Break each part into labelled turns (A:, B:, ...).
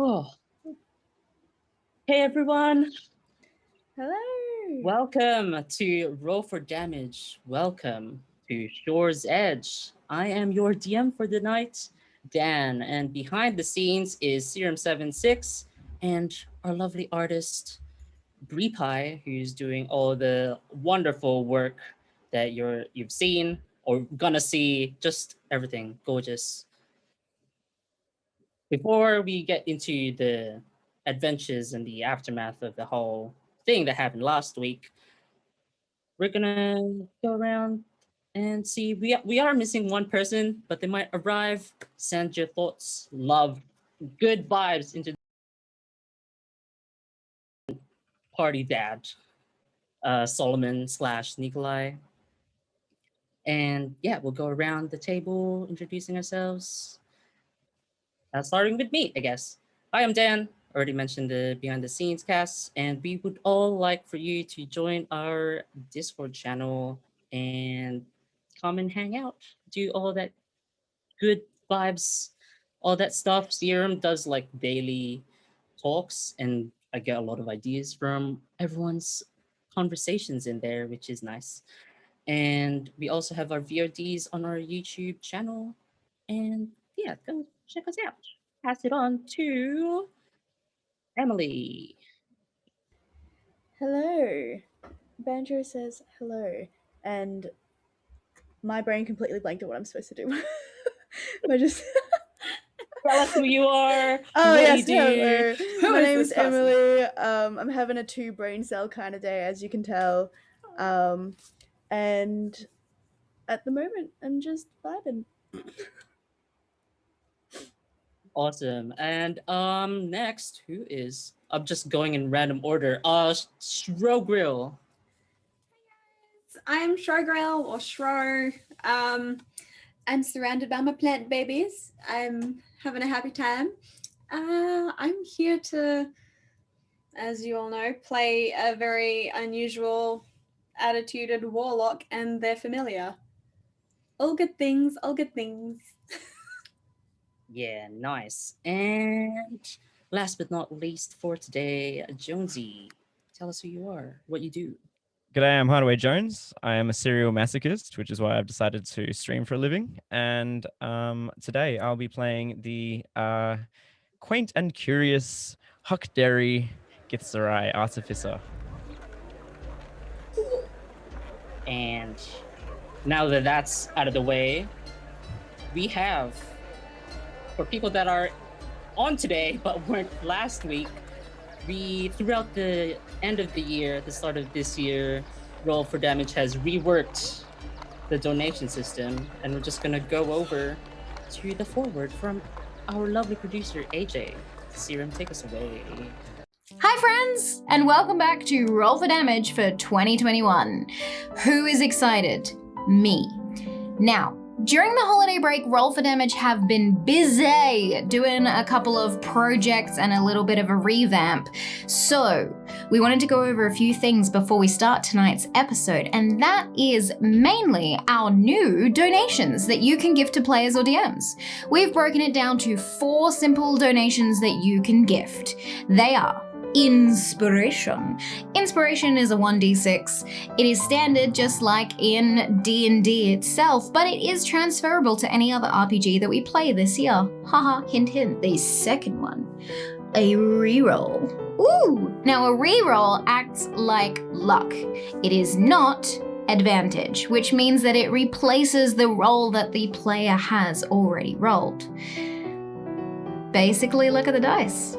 A: Oh, hey everyone!
B: Hello.
A: Welcome to Roll for Damage. Welcome to Shore's Edge. I am your DM for the night, Dan, and behind the scenes is Serum76 and our lovely artist Brepai, who's doing all the wonderful work that you've seen or gonna see. Just everything gorgeous. Before we get into the adventures and the aftermath of the whole thing that happened last week, we're gonna go around and see. We are missing one person, but they might arrive. Send your thoughts, love, good vibes into party dad, Solomon slash Nikolai. And yeah, we'll go around the table introducing ourselves. Starting with me, I guess. Hi, I'm Dan. Already mentioned the behind the scenes cast, and we would all like for you to join our Discord channel and come and hang out, do all that good vibes, all that stuff. Serum does like daily talks, and I get a lot of ideas from everyone's conversations in there, which is nice. And we also have our VODs on our YouTube channel. And yeah, go check us out. Pass it on to Emily.
B: Hello. Banjo says hello, and my brain completely blanked at what I'm supposed to do. I just.
A: Tell us who you are.
B: Oh
A: What
B: yes,
A: do you do?
B: hello. My name's Emily. I'm having a 2 brain cell kind of day, as you can tell, and at the moment I'm just vibing.
A: Awesome. And next, who is? I'm just going in random order. Shrogrill.
C: I'm Showgirl or Shro. I'm surrounded by my plant babies. I'm having a happy time. I'm here to, as you all know, play a very unusual attituded warlock and their familiar. All good things, all good things.
A: Yeah, nice. And last but not least for today, Jonesy. Tell us who you are, what you do.
D: G'day, I'm Hardaway Jones. I am a serial masochist, which is why I've decided to stream for a living. And today I'll be playing the quaint and curious Huckderry Githzerai Artificer.
A: And now that that's out of the way, we have, for people that are on today but weren't last week, we, throughout the end of the year, the start of this year, Roll for Damage has reworked the donation system, and we're just gonna go over to the forward from our lovely producer, AJ. Serum, take us away.
E: Hi friends, and welcome back to Roll for Damage for 2021. Who is excited? Me. Now, during the holiday break, Roll for Damage have been busy doing a couple of projects and a little bit of a revamp. So, we wanted to go over a few things before we start tonight's episode, and that is mainly our new donations that you can give to players or DMs. We've broken it down to 4 simple donations that you can gift. They are inspiration. Inspiration is a 1d6. It is standard just like in D&D itself, but it is transferable to any other RPG that we play this year. Haha, hint hint. The second one, a reroll. Ooh! Now a reroll acts like luck. It is not advantage, which means that it replaces the roll that the player has already rolled. Basically, look at the dice.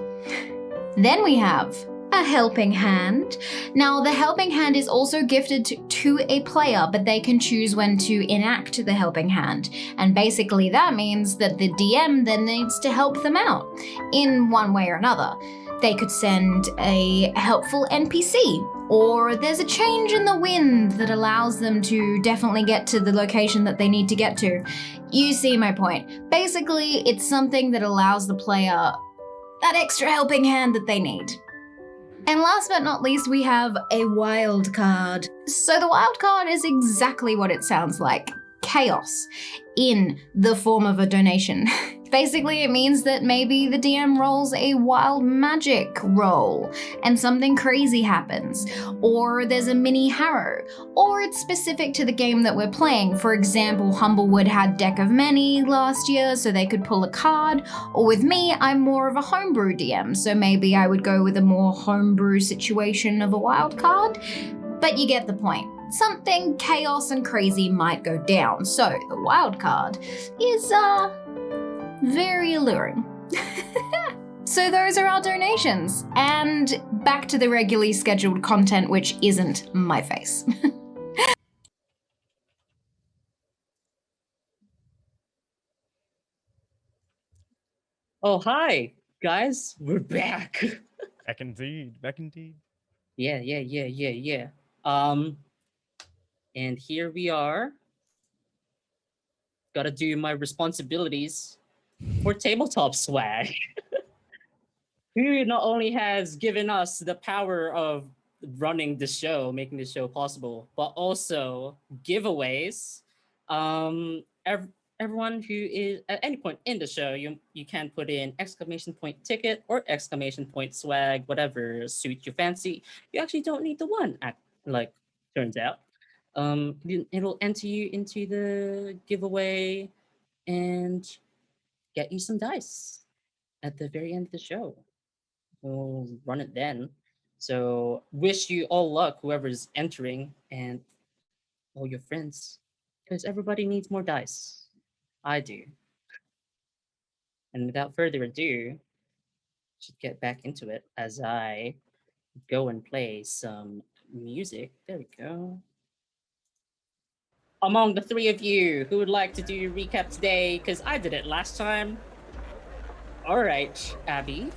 E: Then we have a helping hand. Now, the helping hand is also gifted to a player, but they can choose when to enact the helping hand. And basically that means that the DM then needs to help them out in one way or another. They could send a helpful NPC, or there's a change in the wind that allows them to definitely get to the location that they need to get to. You see my point. Basically, it's something that allows the player that extra helping hand that they need. And last but not least, we have a wild card. So the wild card is exactly what it sounds like. Chaos in the form of a donation. Basically, it means that maybe the DM rolls a wild magic roll and something crazy happens, or there's a mini harrow, or it's specific to the game that we're playing. For example, Humblewood had Deck of Many last year, so they could pull a card, or with me, I'm more of a homebrew DM, so maybe I would go with a more homebrew situation of a wild card, but you get the point. Something chaos and crazy might go down, so the wild card is, very alluring. So those are our donations. And back to the regularly scheduled content, which isn't my face.
A: Oh, hi, guys. We're back.
D: Back indeed. Back indeed.
A: Yeah. And here we are. Gotta do my responsibilities for tabletop swag. Who not only has given us the power of running the show, making the show possible, but also giveaways. Everyone who is at any point in the show, you can put in exclamation point ticket or exclamation point swag, whatever suits your fancy. You actually don't need the one, like turns out. It'll enter you into the giveaway and get you some dice at the very end of the show. We'll run it then. So wish you all luck, whoever's entering, and all your friends, because everybody needs more dice. I do. And without further ado, should get back into it as I go and play some music. There we go. Among the three of you, who would like to do your recap today? Because I did it last time. All right, Abby.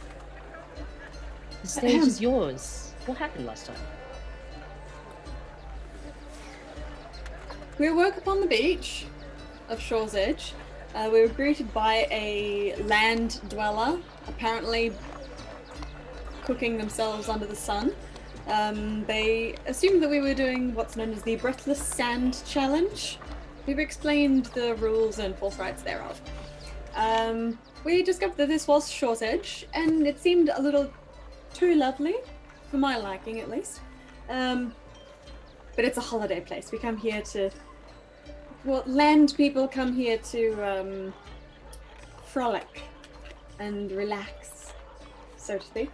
A: The stage is yours. What happened last time?
C: We woke up on the beach of Shore's Edge. We were greeted by a land dweller, apparently cooking themselves under the sun. They assumed that we were doing what's known as the Breathless Sand Challenge. We've explained the rules and false rights thereof. We discovered that this was Shore's Edge, and it seemed a little too lovely, for my liking at least. But it's a holiday place. We come here to... Well, land people come here to frolic and relax, so to speak.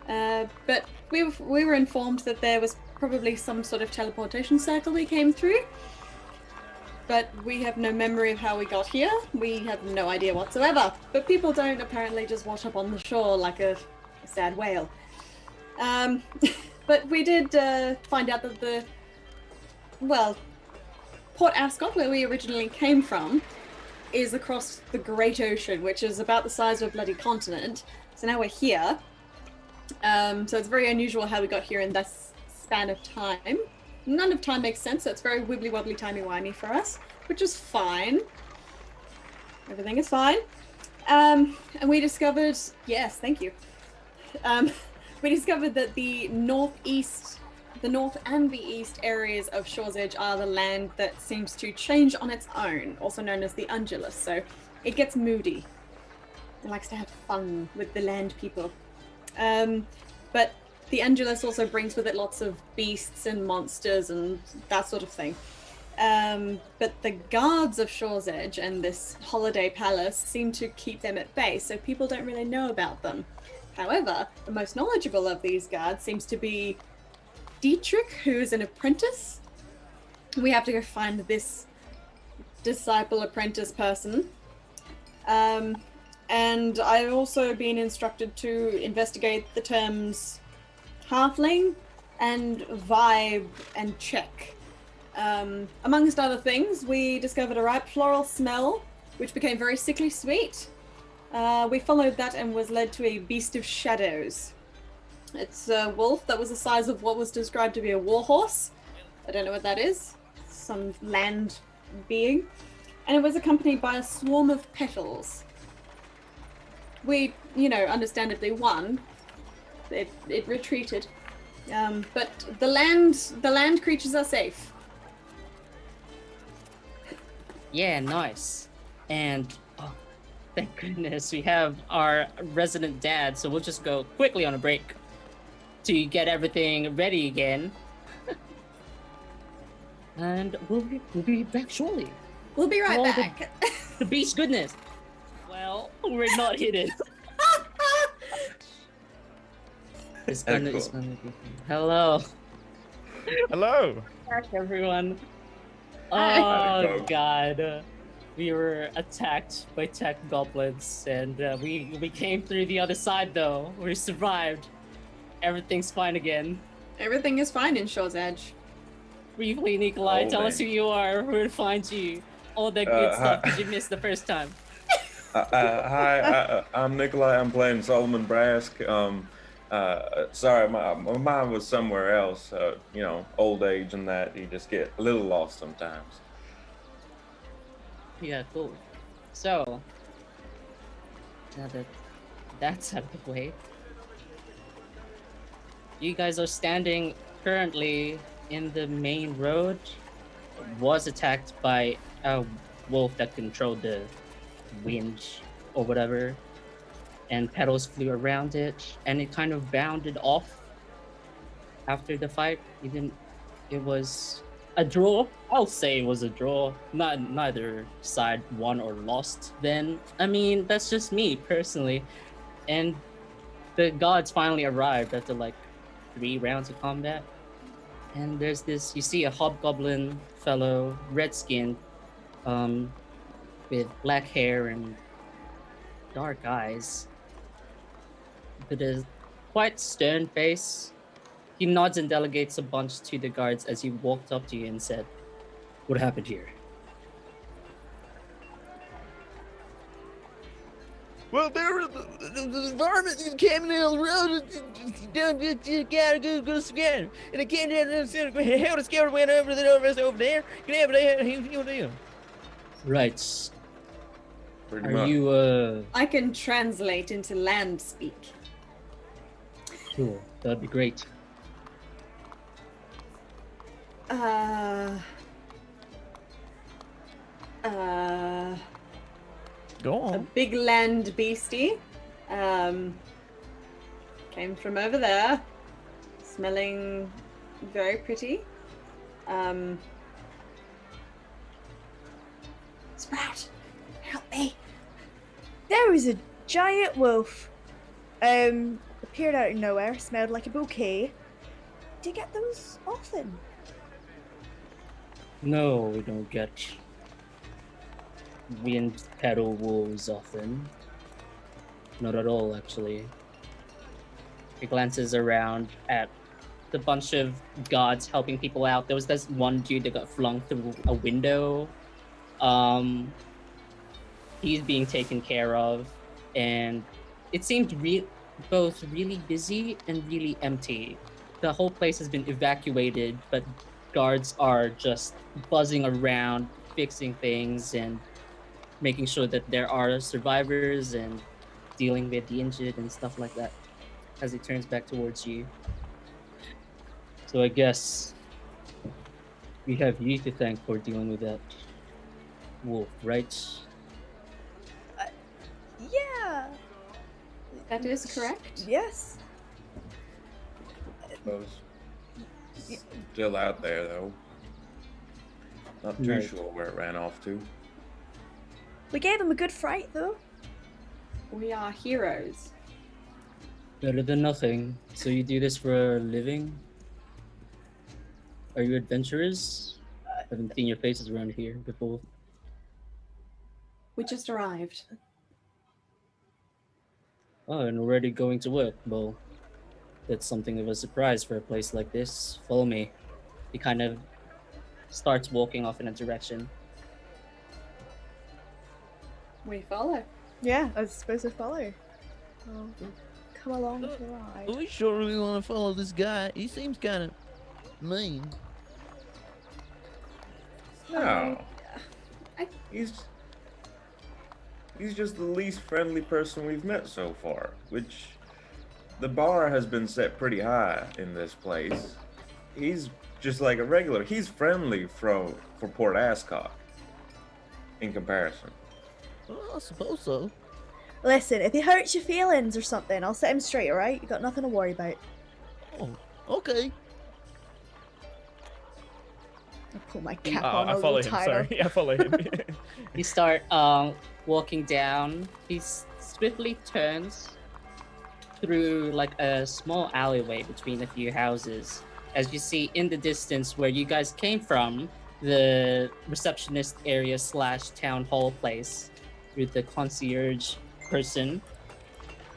C: But we were informed that there was probably some sort of teleportation circle we came through. But we have no memory of how we got here. We have no idea whatsoever. But people don't apparently just wash up on the shore like a sad whale. But we did find out that Port Ascot, where we originally came from, is across the Great Ocean, which is about the size of a bloody continent. So now we're here. So it's very unusual how we got here in this span of time. None of time makes sense, so it's very wibbly-wobbly, timey-wimey for us, which is fine. Everything is fine. And we discovered... Yes, thank you. We discovered that the north and the east areas of Shore's Edge are the land that seems to change on its own, also known as the Undulus. So it gets moody. It likes to have fun with the land people. But the Undulus also brings with it lots of beasts and monsters and that sort of thing. But the guards of Shore's Edge and this holiday palace seem to keep them at bay, so people don't really know about them. However, the most knowledgeable of these guards seems to be Dietrich, who is an apprentice. We have to go find this disciple apprentice person. And I've also been instructed to investigate the terms halfling and vibe and check. Amongst other things, we discovered a ripe floral smell, which became very sickly sweet. We followed that and was led to a beast of shadows. It's a wolf that was the size of what was described to be a warhorse. I don't know what that is. Some land being. And it was accompanied by a swarm of petals. We, understandably won. It retreated. But the land creatures are safe.
A: Yeah, nice. And Thank goodness we have our resident dad, so we'll just go quickly on a break to get everything ready again. And we'll be back shortly.
C: We'll be right
A: Oh,
C: back.
A: The beast goodness. Well, we're not hidden. It's gonna be fun. Hello.
D: Hello.
A: Back, everyone.
C: Hi.
A: Oh god. We were attacked by tech goblins, and we came through the other side though. We survived. Everything's fine again.
C: Everything is fine in Shaw's Edge.
A: Briefly, Nikolai,
F: Oh,
A: tell us who
F: man.
A: you are, where to find you, all that good stuff
F: hi.
A: that you missed the first time.
F: Hi, I'm Nikolai. I'm playing Solomon Brask. Sorry, my mind was somewhere else. Old age and that, you just get a little lost sometimes.
A: Yeah, cool. So, now that that's out of the way, you guys are standing currently in the main road. Was attacked by a wolf that controlled the wind or whatever, and petals flew around it, and it kind of bounded off after the fight. It was a draw. I'll say it was a draw. Neither side won or lost. Then I mean, that's just me personally. And the gods finally arrived after like 3 rounds of combat. And there's this, you see a hobgoblin fellow, red-skinned, with black hair and dark eyes, with a quite stern face. He nods and delegates a bunch to the guards as he walked up to you and said, "What happened here?"
G: Well, there was the varmint that came down the road. You gotta go scatter. And I came down and said, held a scatter, went over the rest over there. Can have it, he'll do.
A: Right.
F: Pretty
A: Are
F: much.
A: you,
C: I can translate into land speak.
A: cool. That'd be great.
G: Go
C: A
G: on.
C: big land beastie. Came from over there. Smelling very pretty. Sprout, help me.
B: There was a giant wolf. Appeared out of nowhere, smelled like a bouquet. Do you get those often?
A: No, we don't get wind petal wolves often. Not at all, actually. He glances around at the bunch of guards helping people out. There was this one dude that got flung through a window. He's being taken care of, and it seemed both really busy and really empty. The whole place has been evacuated, but guards are just buzzing around, fixing things and making sure that there are survivors and dealing with the injured and stuff like that as he turns back towards you. So I guess we have you to thank for dealing with that wolf, right?
B: Yeah.
C: That is correct.
B: Yes.
F: Suppose. Still out there though. Not too
A: Right.
F: sure where it ran off to.
B: We gave him a good fright, though.
C: We are heroes.
A: Better than nothing. So you do this for a living? Are you adventurers? I haven't seen your faces around here before.
C: We just arrived.
A: Oh, and already going to work. Well, that's something of a surprise for a place like this. Follow me. He kind of starts walking off in a direction.
C: We follow.
B: Yeah, I suppose we follow. Oh, come along for the ride.
G: We sure really want to follow this guy. He seems kind of mean.
F: No.
C: I-
F: He's just the least friendly person we've met so far, which the bar has been set pretty high in this place. He's just like a regular. He's friendly for Port Ascot in comparison.
G: Well, I suppose so.
B: Listen, if he hurts your feelings or something, I'll set him straight, alright? You got nothing to worry about.
G: Oh, okay.
B: I'll pull my cap on
D: I
B: a
D: follow
B: little
D: him.
B: tighter.
D: Sorry, I follow him.
A: You start walking down. He swiftly turns through like a small alleyway between a few houses. As you see in the distance where you guys came from, the receptionist area slash town hall place with the concierge person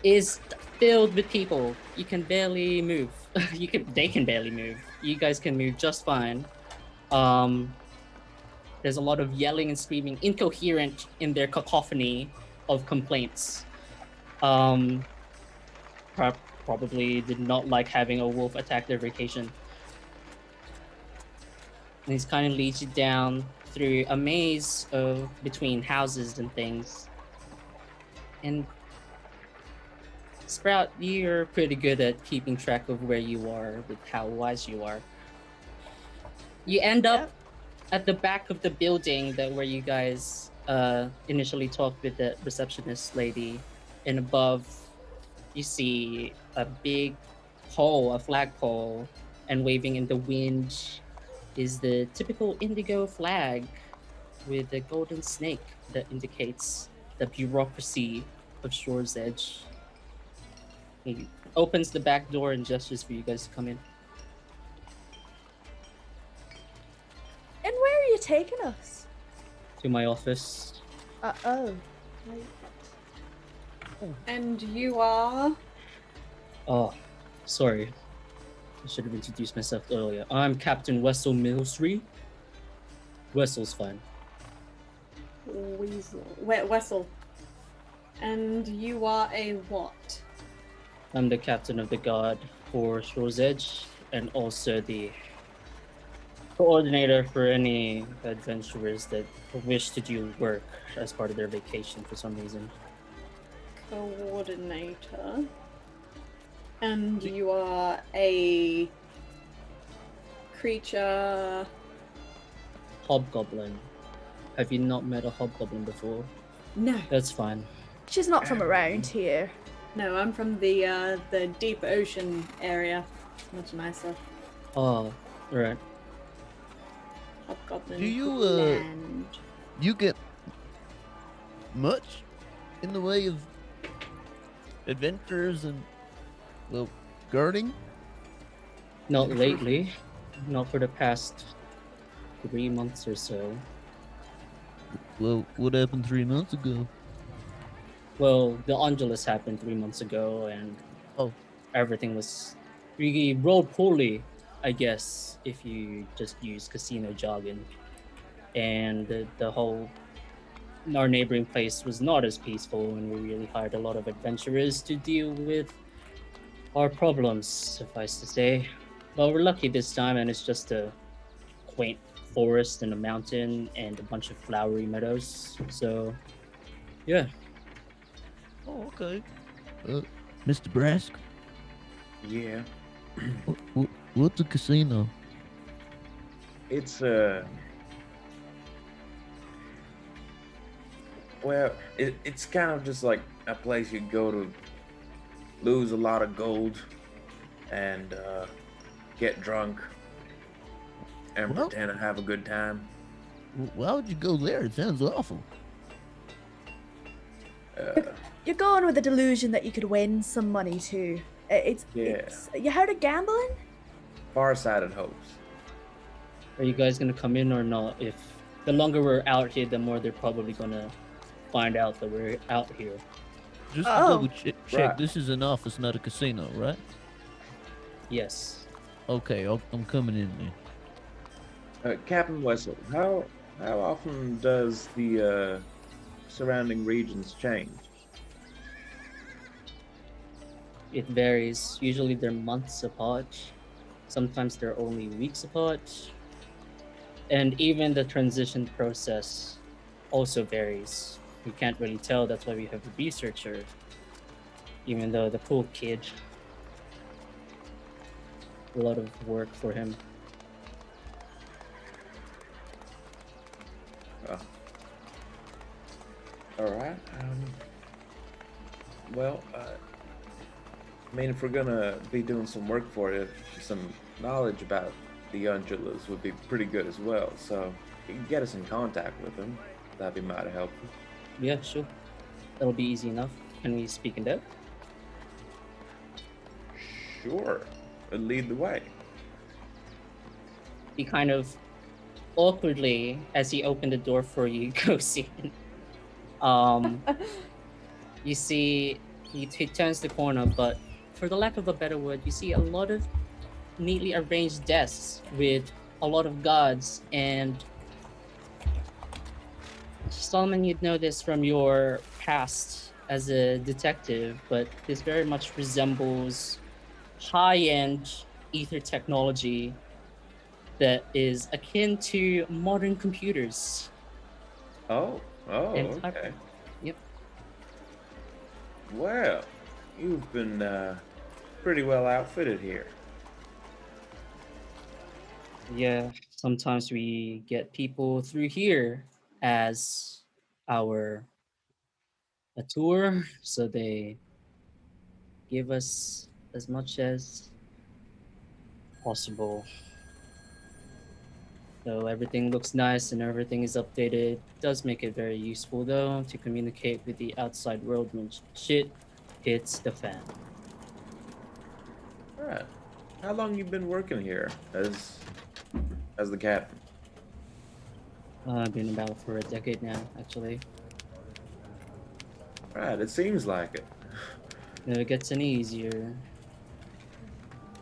A: is filled with people. You can barely move. They can barely move. You guys can move just fine. There's a lot of yelling and screaming, incoherent in their cacophony of complaints. Probably did not like having a wolf attack their vacation. And he's kind of leads you down through a maze of between houses and things. And Sprout, you're pretty good at keeping track of where you are with how wise you are. You end up at the back of the building where you guys initially talked with the receptionist lady, and above you see a big pole, a flagpole, and waving in the wind is the typical indigo flag with a golden snake that indicates the bureaucracy of Shore's Edge. He opens the back door and gestures for you guys to come in.
B: And where are you taking us?
A: To my office.
B: Oh. Right.
C: And you are?
A: Oh, sorry. I should have introduced myself earlier. I'm Captain Wessel Millsree. Wessel's fine.
C: Wessel. And you are a what?
A: I'm the captain of the guard for Shore's Edge, and also the coordinator for any adventurers that wish to do work as part of their vacation for some reason.
C: Coordinator. And you are a creature.
A: Hobgoblin. Have you not met a hobgoblin before?
C: No.
A: That's fine.
B: She's not from around here.
C: No, I'm from the deep ocean area. Much nicer.
A: Oh, right.
C: Hobgoblin
G: Do you,
C: land.
G: You get much in the way of adventures and, well, guarding?
A: Not lately. Not for the past 3 months or so.
G: Well, what happened 3 months ago?
A: Well, the Angelus happened 3 months ago, and everything was really rolled poorly, I guess, if you just use casino jargon. And the whole our neighboring place was not as peaceful, and we really hired a lot of adventurers to deal with our problems, suffice to say. But we're lucky this time, and it's just a quaint forest and a mountain and a bunch of flowery meadows. So, yeah.
G: Oh, okay. Mr. Brask,
F: Yeah.
G: what's a casino?
F: It's well, it's kind of just like a place you go to lose a lot of gold and get drunk and
G: Well-
F: pretend to have a good time.
G: Why would you go there? It sounds awful.
B: You're going with the delusion that you could win some money too. It's you heard of gambling?
F: Far-sighted hopes.
A: Are you guys gonna come in or not? If the longer we're out here, the more they're probably gonna find out that we're out here.
G: Just to
B: Oh.
G: double check,
F: Right.
G: this is an office, not a casino, right?
A: Yes.
G: Okay, I'm coming in there.
F: Captain Wessel, how often does the surrounding regions change?
A: It varies. Usually they're months apart. Sometimes they're only weeks apart. And even the transition process also varies. We can't really tell. That's why we have a researcher. Even though the poor kid, a lot of work for him.
F: All right. Well, I mean, if we're gonna be doing some work for it, some knowledge about the Undulas would be pretty good as well. So you can get us in contact with them. That'd be mighty helpful.
A: Yeah, sure. That'll be easy enough. Can we speak in depth?
F: Sure. Lead the way.
A: He kind of awkwardly, as he opened the door for you, goes in. You see, he turns the corner, but for the lack of a better word, you see a lot of neatly arranged desks with a lot of guards. And Solomon, you'd know this from your past as a detective, but this very much resembles high-end ether technology that is akin to modern computers.
F: Oh,
A: And
F: okay.
A: Yep.
F: Well, you've been pretty well outfitted here.
A: Yeah, sometimes we get people through here as a tour, so they give us as much as possible. So everything looks nice and everything is updated. Does make it very useful though to communicate with the outside world when shit hits the fan.
F: All right. How long you been working here as the captain?
A: I've been about for a decade now, actually.
F: Right. It seems like it.
A: Never gets any easier.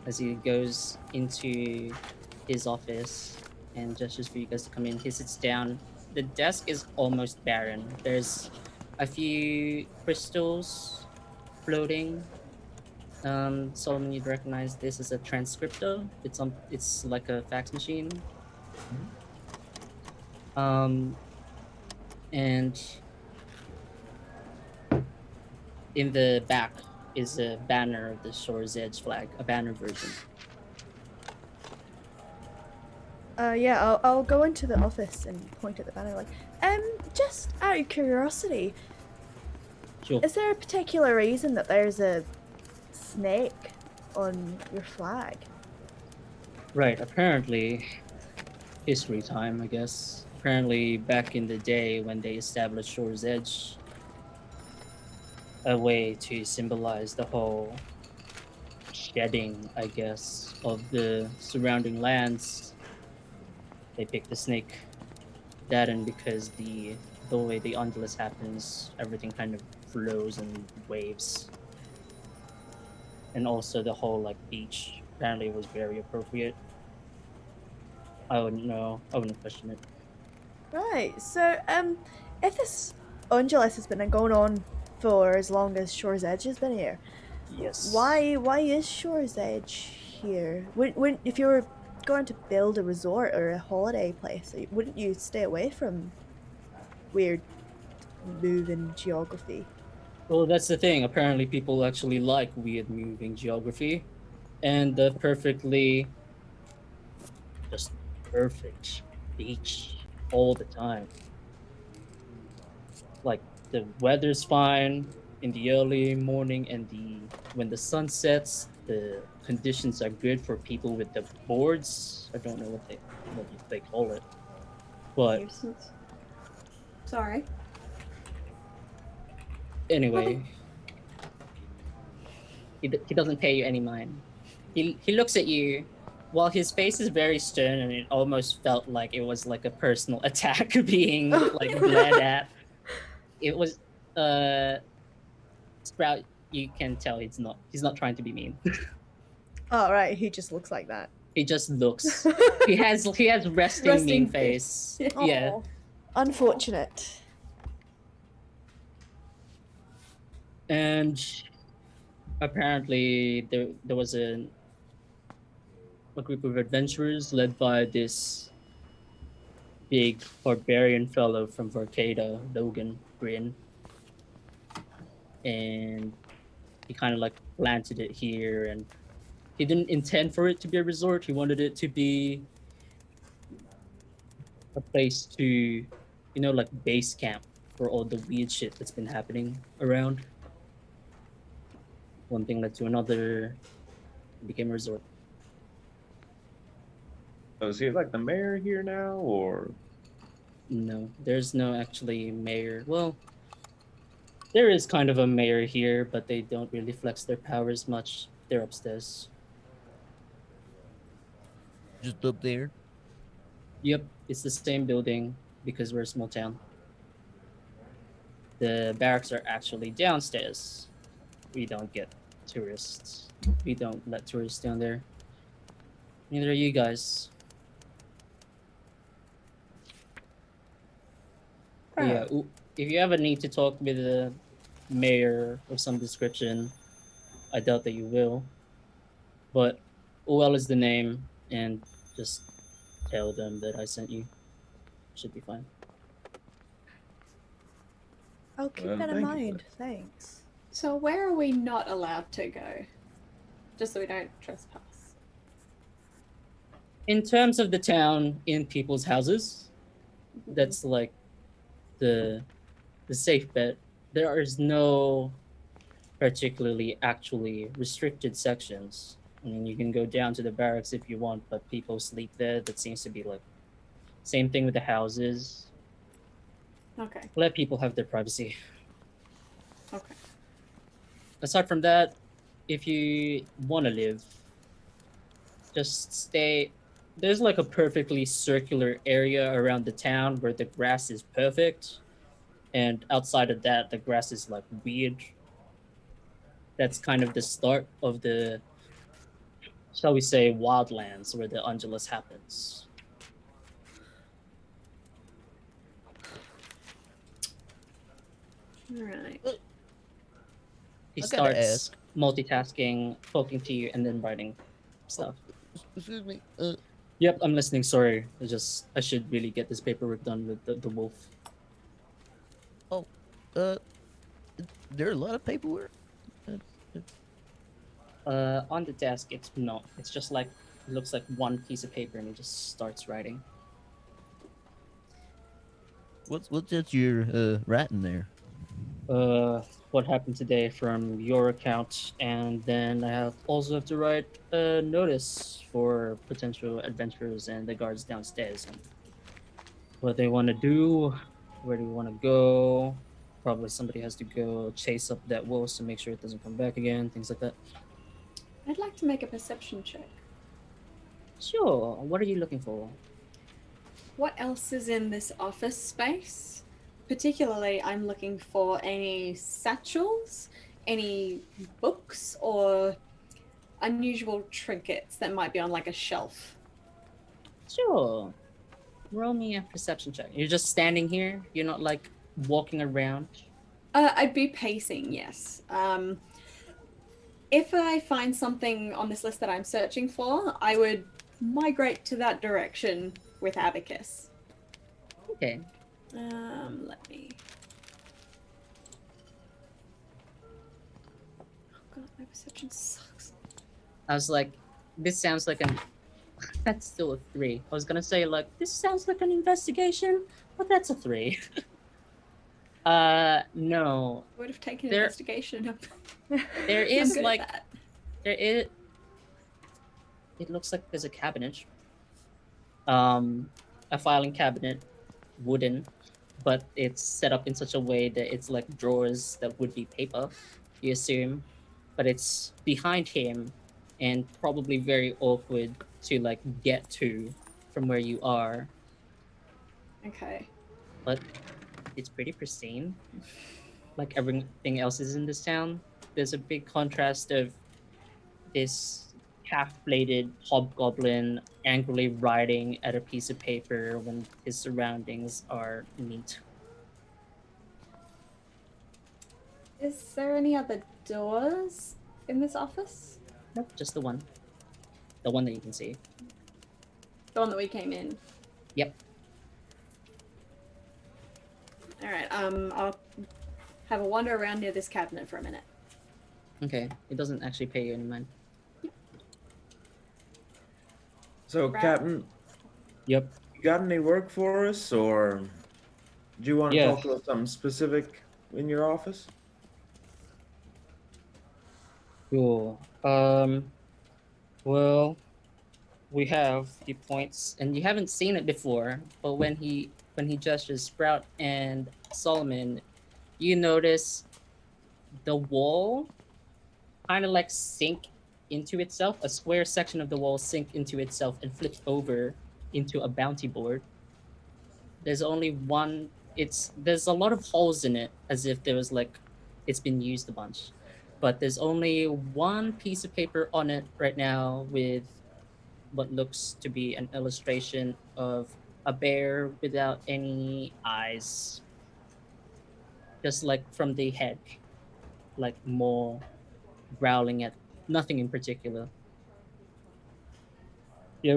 A: As he goes into his office and gestures for you guys to come in, he sits down. The desk is almost barren. There's a few crystals floating. Solomon, you'd recognize this as a transcriptor. It's like a fax machine. And in the back is a banner of the Shore's Edge flag, a banner version.
B: Yeah, I'll go into the office and point at the banner like, just out of curiosity,
A: Sure.
B: is there a particular reason that there's a snake on your flag?
A: Right, apparently, history time, I guess. Apparently, back in the day when they established Shore's Edge, a way to symbolize the whole shedding, I guess, of the surrounding lands, they picked the snake. That and because the way the undulus happens, everything kind of flows and waves. And also the whole like beach apparently was very appropriate. I wouldn't know. I wouldn't question it.
B: Right, so, if this undulus has been going on for as long as Shore's Edge has been here,
A: Yes.
B: why is Shore's Edge here? Wouldn't if you were going to build a resort or a holiday place, wouldn't you stay away from weird moving geography?
A: Well, that's the thing. Apparently, people actually like weird moving geography, and the just perfect beach all the time. Like the weather's fine in the early morning, and when the sun sets, the conditions are good for people with the boards. I don't know what they call it, but
C: Nuisance. Sorry.
A: anyway, he doesn't pay you any mind. He looks at you while his face is very stern, and it almost felt like it was like a personal attack being like bled at. It was Sprout, you can tell he's not trying to be mean.
B: Oh, right, he just looks like that.
A: He just looks. he has resting mean
C: Resting
A: face.
C: face.
A: Yeah.
B: Aw, unfortunate.
A: And apparently there was a group of adventurers led by this big barbarian fellow from Vorcada, Logan Grin. And he kind of like planted it here, and he didn't intend for it to be a resort. He wanted it to be a place to, like base camp for all the weird shit that's been happening around. one thing led to another. It became a resort.
F: So is he like the mayor here now, or
A: No, there's no actually mayor. Well, there is kind of a mayor here, but they don't really flex their powers much. They're upstairs.
G: Just up there.
A: Yep, it's the same building because we're a small town. The barracks are actually downstairs. We don't get tourists. We don't let tourists down there. Neither are you guys. But yeah, if you ever need to talk with a mayor of some description, I doubt that you will. But OL is the name, and just tell them that I sent you. Should be fine.
B: I'll keep
F: Well,
B: that in
F: thank you.
B: mind. Thanks.
C: So where are we not allowed to go? Just so we don't trespass.
A: In terms of the town, in people's houses, that's like the safe bet. There is no particularly actually restricted sections. I mean, you can go down to the barracks if you want, but people sleep there. That seems to be like same thing with the houses.
C: Okay.
A: Let people have their privacy.
C: Okay.
A: Aside from that, if you want to live, just stay. There's like a perfectly circular area around the town where the grass is perfect, and outside of that, the grass is like weird. That's kind of the start of the, shall we say, wildlands where the Angelus happens.
C: All right.
A: He
G: I gotta
A: starts multitasking, talking to you, and then writing stuff.
G: Excuse me.
A: Yep, I'm listening. Sorry, I should really get this paperwork done with the wolf.
G: There are a lot of paperwork.
A: On the desk, it's just like it looks like one piece of paper, and he just starts writing.
G: What's that you're writing there?
A: What happened today from your account, and then I also have to write a notice for potential adventurers and the guards downstairs, and what they want to do, where do we want to go. Probably somebody has to go chase up that wolf to make sure it doesn't come back again, things like that.
C: I'd like to make a perception check.
A: Sure. What are you looking for?
C: What else is in this office space? Particularly, I'm looking for any satchels, any books, or unusual trinkets that might be on like a shelf.
A: Sure. Roll me a perception check. You're just standing here. You're not like walking around.
C: I'd be pacing, yes. If I find something on this list that I'm searching for, I would migrate to that direction with Abacus.
A: Okay.
C: Let me. Oh god, my perception sucks.
A: I was like, this sounds like an. That's still a 3. I was gonna say like this sounds like an investigation, but that's a 3. No.
C: Would have taken
A: There-
C: investigation up.
A: There
C: I'm
A: is
C: good at
A: like
C: that.
A: there is. It looks like there's a cabinet. A filing cabinet, wooden, but it's set up in such a way that it's like drawers that would be paper, you assume, but it's behind him and probably very awkward to like get to from where you are,
C: Okay.
A: but it's pretty pristine. Like everything else is in this town. There's a big contrast of this half-bladed hobgoblin angrily writing at a piece of paper when his surroundings are neat.
C: Is there any other doors in this office?
A: Nope, just the one. The one that you can see.
C: The one that we came in.
A: Yep.
C: All right. I'll have a wander around near this cabinet for a minute.
A: Okay, it doesn't actually pay you any mind.
F: So,
C: Right.
F: Captain,
A: Yep.
F: you got any work for us, or do you want to
A: Yeah.
F: talk about something specific in your office?
A: Cool. Well, we have the points, and you haven't seen it before, but when he gestures Sprout and Solomon, you notice the wall kind of like sink into itself. A square section of the wall sink into itself and flip over into a bounty board. There's only one. There's a lot of holes in it, as if there was like it's been used a bunch, but there's only one piece of paper on it right now with what looks to be an illustration of a bear without any eyes, just like from the head, like more growling at nothing in particular. Yeah,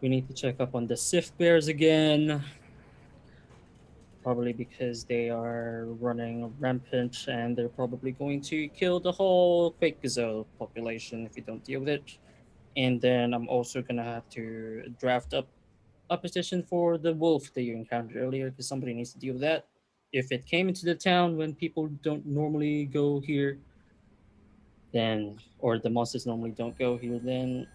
A: we need to check up on the Sith bears again. Probably because they are running rampant and they're probably going to kill the whole Quake Gazelle population if you don't deal with it. And then I'm also gonna have to draft up a petition for the wolf that you encountered earlier because somebody needs to deal with that. If it came into the town when people don't normally go here, then or the monsters normally don't go here, then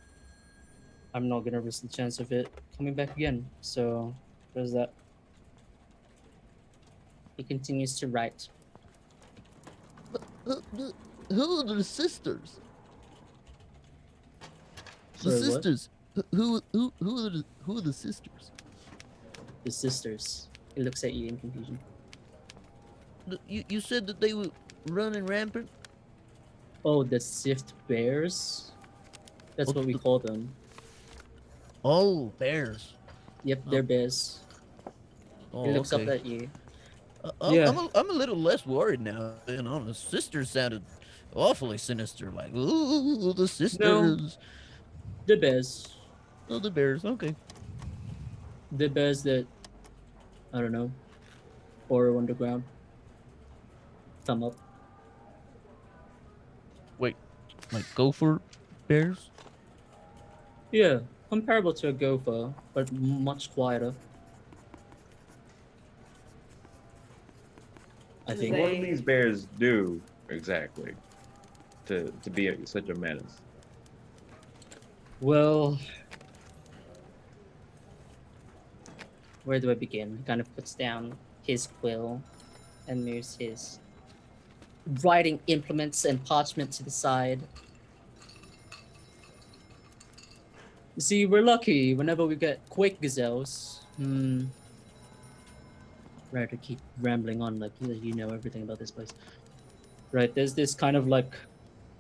A: I'm not gonna risk the chance of it coming back again. So there's that. He continues to write.
G: Who are the sisters? The
A: Sorry, what?
G: sisters. Who are the sisters?
A: The sisters. He looks at you in confusion.
G: You said that they were running rampant.
A: Oh, the Sift Bears? That's what we call them.
G: Oh, bears.
A: Yep, they're bears.
G: Oh,
A: He looks
G: okay.
A: up at you.
G: I'm a little less worried now. Being honest, sisters sounded awfully sinister. Like, ooh, the sisters.
A: The bears.
G: Oh, the bears. Okay.
A: The bears that, I don't know, burrow underground. Come up.
G: Wait, like gopher bears?
A: Yeah, comparable to a gopher, but much quieter. I think.
F: What do these bears do exactly to be such a menace?
A: Well, where do I begin? He kind of puts down his quill and moves his writing implements and parchment to the side. You see, we're lucky whenever we get Quake Gazelles. Right, to keep rambling on like you know everything about this place. Right, there's this kind of like,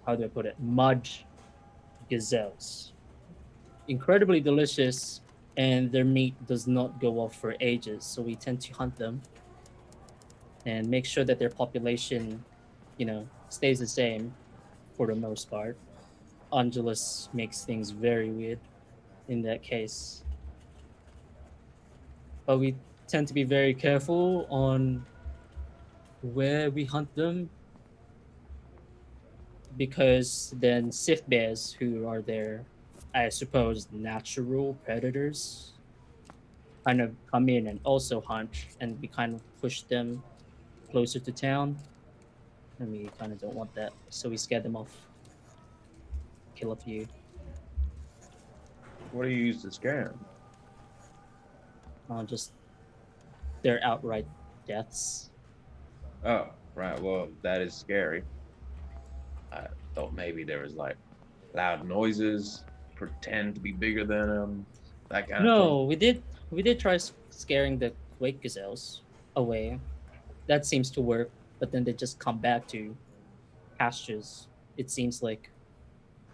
A: how do I put it? Mud gazelles. Incredibly delicious, and their meat does not go off for ages, so we tend to hunt them and make sure that their population, stays the same for the most part. Angelus makes things very weird in that case. But we tend to be very careful on where we hunt them because then Sith bears, who are their, I suppose, natural predators, kind of come in and also hunt, and we kind of push them closer to town, and we kind of don't want that, so we scare them off. Kill a few.
F: What do you use to scare them?
A: Just their outright deaths.
F: Oh, right. Well, that is scary. I thought maybe there was like loud noises, pretend to be bigger than them, that kind of
A: No, we did try scaring the Quake Gazelles away. That seems to work, but then they just come back to pastures. It seems like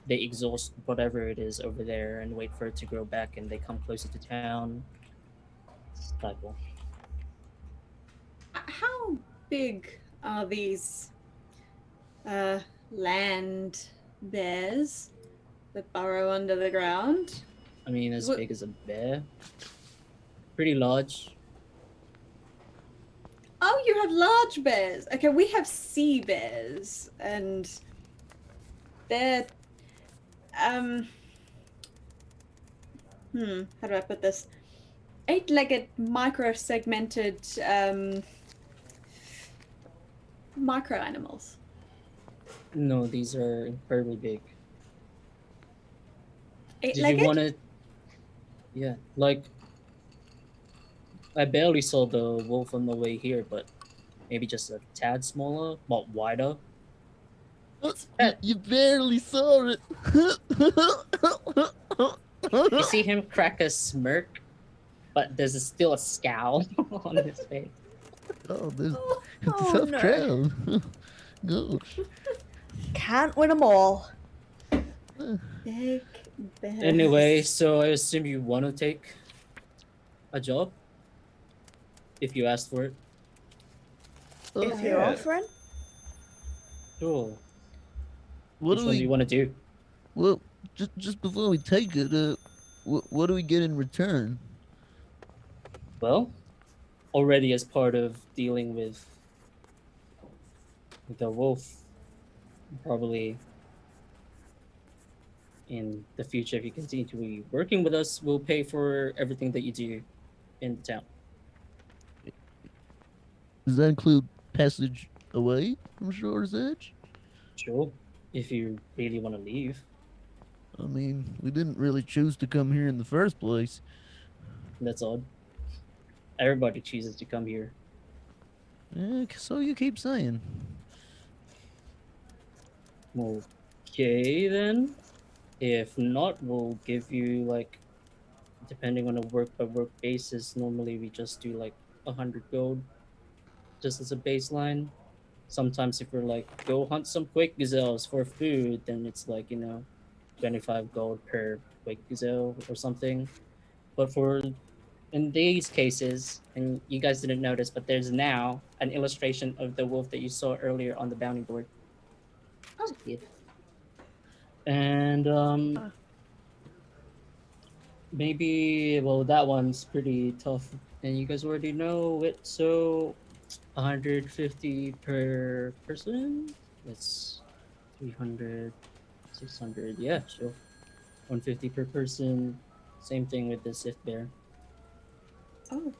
A: they exhaust whatever it is over there and wait for it to grow back, and they come closer to town. Cycle.
C: How big are these land bears that burrow under the ground?
A: I mean, as
C: What-
A: big as a bear. Pretty large.
C: Oh, you have large bears. Okay, we have sea bears, and they're how do I put this? 8-legged, micro-segmented micro animals?
A: No, these are incredibly big. Did you
C: Eight-legged?
A: want to? Yeah, like I barely saw the wolf on the way here, but maybe just a tad smaller, but wider.
G: You barely saw it.
A: You see him crack a smirk, but there's still a scowl on his face.
G: Oh, there's
B: Oh,
G: tough
B: no.
G: crowd. Gosh.
B: Can't win them all.
C: Big bears.
A: Anyway, so I assume you want to take a job if you asked for it.
B: If you're
F: yeah.
B: offering.
A: Sure.
G: What
A: Which
G: do
A: one do you
G: we?
A: want to do?
G: Well, just before we take it, what do we get in return?
A: Well, already as part of dealing with the wolf, probably in the future, if you continue to be working with us, we'll pay for everything that you do in the town.
G: Does that include passage away from Shore's Edge?
A: Sure. If you really want to leave.
G: I mean, we didn't really choose to come here in the first place.
A: That's odd. Everybody chooses to come here.
G: So you keep saying.
A: Okay, then. If not, we'll give you, like, depending on a work-by-work basis, normally we just do, like, 100 gold, just as a baseline. Sometimes if we're like, go hunt some quick gazelles for food, then it's like, 25 gold per quick gazelle or something. But in these cases, and you guys didn't notice, but there's now an illustration of the wolf that you saw earlier on the bounty board.
C: Oh.
A: Yeah. And maybe, well, that one's pretty tough, and you guys already know it. So 150 per person. That's 300, 600. Yeah, sure. 150 per person. Same thing with the Sith Bear.
C: Oh,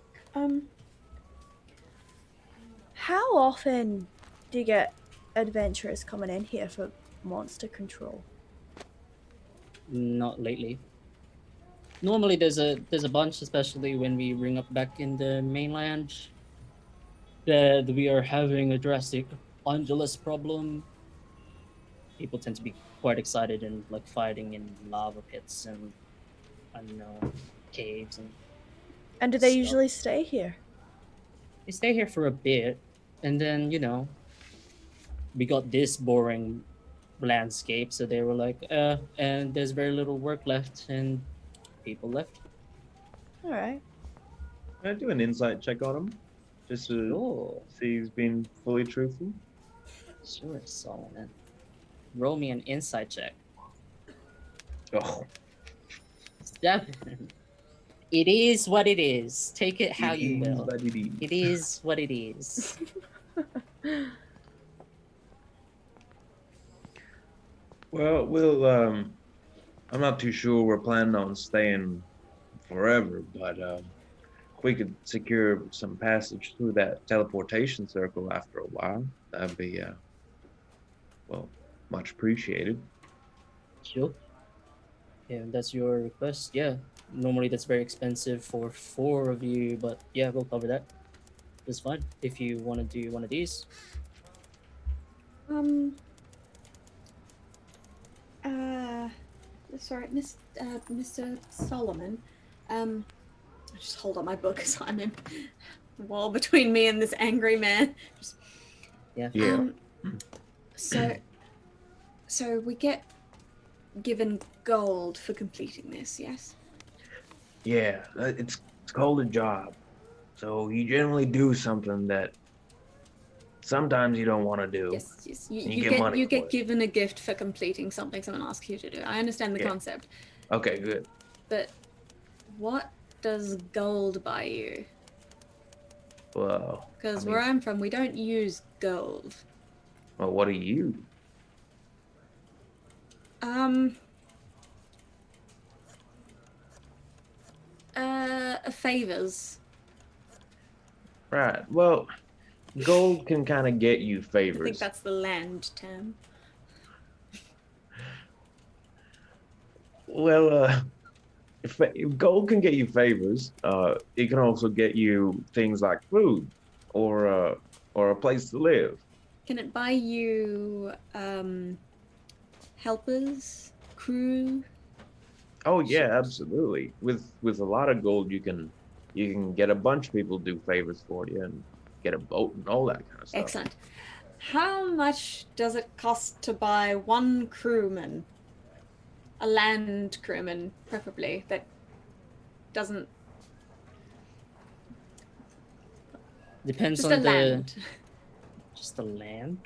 B: How often do you get adventurers coming in here for monster control?
A: Not lately. Normally there's a bunch, especially when we ring up back in the mainland, that we are having a drastic Angelus problem. People tend to be quite excited and like fighting in lava pits and I don't know, caves
B: And do they
A: Stuff.
B: usually stay here?
A: they stay here for a bit, and then we got this boring landscape, so they were like, and there's very little work left, and people left.
B: All right.
H: Can I do an insight check on him? Just to
A: Sure,
H: see he's been fully truthful?
A: sure, Solomon. Roll me an insight check.
H: Oh,
A: 7. It is what it is. Take it how you will.
H: But it is.
A: It is what it is.
F: Well, I'm not too sure we're planning on staying forever, but if we could secure some passage through that teleportation circle after a while, that'd be, well, much appreciated.
A: Sure. Yeah, that's your request. Yeah. Normally that's very expensive for 4 of you, but yeah, we'll cover that. It's fine. If you want to do one of these.
C: Sorry, Mr. Solomon. I just hold on my book as I'm in the wall between me and this angry man. Just,
A: Yeah.
F: Yeah.
C: So we get given gold for completing this, yes?
F: Yeah, it's called a job. So you generally do something that sometimes you don't want to do.
C: Yes.
F: And
C: You
F: get money
C: get
F: for it.
C: given a gift for completing something someone asks you to do. I understand the
F: Yeah.
C: concept,
F: Okay, good.
C: but what does gold buy you?
F: Well,
C: Because
F: I
C: where
F: mean-
C: I'm from, we don't use gold.
F: well, what do you?
C: Favors.
F: Right. Well,
H: gold can kind of get you
C: I think
H: favors.
C: that's the land term.
H: Well, if gold can get you favors, it can also get you things like food or a place to live.
C: Can it buy you helpers, crew?
H: Oh yeah, absolutely. With a lot of gold, you can get a bunch of people to do favors for you and get a boat and all that kind of stuff.
C: Excellent. How much does it cost to buy one crewman? A land crewman, preferably, that doesn't
A: Depends
C: just
A: on
C: a
A: the
C: land.
A: just the land.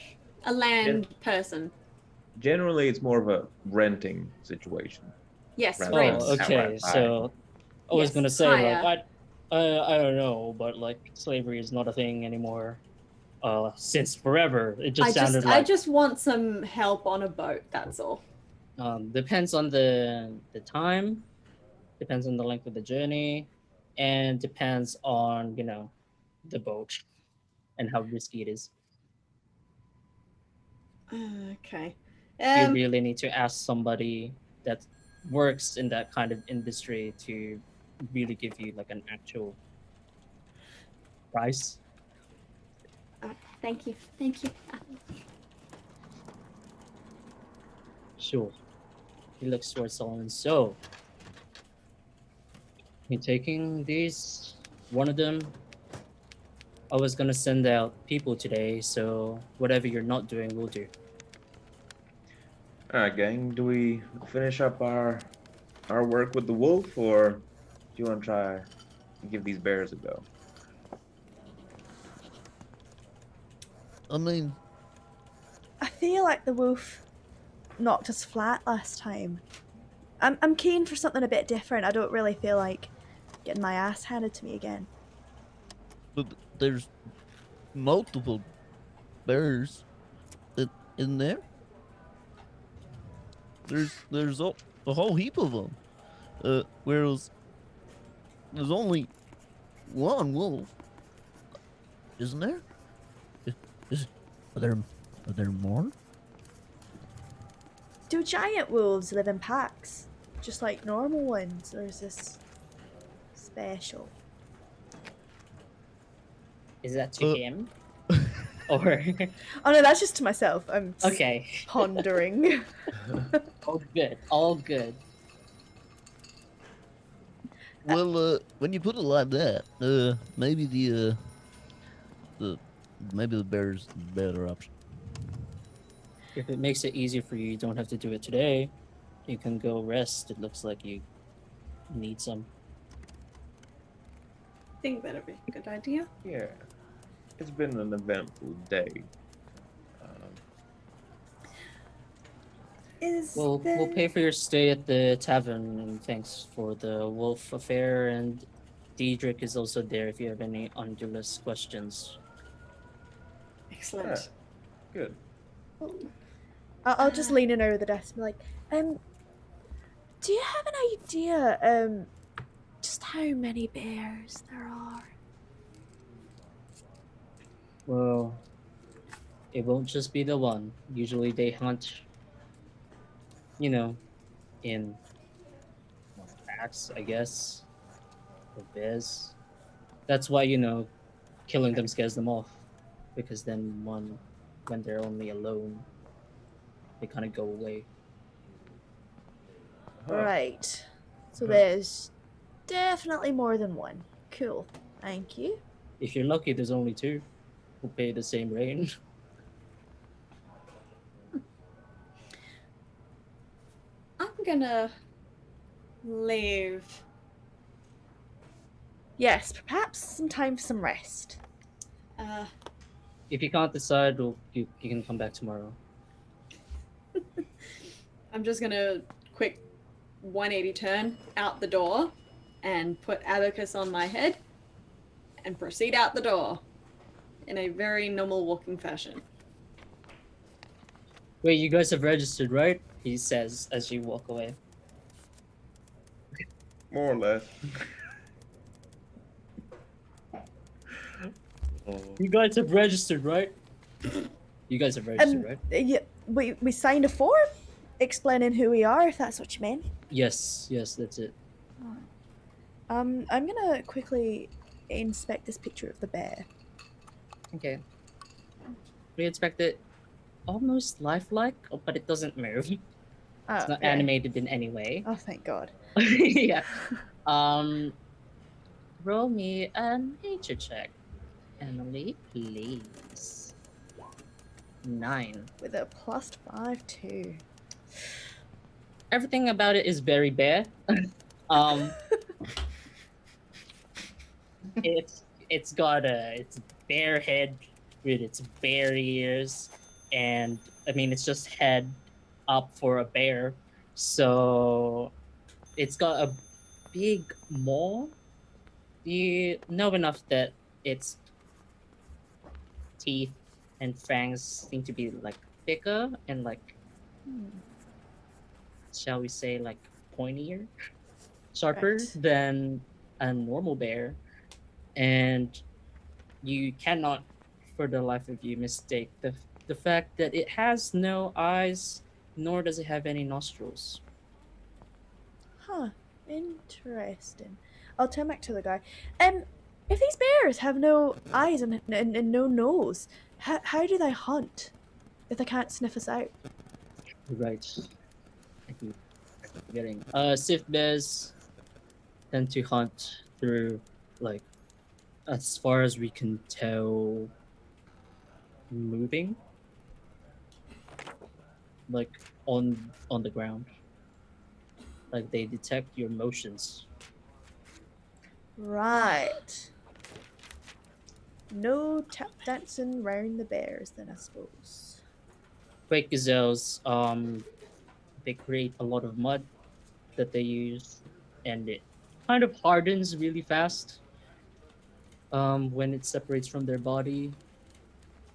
C: A land person.
H: Generally, it's more of a renting situation.
C: Yes,
H: Right.
C: rent.
A: Oh, okay.
H: Outright buy.
A: So I was
C: Yes,
A: gonna say
C: hire.
A: like I don't know, but like slavery is not a thing anymore. Since forever, it just sounded
C: I
A: like
C: just want some help on a boat, that's all.
A: depends on the time, depends on the length of the journey, and depends on the boat and how risky it is.
C: Okay.
A: You really need to ask somebody that works in that kind of industry to really give you like an actual price.
C: Thank you. Thank you.
A: Sure. He looks towards Solomon. So, you taking these? One of them? I was gonna send out people today, so whatever you're not doing, we'll do.
H: All right, gang. Do we finish up our work with the wolf, or do you want to try to give these bears a go?
G: I mean,
B: I feel like the wolf knocked us flat last time. I'm keen for something a bit different. I don't really feel like getting my ass handed to me again.
G: but there's multiple bears in there. There's a whole heap of them. Whereas there's only one wolf, isn't there? Are there more?
B: Do giant wolves live in packs, just like normal ones, or is this special?
A: Is that to
G: Uh,
A: him? Or
B: Oh no, that's just to myself. I'm
A: okay.
B: pondering.
A: All good. All good.
G: Well, when you put it like that, maybe the bear's the better option.
A: If it makes it easier for you, you don't have to do it today. You can go rest. It looks like you need some.
C: I think that'd be a good idea.
H: Yeah, it's been an eventful day.
A: We'll pay for your stay at the tavern, and thanks for the wolf affair. And Diedrich is also there if you have any Undulus questions.
C: Excellent.
H: Good.
B: I'll just lean in over the desk and be like, do you have an idea, just how many bears there are?
A: Well, it won't just be the one. Usually they hunt, in packs, I guess, or bears. That's why, killing them scares them off. Because then when they're only alone, they kind of go away.
B: Right. So there's definitely more than one. Cool. Thank you.
A: If you're lucky, there's only two who pay the same range.
C: I'm gonna leave.
B: Yes, perhaps some time for some rest.
A: If you can't decide, you can come back tomorrow.
C: I'm just gonna quick 180 turn out the door and put Abacus on my head and proceed out the door in a very normal walking fashion.
A: Wait, you guys have registered, right? He says as you walk away.
F: More or less.
A: You guys have registered, right? You guys have registered, right?
B: Yeah, we signed a form explaining who we are, if that's what you mean.
A: Yes, that's it.
B: I'm gonna quickly inspect this picture of the bear.
A: Okay. We expect it almost lifelike, but it doesn't move. It's
B: Oh,
A: not
B: okay.
A: animated in any way.
B: Oh, thank God.
A: Yeah. Roll me a nature check. Emily, please. 9.
B: With a +5 too.
A: Everything about it is very bare. It's got it's a bare head with its bare ears, and I mean it's just head up for a bear. So it's got a big maw. You know enough that its teeth and fangs seem to be like thicker and like, shall we say, like pointier, sharper
B: Right.
A: than a normal bear. And you cannot for the life of you mistake the fact that it has no eyes, nor does it have any nostrils.
B: Huh. Interesting. I'll turn back to the guy. If these bears have no eyes and no nose, how do they hunt if they can't sniff us out?
A: Right. I keep forgetting. Swift bears tend to hunt through, like, as far as we can tell, moving, like on the ground. Like they detect your motions.
B: Right. No tap dancing round the bears, then, I suppose.
A: Great gazelles, they create a lot of mud that they use, and it kind of hardens really fast when it separates from their body,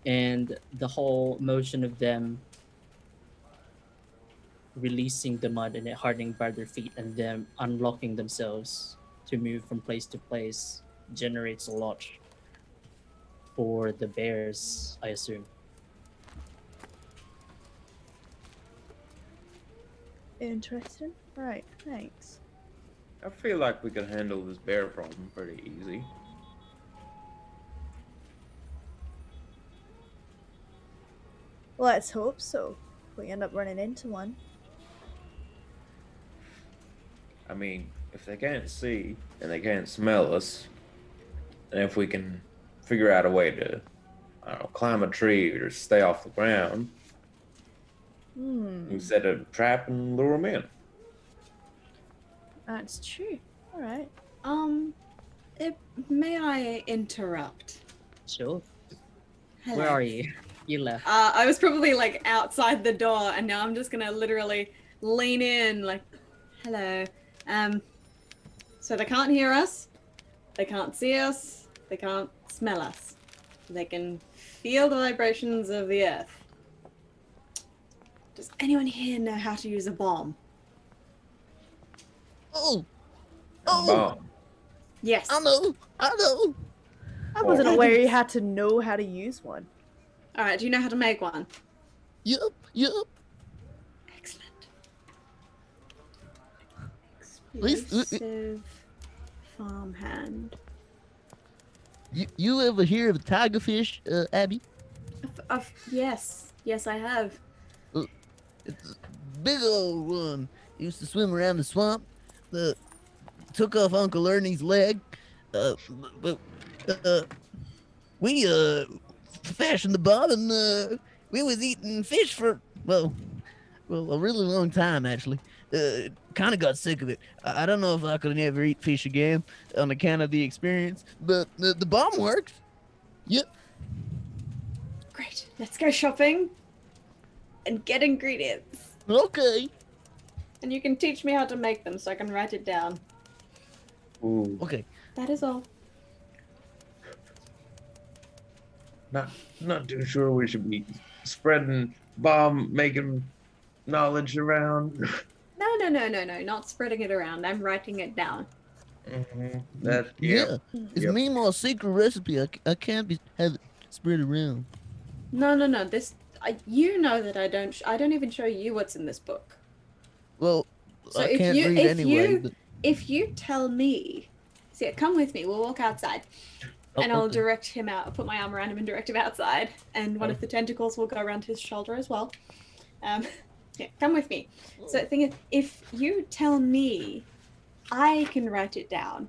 A: and the whole motion of them releasing the mud and it hardening by their feet and them unlocking themselves to move from place to place generates a lot for the bears, I assume.
B: Interesting. Right, thanks.
F: I feel like we can handle this bear problem pretty easy.
B: Let's hope so. If we end up running into one.
F: I mean, if they can't see and they can't smell us, and if we can figure out a way to, I don't know, climb a tree or stay off the ground, we set a trap and lure them in.
B: That's true. Alright.
C: May I interrupt?
A: Sure.
C: Hello.
A: Where are you? You left.
C: I was probably like outside the door, and now I'm just gonna literally lean in, like, hello. So they can't hear us, they can't see us, they can't smell us. They can feel the vibrations of the earth. Does anyone here know how to use a bomb?
G: Oh,
F: Bomb.
C: Yes.
G: I know.
B: I wasn't aware you had to know how to use one.
C: All right. Do you know how to make one?
G: Yup.
C: Excellent.
G: Please,
C: Explosive farmhand.
G: You ever hear of a tigerfish, Abby?
C: Yes, I have.
G: It's a big old one. Used to swim around the swamp. Took off Uncle Ernie's leg. But we fashioned the bomb, and we was eating fish for well a really long time actually. Kind of got sick of it. I don't know if I could ever eat fish again on account of the experience, but the bomb works. Yep.
C: Great. Let's go shopping and get ingredients.
G: Okay.
C: And you can teach me how to make them so I can write it down.
F: Ooh.
G: Okay.
C: That is all.
F: Not too sure we should be spreading bomb making knowledge around.
C: No. Not spreading it around. I'm writing it down.
F: That
G: Yeah, it's
F: Yep.
G: Meemaw's secret recipe. I can't have it spread around.
C: No. You know that I don't even show you what's in this book.
G: Well,
C: So
G: I can't read anyway. But
C: if you tell me, see, come with me. We'll walk outside, and I'll
G: okay.
C: direct him out. I'll put my arm around him and direct him outside, and one of the tentacles will go around his shoulder as well. Yeah, come with me. So the thing is, if you tell me, I can write it down,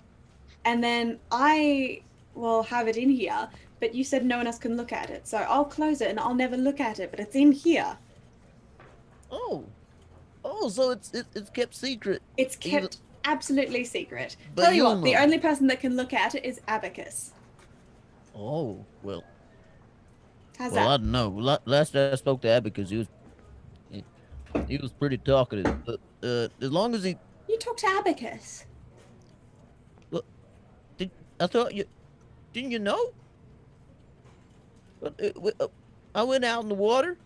C: and then I will have it in here. But you said no one else can look at it, so I'll close it and I'll never look at it. But it's in here.
G: Oh, so it's kept secret.
C: It's kept absolutely secret.
G: But
C: Tell you
G: you'll
C: what, the
G: know.
C: only person that can look at it is Abacus.
G: Oh well.
C: How's
G: Well, I
C: that?
G: don't know. Last I spoke to Abacus, he was pretty talkative. But as long as he,
C: You talked to Abacus.
G: I thought you didn't you know? But I went out in the water,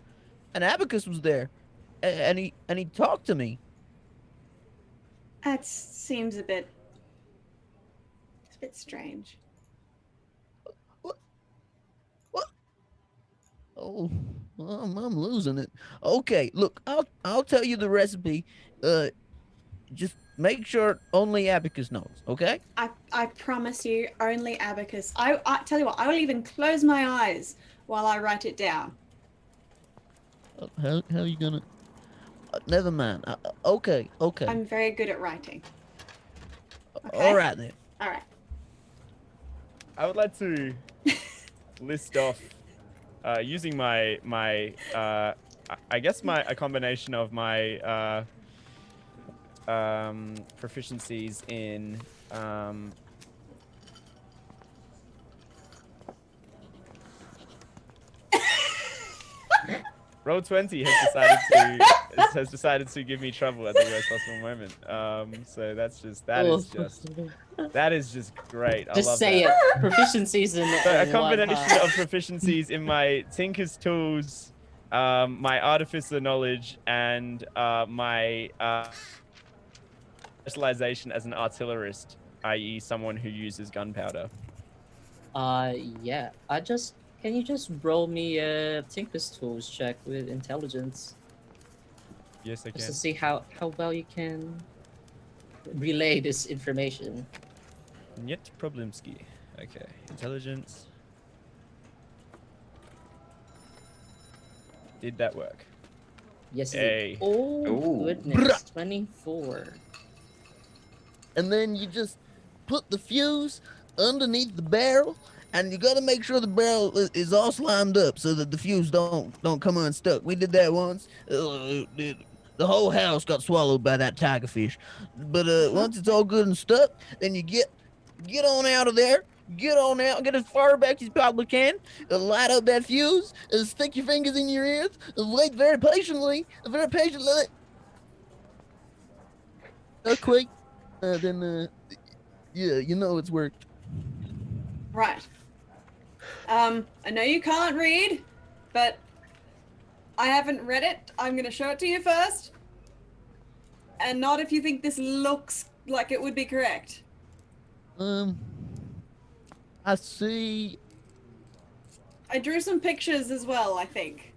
G: and Abacus was there, and he talked to me.
C: That seems a bit strange.
G: Oh, I'm losing it. Okay, look, I'll tell you the recipe. Just make sure only Abacus knows. Okay?
C: I promise you, only Abacus. I tell you what, I will even close my eyes while I write it down.
G: How are you gonna? Never mind. Okay.
C: I'm very good at writing. Okay?
G: All right then.
C: All right.
D: I would like to list off using my I guess a combination of my proficiencies in Roll20 has decided to give me trouble at the worst possible moment. So that is just great. I
A: Just
D: love
A: say
D: that.
A: it. Proficiencies in
D: So a
A: in
D: combination
A: what,
D: of proficiencies in my Tinker's tools, my Artificer knowledge, and my specialization as an artillerist, i.e. someone who uses gunpowder.
A: Yeah. Can you just roll me a Tinker's Tools check with intelligence?
D: Yes, I
A: Just
D: can.
A: to see how well you can relay this information.
D: Niet problemski. Okay, intelligence. Did that work?
A: Yes.
D: Yay.
A: Oh,
F: Ooh.
A: goodness. 24.
G: And then you just put the fuse underneath the barrel, and you gotta make sure the barrel is all slimed up so that the fuse don't come unstuck. We did that once. The whole house got swallowed by that tigerfish. But once it's all good and stuck, then you get on out of there. Get on out, get as far back as you probably can, light up that fuse, and stick your fingers in your ears, and wait very patiently. Quick. Then yeah, you know it's worked.
C: Right. I know you can't read, but I haven't read it. I'm going to show it to you first. And not if you think this looks like it would be correct.
G: I see.
C: I drew some pictures as well, I think.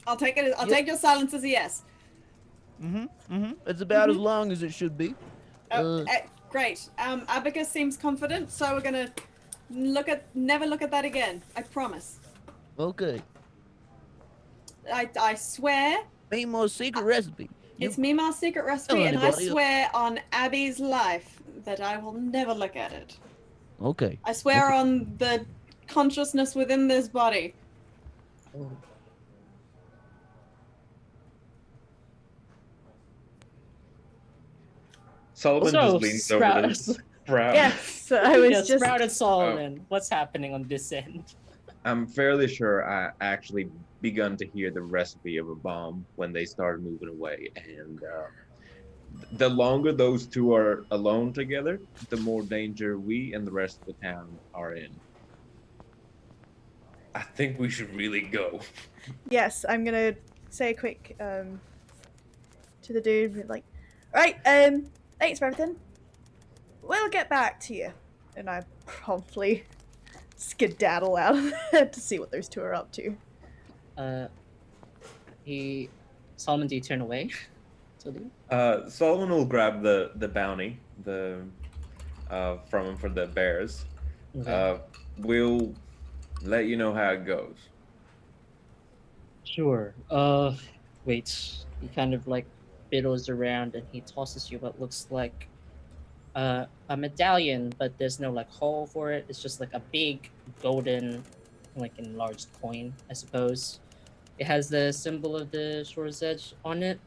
C: I'll take it. I'll take your silence as a yes.
G: It's about as long as it should be.
C: Great. Abacus seems confident, so we're gonna never look at that again. I promise.
G: Okay.
C: I swear.
G: Meemaw's secret recipe.
C: It's Mima's secret recipe,
G: Tell
C: and I
G: anybody.
C: swear on Abby's life that I will never look at it.
G: Okay.
C: I swear
G: Okay.
C: on the consciousness within this body.
A: Oh.
F: Sullivan
A: So,
F: just leans over to Sprout.
B: Yes, I was
A: Yeah,
B: just.
A: Sprouted Solomon. What's happening on this end?
F: I'm fairly sure I actually begun to hear the recipe of a bomb when they started moving away, and the longer those two are alone together, the more danger we and the rest of the town are in. I think we should really go.
B: Yes, I'm gonna say a quick to the dude, like, right, Thanks for everything. We'll get back to you. And I promptly skedaddle out of there to see what those two are up to.
A: Solomon, do you turn away? to leave?
F: Solomon will grab the bounty from him for the bears.
A: Okay.
F: We'll let you know how it goes.
A: Sure. Wait. He kind of like fiddles around and he tosses you what looks like a medallion, but there's no like hole for it. It's just like a big golden, like enlarged coin, I suppose. It has the symbol of the Short's Edge on it,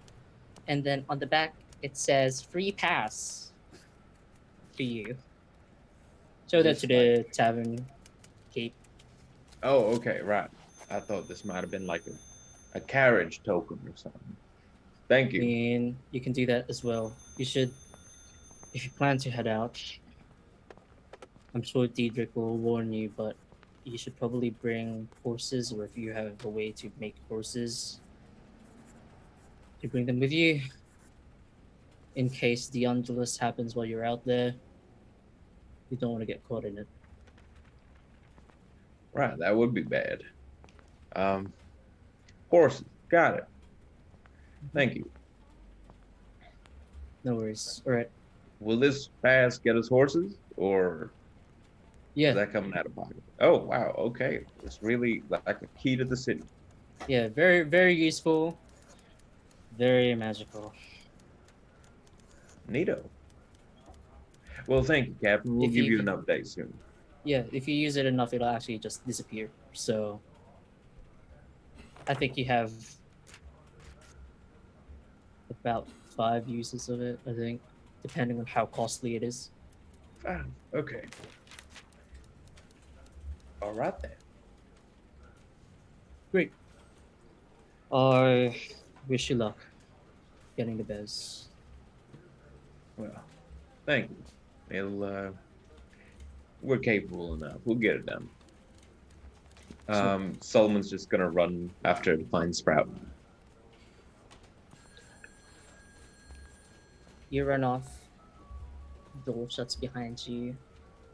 A: and then on the back it says "free pass" for you. Show that
F: Just
A: to the tavern keep.
F: Oh, okay, right. I thought this might have been like a carriage token or something. Thank
A: I
F: you.
A: mean, you can do that as well. You should, if you plan to head out. I'm sure Diedrich will warn you, but you should probably bring horses, or if you have a way to make horses, to bring them with you. In case the Undulus happens while you're out there, you don't want to get caught in it.
F: Right, that would be bad. Horses, got it. Thank you.
A: No worries. All right.
F: Will this pass get us horses, or
A: Yeah.
F: is that coming out of pocket? Oh, wow, okay. It's really like a key to the city.
A: Yeah. Very, very useful. Very magical.
F: Neato. Well, thank you, Captain. We'll
A: If
F: give
A: you
F: you an
A: can-
F: update soon.
A: Yeah. If you use it enough, it'll actually just disappear. So, I think you have about 5 uses of it. I think, depending on how costly it is.
F: Ah, okay. All right then.
A: Great. I wish you luck getting the bears.
F: Well, thank you. We're capable enough. We'll get it done. Solomon's just gonna run after to find Sprout.
A: You run off. Door shuts behind you.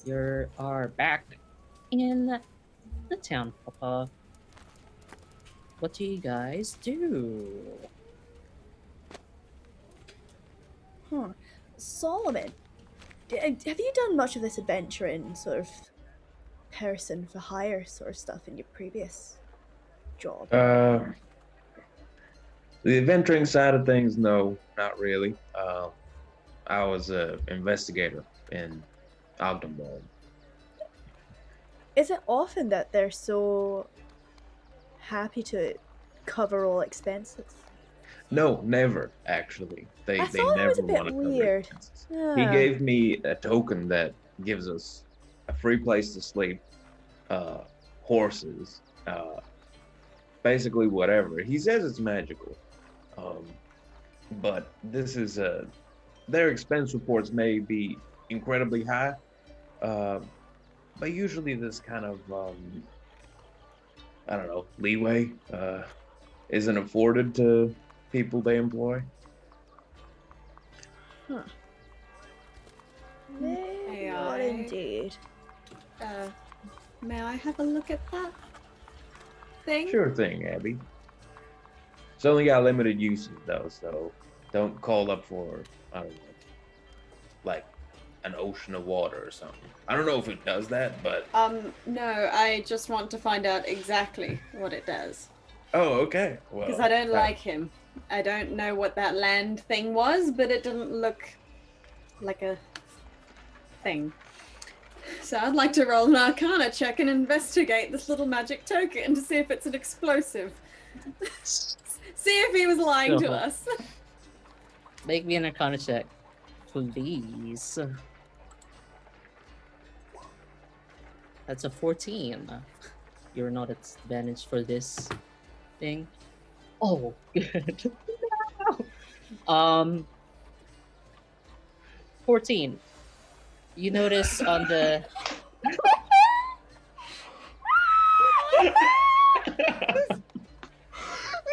A: You are back in the town, Papa. What do you guys do?
B: Huh. Solomon, have you done much of this adventure in sort of person for hire sort of stuff in your previous job?
F: The adventuring side of things, no, not really. I was an investigator in Ogdenwald.
B: Is it often that they're so happy to cover all expenses?
F: No, never actually. They
B: I thought it
F: never
B: was a bit
F: want to cover
B: weird.
F: expenses.
B: Yeah.
F: He gave me a token that gives us a free place to sleep, horses, basically whatever. He says it's magical, but this is their expense reports may be incredibly high, but usually this kind of I don't know, leeway isn't afforded to people they employ.
B: Huh. Maybe not
C: AI.
B: indeed.
C: May I have a look at that thing?
F: Sure thing, Abby. It's only got limited uses though, so don't call up for, I don't know, like an ocean of water or something. I don't know if it does that, but
C: No, I just want to find out exactly what it does.
F: oh, okay. Well,
C: Because I don't
F: that-
C: like him. I don't know what that land thing was, but it didn't look like a thing. So I'd like to roll an Arcana check and investigate this little magic token to see if it's an explosive. See if he was lying to
A: Sure.
C: us.
A: Make me an Arcana check, please. That's a 14. You're not at advantage for this thing. Oh, good. No. 14. You notice on the
B: You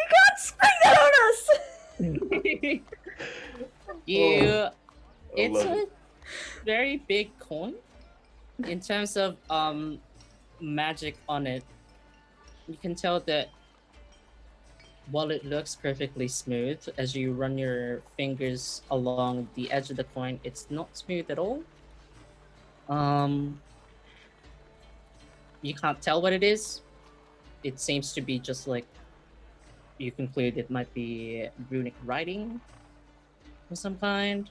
B: can't spring that on us!
A: you It's
F: love
A: a
F: it.
A: very big coin in terms of magic on it. You can tell that while it looks perfectly smooth, as you run your fingers along the edge of the coin, it's not smooth at all. Um, you can't tell what it is. It seems to be just like you conclude it might be runic writing of some kind.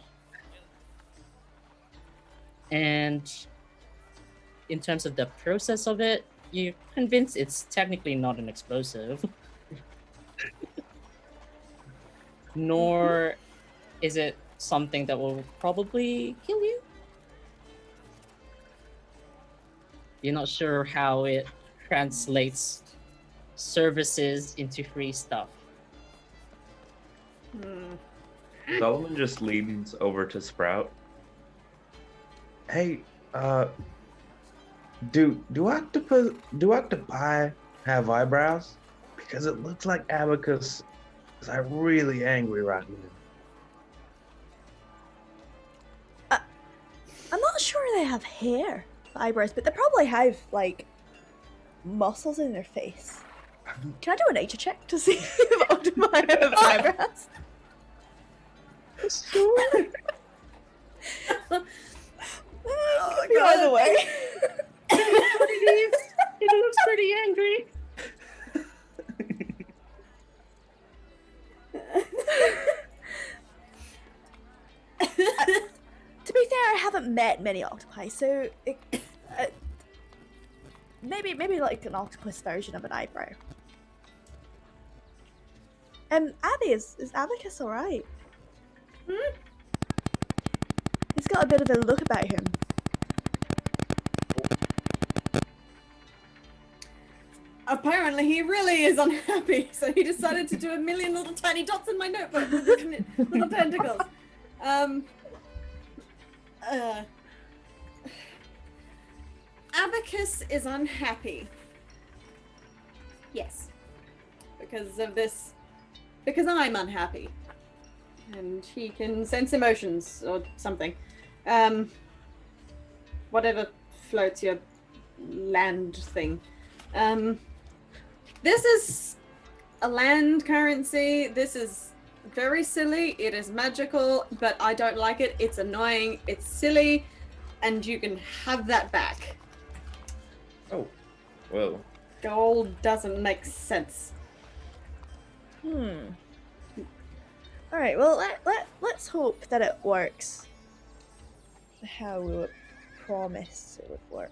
A: And in terms of the process of it, you're convinced it's technically not an explosive. Nor is it something that will probably kill you. You're not sure how it translates services into free stuff.
H: Solomon just leans over to Sprout. Hey, do octopi have eyebrows? Because it looks like Abacus is like really angry right now.
B: I'm not sure they have hair, eyebrows, but they probably have like muscles in their face. Can I do a nature check to see if octopi have eyebrows?
A: Sure.
B: Could be either way.
A: It looks pretty angry.
B: To be fair, I haven't met many octopi, so maybe like an octopus version of an eyebrow. Abby, is Abacus alright? He's got a bit of a look about him.
C: Apparently, he really is unhappy, so he decided to do a million little tiny dots in my notebook with little tentacles. Abacus is unhappy. Yes. Because of this. Because I'm unhappy. And he can sense emotions or something. Whatever floats your land thing. This is a land currency. This is very silly. It is magical, but I don't like it. It's annoying. It's silly. And you can have that back.
F: Oh, well.
C: Gold doesn't make sense.
B: Alright, well, let's hope that it works how we would promise it would work.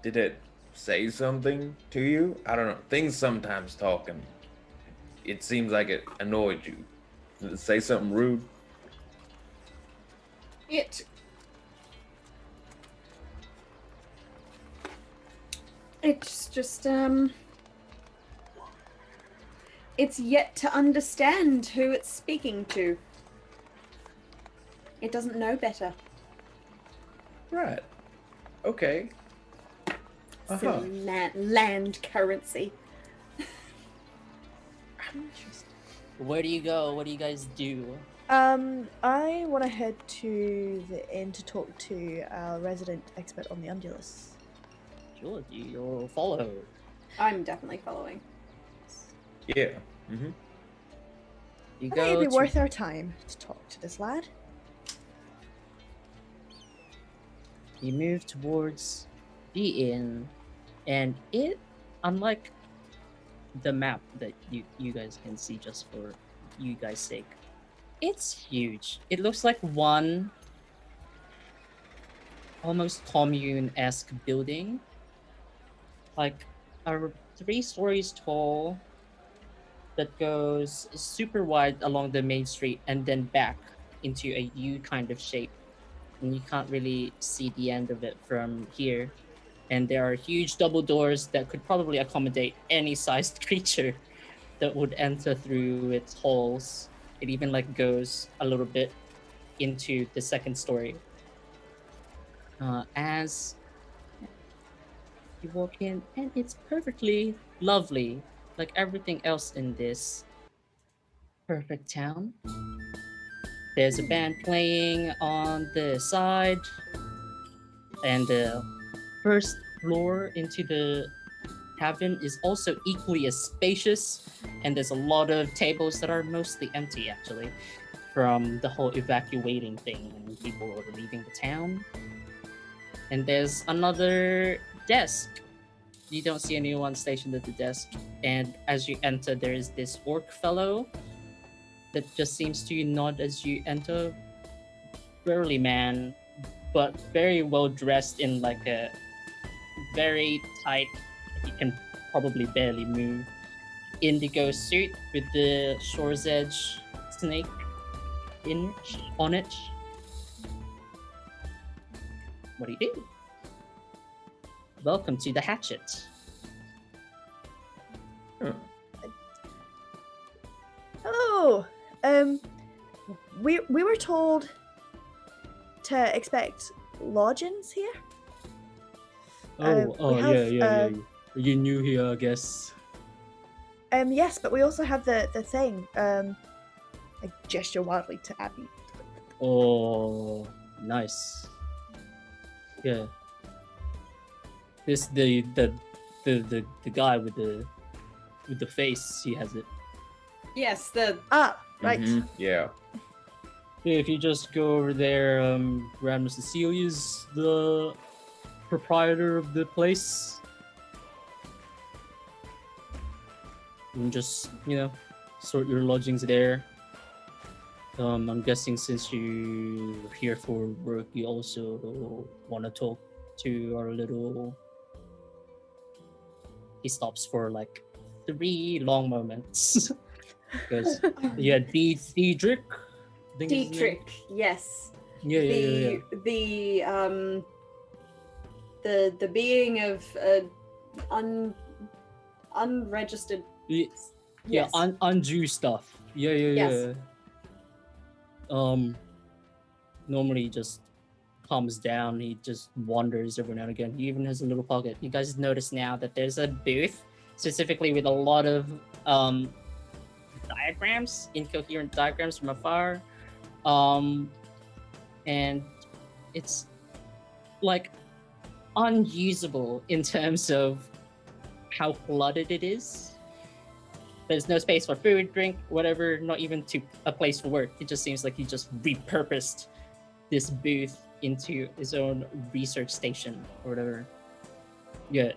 F: Did it say something to you? I don't know. Things sometimes talk and it seems like it annoyed you. Did it say something rude?
C: It's just, it's yet to understand who it's speaking to. It doesn't know better.
F: Right. Okay.
C: Silly land currency.
A: Where do you go? What do you guys do?
B: I want to head to the inn to talk to our resident expert on the undulus.
A: Sure, you'll follow.
C: I'm definitely following.
F: Yeah. Mm-hmm.
A: You
B: I think
A: go
B: it'd be
A: to-
B: worth our time to talk to this lad.
A: You move towards the inn, and it, unlike the map that you guys can see just for you guys' sake, it's huge. It looks like one almost commune-esque building, like 3 stories tall, that goes super wide along the main street and then back into a U kind of shape. And you can't really see the end of it from here. And there are huge double doors that could probably accommodate any sized creature that would enter through its halls. It even like goes a little bit into the 2nd story. As you walk in, and it's perfectly lovely, like everything else in this perfect town. There's a band playing on the side, and the first floor into the cabin is also equally as spacious, and there's a lot of tables that are mostly empty actually from the whole evacuating thing and people are leaving the town. And there's another desk. You don't see anyone stationed at the desk, and as you enter there is this orc fellow that just seems to nod as you enter. Burly man, but very well dressed in like a very tight, he can probably barely move, indigo suit with the Shore's Edge snake on it. What do you do? Welcome to the Hatchet.
B: Hello. We were told to expect lodgings here. We have,
A: yeah. Are you new here, I guess?
B: Yes, but we also have the thing. I gesture wildly to Abby.
A: Oh, nice. Yeah. This the guy with the face. He has it.
C: Yes, the
B: Right.
H: Yeah.
A: Yeah, if you just go over there, Grand Mr. Celia's the proprietor of the place. And just, sort your lodgings there. I'm guessing since you're here for work, you also want to talk to our little... He stops for like 3 long moments. Because, yeah, Diedrich? I think is his name.
C: Dietrich, yes.
A: Yeah.
C: The being of unregistered.
A: Yeah,
C: Yes.
A: Unju stuff. Yeah.
C: Yes.
A: Normally he just calms down. He just wanders every now and again. He even has a little pocket. You guys notice now that there's a booth specifically with a lot of diagrams, incoherent diagrams from afar. And it's like unusable in terms of how cluttered it is. There's no space for food, drink, whatever, not even to a place for work. It just seems like he just repurposed this booth into his own research station or whatever. Yeah,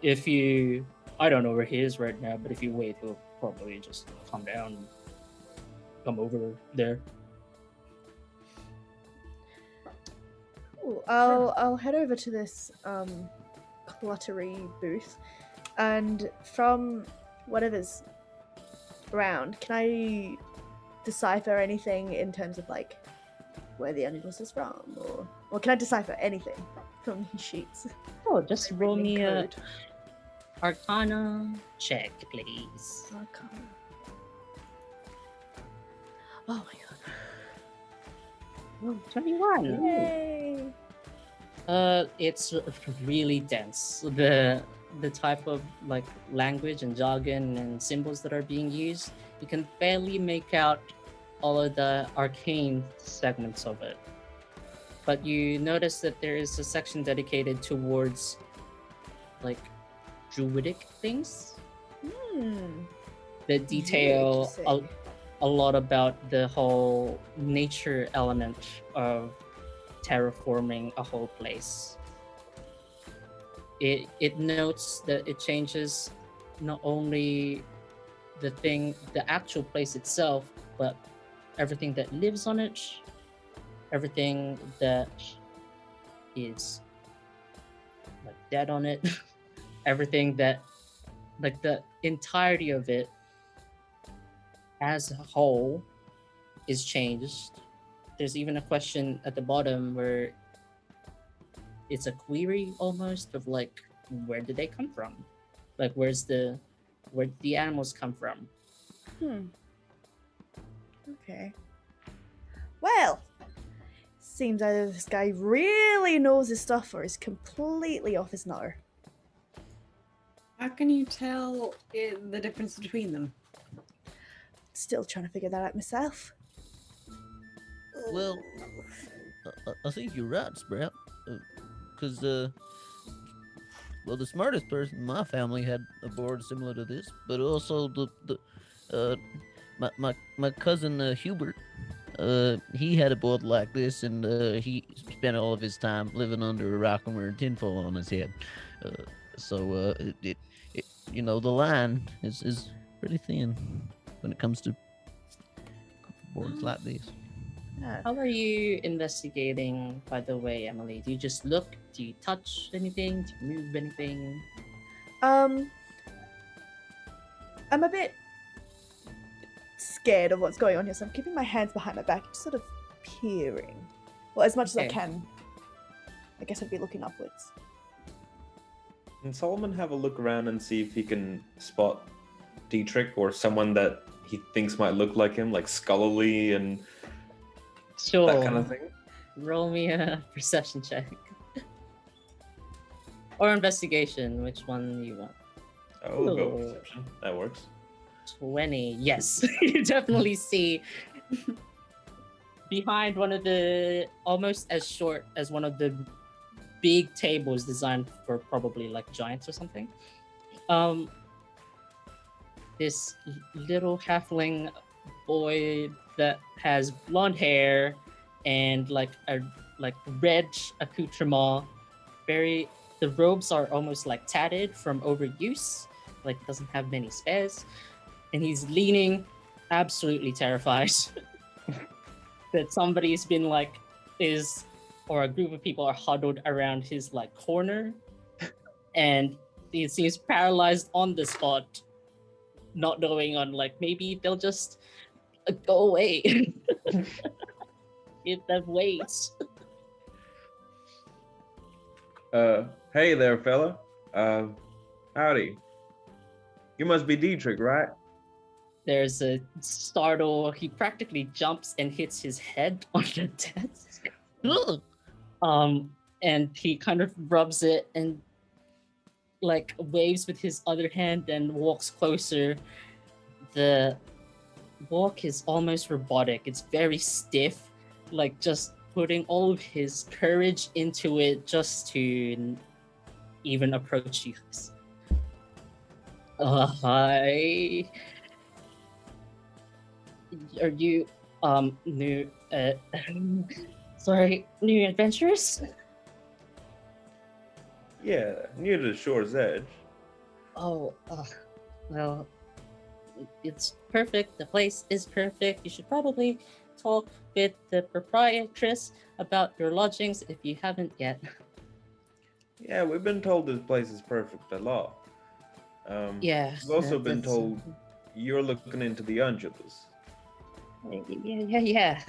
A: I don't know where he is right now, but if you wait, he'll probably just come down and come over there.
B: Ooh, I'll head over to this cluttery booth, and from whatever's around, can I decipher anything in terms of like where the Angelus is from, or can I decipher anything from these sheets?
A: Oh, just roll me a
B: Code.
A: Arcana check, please.
B: Arcana. Oh my god.
A: 21.
B: Yay!
A: It's really dense. The type of like language and jargon and symbols that are being used, you can barely make out all of the arcane segments of it. But you notice that there is a section dedicated towards like druidic things that detail a lot about the whole nature element of terraforming a whole place. It notes that it changes not only the actual place itself, but everything that lives on it, everything that is like dead on it, everything that like the entirety of it as a whole is changed. There's even a question at the bottom where it's a query almost of like, where did they come from? Like, where the animals come from?
B: Okay. Well, seems either this guy really knows his stuff or is completely off his nutter.
C: How can you tell the difference between them?
B: Still trying to figure that out myself.
G: Well, I think you're right, Sprout. Because, well, the smartest person in my family had a board similar to this, but also my cousin Hubert, he had a board like this, and he spent all of his time living under a rock and wearing tinfoil on his head. So you know, the line is pretty thin when it comes to boards like this.
B: Yeah.
A: How are you investigating, by the way, Emily? Do you just look? Do you touch anything? Do you move anything?
B: I'm a bit scared of what's going on here, so I'm keeping my hands behind my back, just sort of peering. Well, as much as I
A: Okay.
B: can. I guess I'd be looking upwards.
F: Can Solomon have a look around and see if he can spot Dietrich or someone that he thinks might look like him, like scholarly and
A: Sure.
F: that kind of thing?
A: Roll me a perception check. Or investigation, which one you want.
F: Oh, we'll go with
A: Ooh.
F: perception. That works.
A: 20. Yes. You definitely see behind one of the, almost as short as one of the big tables designed for probably like giants or something. This little halfling boy that has blonde hair and like a red accoutrement. The robes are almost like tattered from overuse, like doesn't have many spares, and he's leaning, absolutely terrified that somebody's been like or a group of people are huddled around his like corner, and he seems paralyzed on the spot, not knowing on like maybe they'll just go away. If that waits.
F: Hey there, fella. Howdy. You must be Dietrich, right?
A: There's a startle. He practically jumps and hits his head on the desk.
G: Ugh.
A: And he kind of rubs it and like waves with his other hand and walks closer. The walk is almost robotic. It's very stiff, like just putting all of his courage into it just to even approach you guys. Hi. Are you new new adventurers?
F: Yeah, near to the shore's edge.
A: Oh, well, it's perfect. The place is perfect. You should probably talk with the proprietress about your lodgings if you haven't yet.
F: Yeah, we've been told this place is perfect by law.
A: Yeah.
F: We've also been
A: that's-
F: told you're looking into the Undulus.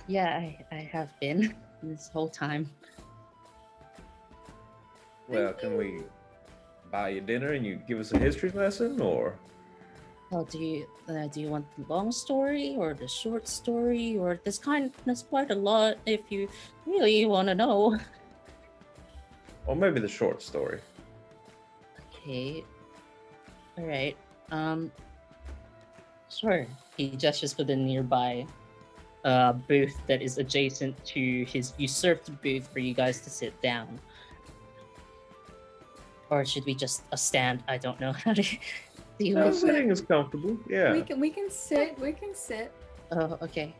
A: Yeah. I have been this whole time.
F: Well, can we buy you dinner and you give us a history lesson, or?
A: Oh, do you want the long story or the short story, or there's quite a lot if you really want to know.
F: Or maybe the short story.
A: Okay. All right. Sure. He gestures for the nearby booth that is adjacent to his usurped booth for you guys to sit down. Or should we just stand? I don't know how to do
F: No,
A: it.
F: sitting is comfortable. Yeah.
C: We can sit. We can sit.
A: Oh, okay.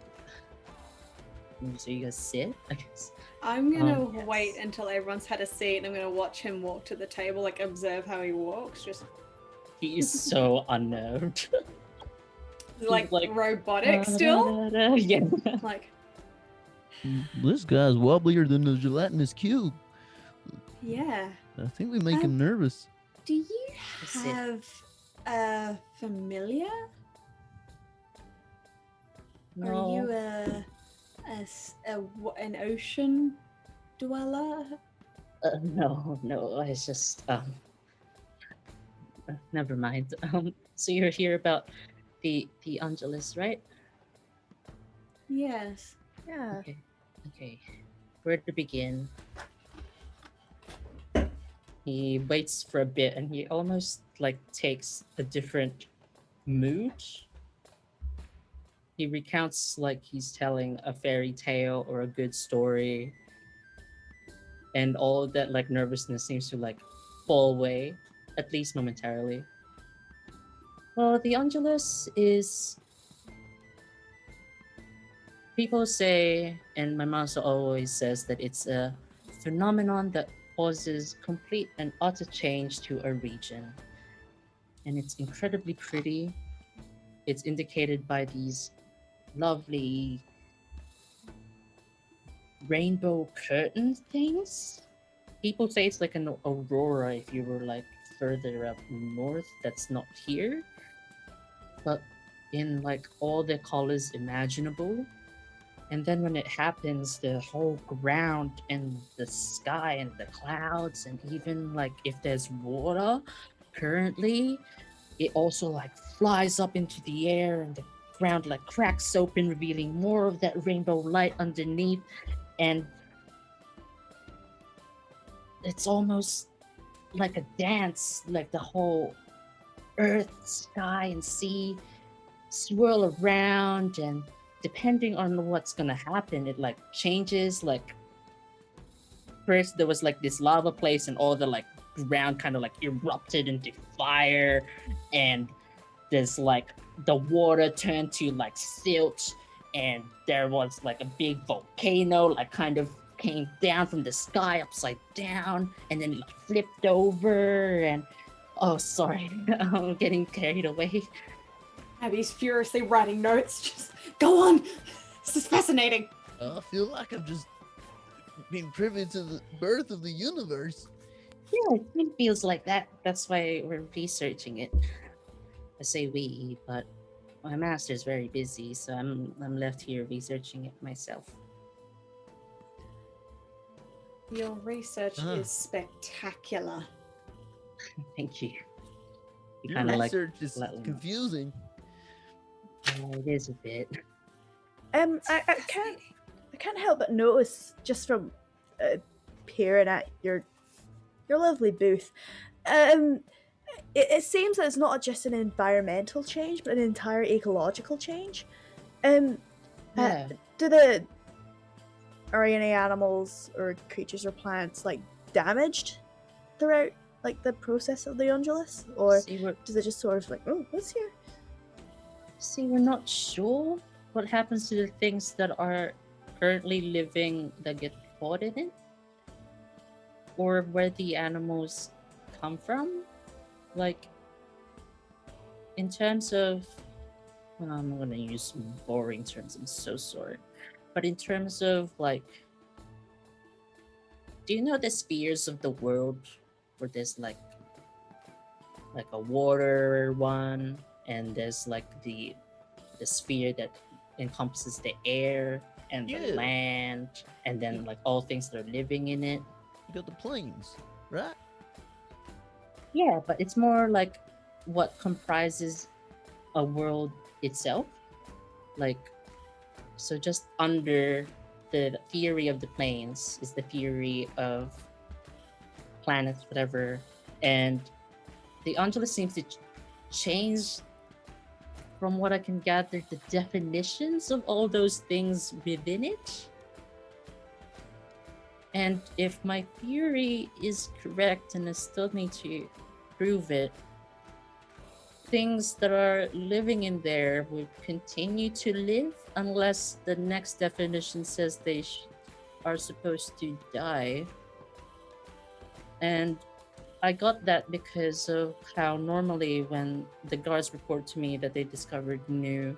A: So you guys sit, I guess.
C: I'm gonna
A: Yes.
C: wait until everyone's had a seat, and I'm gonna watch him walk to the table, like observe how he walks, just
A: He is so unnerved.
C: like,
A: like,
C: robotic still.
A: Yeah.
C: Like,
G: This guy's wobblier than a gelatinous cube.
C: yeah.
G: I think we make him nervous.
C: Do you
A: That's it.
C: have a familiar? Are you an ocean dweller?
A: No, it's just never mind. So you're here about the Angelus, right?
C: Yes.
B: Yeah.
A: Okay. Where to begin? He waits for a bit and he almost like takes a different mood. he recounts like he's telling a fairy tale or a good story, and all that like nervousness seems to like fall away, at least momentarily. Well, the Angelus is, people say, and my master always says that it's a phenomenon that causes complete and utter change to a region. And it's incredibly pretty. It's indicated by these lovely rainbow curtain things. People say it's like an aurora if you were like further up north that's not here. But in like all the colors imaginable. And then when it happens, the whole ground and the sky and the clouds, and even like if there's water currently, it also like flies up into the air and the ground like cracks open, revealing more of that rainbow light underneath. And it's almost like a dance, like the whole earth, sky, and sea swirl around, and depending on what's gonna happen, it like changes. Like first there was like this lava place and all the like ground kind of like erupted into fire, and there's like the water turned to like silt, and there was like a big volcano like kind of came down from the sky upside down, and then it like, flipped over. And oh sorry, I'm getting carried away.
C: Abby's furiously writing notes. Just go on. This is fascinating.
G: I feel like I've just been privy to the birth of the universe.
A: Yeah, it feels like that. That's why we're researching it. I say we, but my master's very busy, so I'm left here researching it myself.
C: Your research
G: Ah.
C: is spectacular.
A: Thank you. You
G: Your
A: kind of like
G: research is
A: let-
G: confusing.
A: it is a bit.
B: I can't help but notice just from peering at your lovely booth. It seems that it's not just an environmental change, but an entire ecological change.
A: Yeah.
B: Are any animals or creatures or plants like damaged throughout like the process of the Undulus, or
A: See, we're
B: does it just sort of like, oh, what's here?
A: we're not sure what happens to the things that are currently living that get caught in it, or where the animals come from. Like, in terms of, I'm gonna use some boring terms. I'm so sorry, but in terms of like, do you know the spheres of the world, where there's like a water one, and there's like the sphere that encompasses the air and
G: Yeah.
A: the land, and then like all things that are living in it.
G: You got the planes, right?
A: Yeah, but it's more like what comprises a world itself. Like, so just under the theory of the planes is the theory of planets, whatever, and the Angelus seems to change, from what I can gather, the definitions of all those things within it. And if my theory is correct, and I still need to prove it, things that are living in there will continue to live unless the next definition says they are supposed to die. And I got that because of how normally when the guards report to me that they discovered new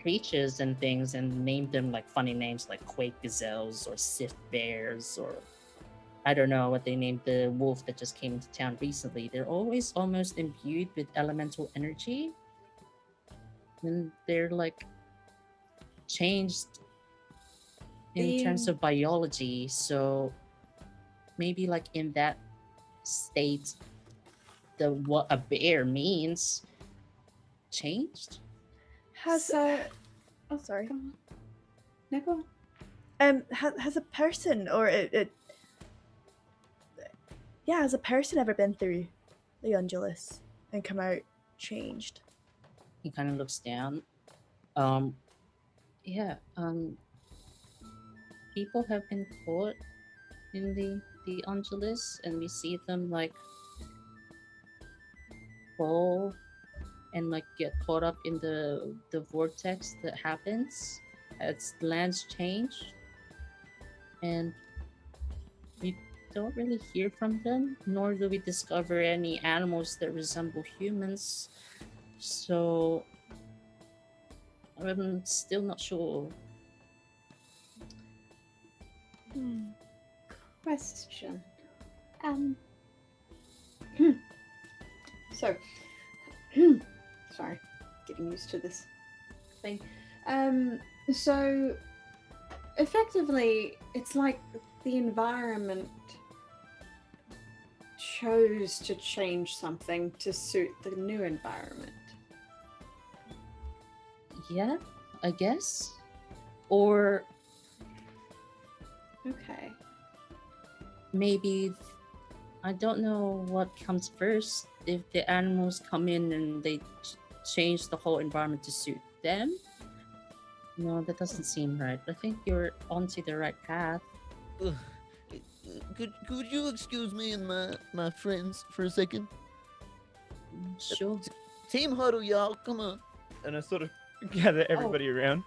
A: creatures and things and named them like funny names like quake gazelles or sith bears, or I don't know what they named the wolf that just came into town recently, they're always almost imbued with elemental energy. And they're like changed in terms of biology. So maybe like in that state, what a bear means changed.
B: Has oh sorry.
C: Go on. No, go on.
B: Has a person or has a person ever been through the Undulus and come out changed?
A: He kind of looks down. Yeah, people have been caught in the Angelus, and we see them like fall and like get caught up in the vortex that happens as lands change, and we don't really hear from them, nor do we discover any animals that resemble humans. So I'm still not sure.
C: Question. So, sorry, getting used to this thing. So, effectively, it's like the environment chose to change something to suit the new environment.
A: Yeah, I guess. Or
C: Okay.
A: maybe I don't know what comes first. If the animals come in and they change the whole environment to suit them. No, that doesn't seem right. I think you're onto the right path.
G: Ugh. Could you excuse me and my friends for a second?
A: Sure.
G: Team huddle, y'all. Come on.
D: And I sort of gather everybody around.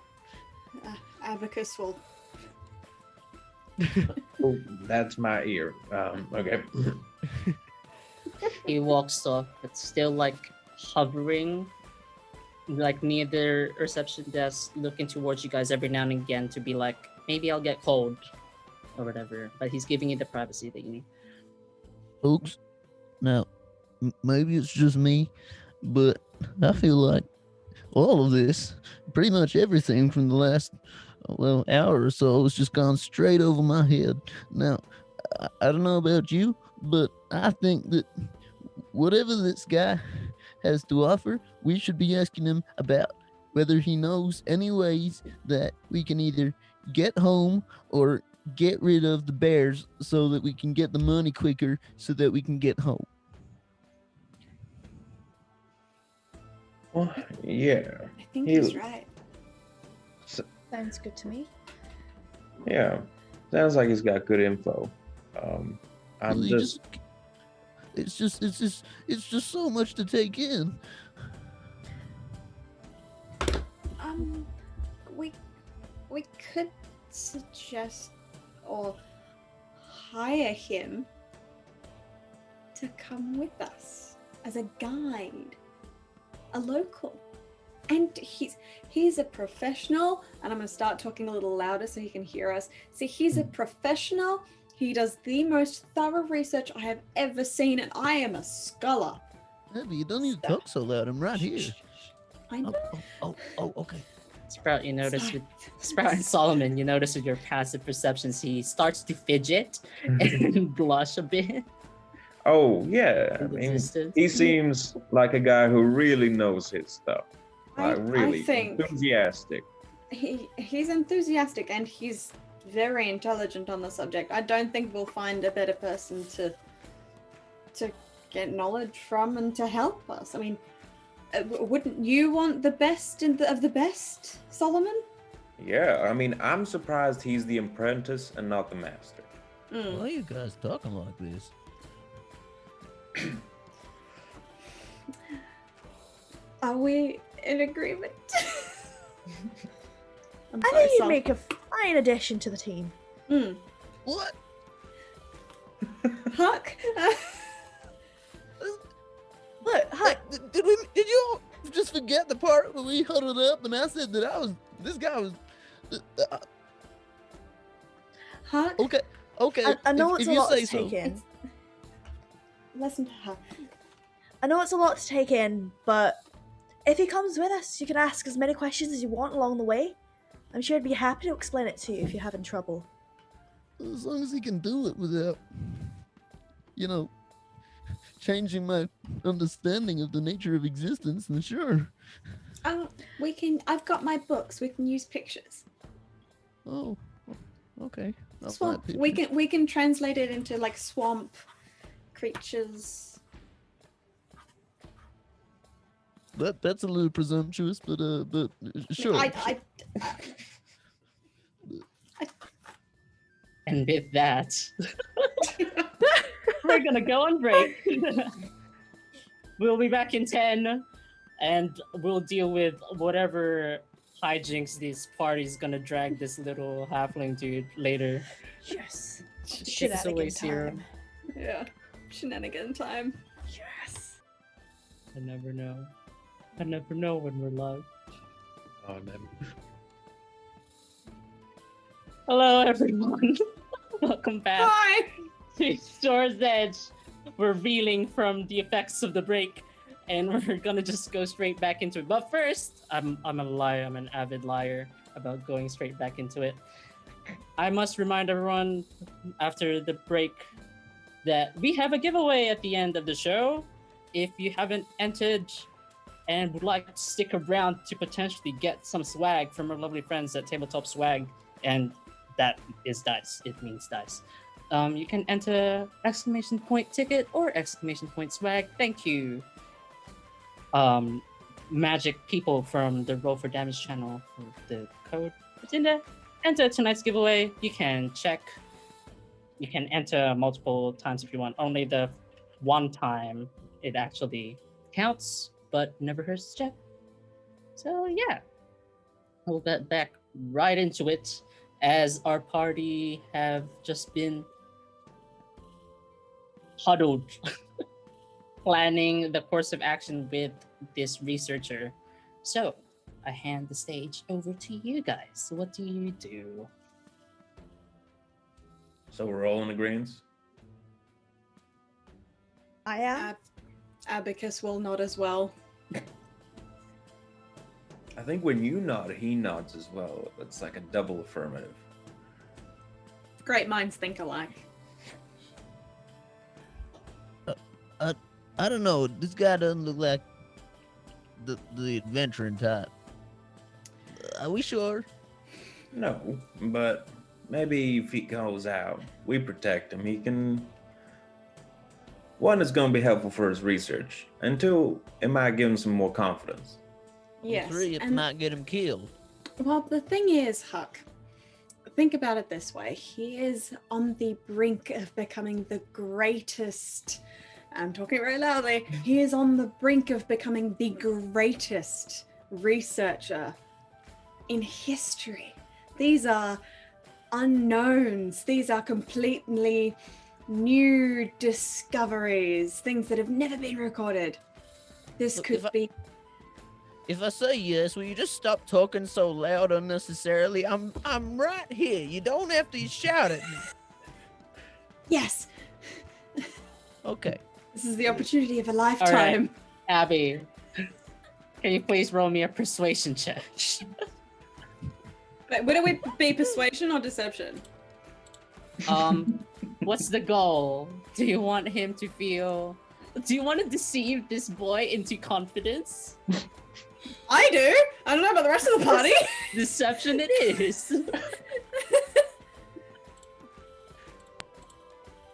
C: Abacus will.
H: Oh, that's my ear. Okay.
A: He walks off, but still like hovering, like near the reception desk, looking towards you guys every now and again to be like, maybe I'll get cold or whatever. But he's giving you the privacy that you need.
G: Folks, now, maybe it's just me, but I feel like all of this, pretty much everything from the last, hour or so has just gone straight over my head. Now, I don't know about you, but I think that whatever this guy has to offer, we should be asking him about whether he knows any ways that we can either get home or get rid of the bears so that we can get the money quicker so that we can get home.
H: Well, yeah.
C: I think
H: He-
C: he's right.
B: Sounds good to me.
H: Yeah. Sounds like he's got good info. I'm
G: You
H: just
G: it's just so much to take in.
C: We could suggest or hire him to come with us as a guide, a local. And he's a professional, and I'm going to start talking a little louder so he can hear us. See, he's a professional. He does the most thorough research I have ever seen, and I am a scholar.
G: Abby, you don't need to talk so loud. I'm right here.
C: I know.
G: Oh, okay.
A: Sprout, you notice
C: Sorry.
A: with Sprout and Solomon, you notice with your passive perceptions, he starts to fidget and blush a bit.
H: Oh yeah. I
A: in the
H: mean,
A: distance.
H: he seems like a guy who really knows his stuff. Like really
C: I think
H: enthusiastic.
C: he's enthusiastic and he's very intelligent on the subject. I don't think we'll find a better person to get knowledge from and to help us. I mean, wouldn't you want the best of the best, Solomon?
H: Yeah, I mean, I'm surprised he's the apprentice and not the master.
C: Mm.
G: Why are you guys talking like this?
C: Are we in agreement? I'm
B: I
C: sorry,
B: think you'd
C: Sol.
B: make a fine addition to the team.
C: Mm.
G: What?
C: Huck?
B: Look, Huck,
G: Did you all just forget the part where we huddled up and I said that this guy was
C: Huck?
G: okay.
B: I know
G: if
B: it's a
G: you
B: lot
G: say
B: to
G: so.
B: take in.
C: Listen to Huck.
B: I know it's a lot to take in, but if he comes with us, you can ask as many questions as you want along the way. I'm sure he'd be happy to explain it to you if you're having trouble.
G: As long as he can do it without, changing my understanding of the nature of existence, then sure.
C: We can. I've got my books. We can use pictures.
G: Oh, okay. I'll
C: Swamp.
G: find
C: We
G: pictures.
C: can translate it into like swamp creatures.
G: that's a little presumptuous, but sure.
A: And with that, we're gonna go on break. We'll be back in 10, and we'll deal with whatever hijinks this party's gonna drag this little halfling dude later.
B: Yes.
A: It's
B: Shenanigan
A: always here.
B: time.
C: Yeah. Shenanigan time.
B: Yes.
A: I never know. I never know when we're live.
F: Oh, never.
A: Hello, everyone. Welcome back
C: Bye!
A: to Store's Edge. We're reeling from the effects of the break, and we're gonna just go straight back into it. But first, I'm a liar. I'm an avid liar about going straight back into it. I must remind everyone after the break that we have a giveaway at the end of the show. If you haven't entered and would like to stick around to potentially get some swag from our lovely friends at Tabletop Swag, and that is dice. It means dice. You can enter exclamation point ticket or exclamation point swag. Thank you, magic people from the Roll for Damage channel for the code. It's in there. Enter tonight's giveaway. You can enter multiple times if you want. Only the one time it actually counts, but never hurts to check. So yeah, we'll get back right into it as our party have just been huddled planning the course of action with this researcher. So I hand the stage over to you guys. What do you do?
F: So we're all in agreement?
B: I am.
C: Abacus will nod as well.
F: I think when you nod, he nods as well. It's like a double affirmative.
C: Great minds think alike.
G: I don't know. This guy doesn't look like the adventuring type. Are we sure?
F: No, but maybe if he goes out, we protect him. He can. One, it's going to be helpful for his research, and two, it might give him some more confidence.
C: Yes.
G: Three, it
C: and-
G: might get him killed.
C: Well, the thing is, Huck, think about it this way. He is on the brink of becoming the greatest. I'm talking very loudly. He is on the brink of becoming the greatest researcher in history. These are unknowns. These are completely new discoveries, things that have never been recorded. This
G: Look,
C: could be.
G: If I say yes, will you just stop talking so loud unnecessarily? I'm right here. You don't have to shout at me.
C: Yes,
G: Okay.
C: this is the opportunity of a lifetime.
A: Abby, can you please roll me a persuasion check?
C: But would it be persuasion or deception?
A: What's the goal? Do you want him to feel? Do you want to deceive this boy into confidence?
C: I do. I don't know about the rest of the party.
A: Deception it is.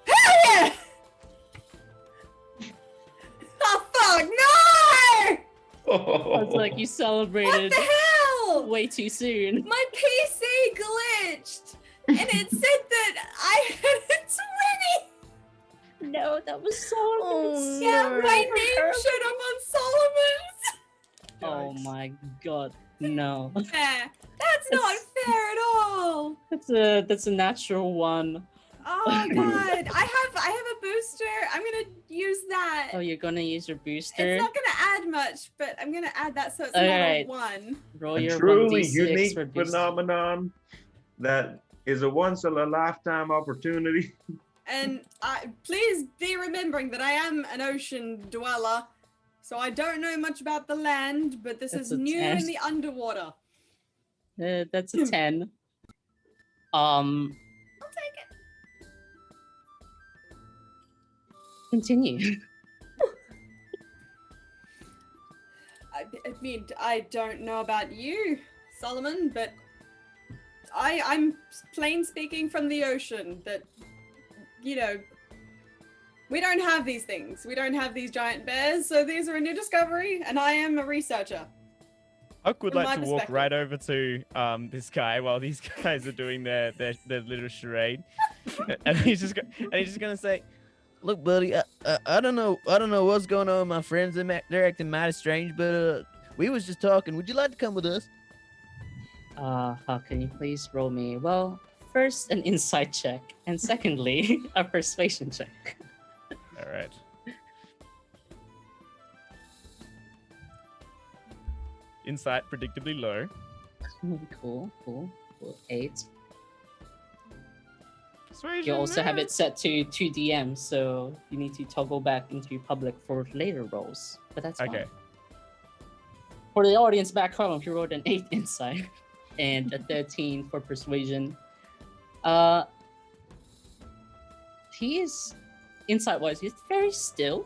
C: Hell yeah! Oh fuck no!
A: I was like, you
C: What
A: celebrated
C: the hell?
A: way too soon.
C: My PC glitched, and it said that I had a 20.
A: No, that was Solomon's.
C: Yeah, my name showed up on Solomon's.
A: Oh my god, no.
C: Fair. That's not fair at all.
A: That's a natural one.
C: Oh god, I have a booster. I'm gonna use that.
A: Oh, you're gonna use your booster?
C: It's not gonna add much, but I'm gonna add that so it's
A: Alright.
C: another one.
A: Roll
H: A
A: your
H: truly
A: 1d6
H: unique
A: for booster.
H: phenomenon that is a once in a lifetime opportunity.
C: And please be remembering that I am an ocean dweller, so I don't know much about the land, but this
A: That's
C: is
A: a
C: new
A: 10.
C: in the underwater.
A: That's a 10.
C: I'll take it.
A: Continue.
C: I mean, I don't know about you, Solomon, but I'm plain speaking from the ocean that, you know, We don't have these things. We don't have these giant bears, so these are a new discovery, and I am a researcher.
D: Huck would
C: From
D: like
C: my
D: to walk
C: perspective.
D: right over to this guy while these guys are doing their little charade, and he's just gonna say,
G: Look, buddy, I don't know what's going on with my friends. They're acting mighty strange, but we was just talking. Would you like to come with us?
A: How can you please roll me? Well, first an insight check, and secondly a persuasion check.
D: all right. Insight predictably low.
A: Cool. 8.
D: Persuasion.
A: You also have it set to 2 DM, so you need to toggle back into public for later rolls. But that's fine.
D: Okay.
A: For the audience back home, he rolled an 8 insight and a 13 for persuasion. He is, insight-wise, he's very still.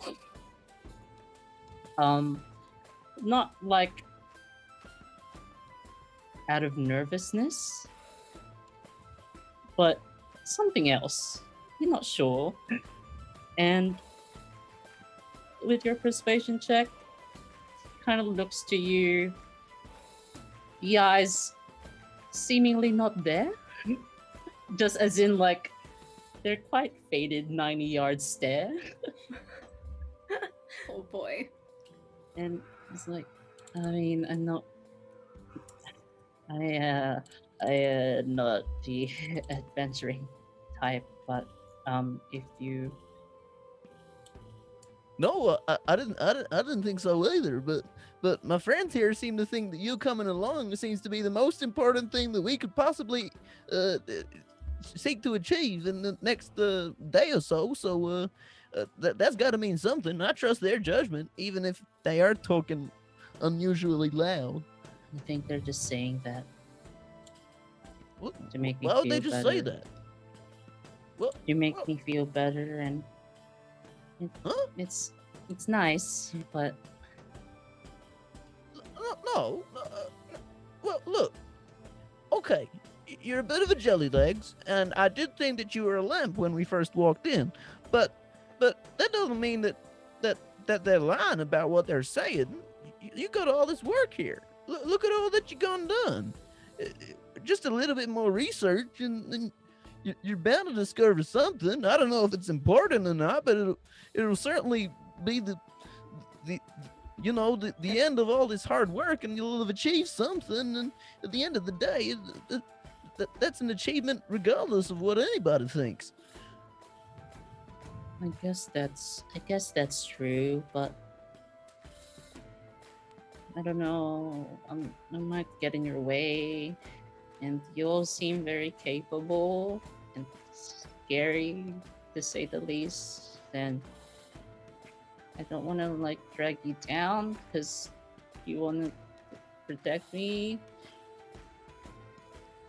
A: Not like out of nervousness, but something else. You're not sure. And with your persuasion check, kind of looks to you, the eyes seemingly not there. Just as in, like, they're quite faded 90-yard stare.
C: Oh boy.
A: And it's like, I mean, I'm not. I not the adventuring type, but if you.
G: No, I didn't think so either. But my friends here seem to think that you coming along seems to be the most important thing that we could possibly seek to achieve in the next day or so. So that's got to mean something. I trust their judgment, even if they are talking unusually loud.
A: I think they're just saying that
G: What?
A: to make me
G: Why
A: feel
G: would they just
A: better.
G: say that? Well,
A: To make me feel better, and
G: huh?
A: it's nice, but
G: No. Well, look. Okay, you're a bit of a jelly legs, and I did think that you were a lamp when we first walked in, but that doesn't mean that they're lying about what they're saying. You got all this work here. Look at all that you gone done. Just a little bit more research, and you're bound to discover something. I don't know if it's important or not, but it'll certainly be the end of all this hard work, and you'll have achieved something. And at the end of the day, that's an achievement regardless of what anybody thinks.
A: I guess that's true, but I don't know. I might get in your way, and you all seem very capable and scary, to say the least. And I don't want to like drag you down because you want to protect me.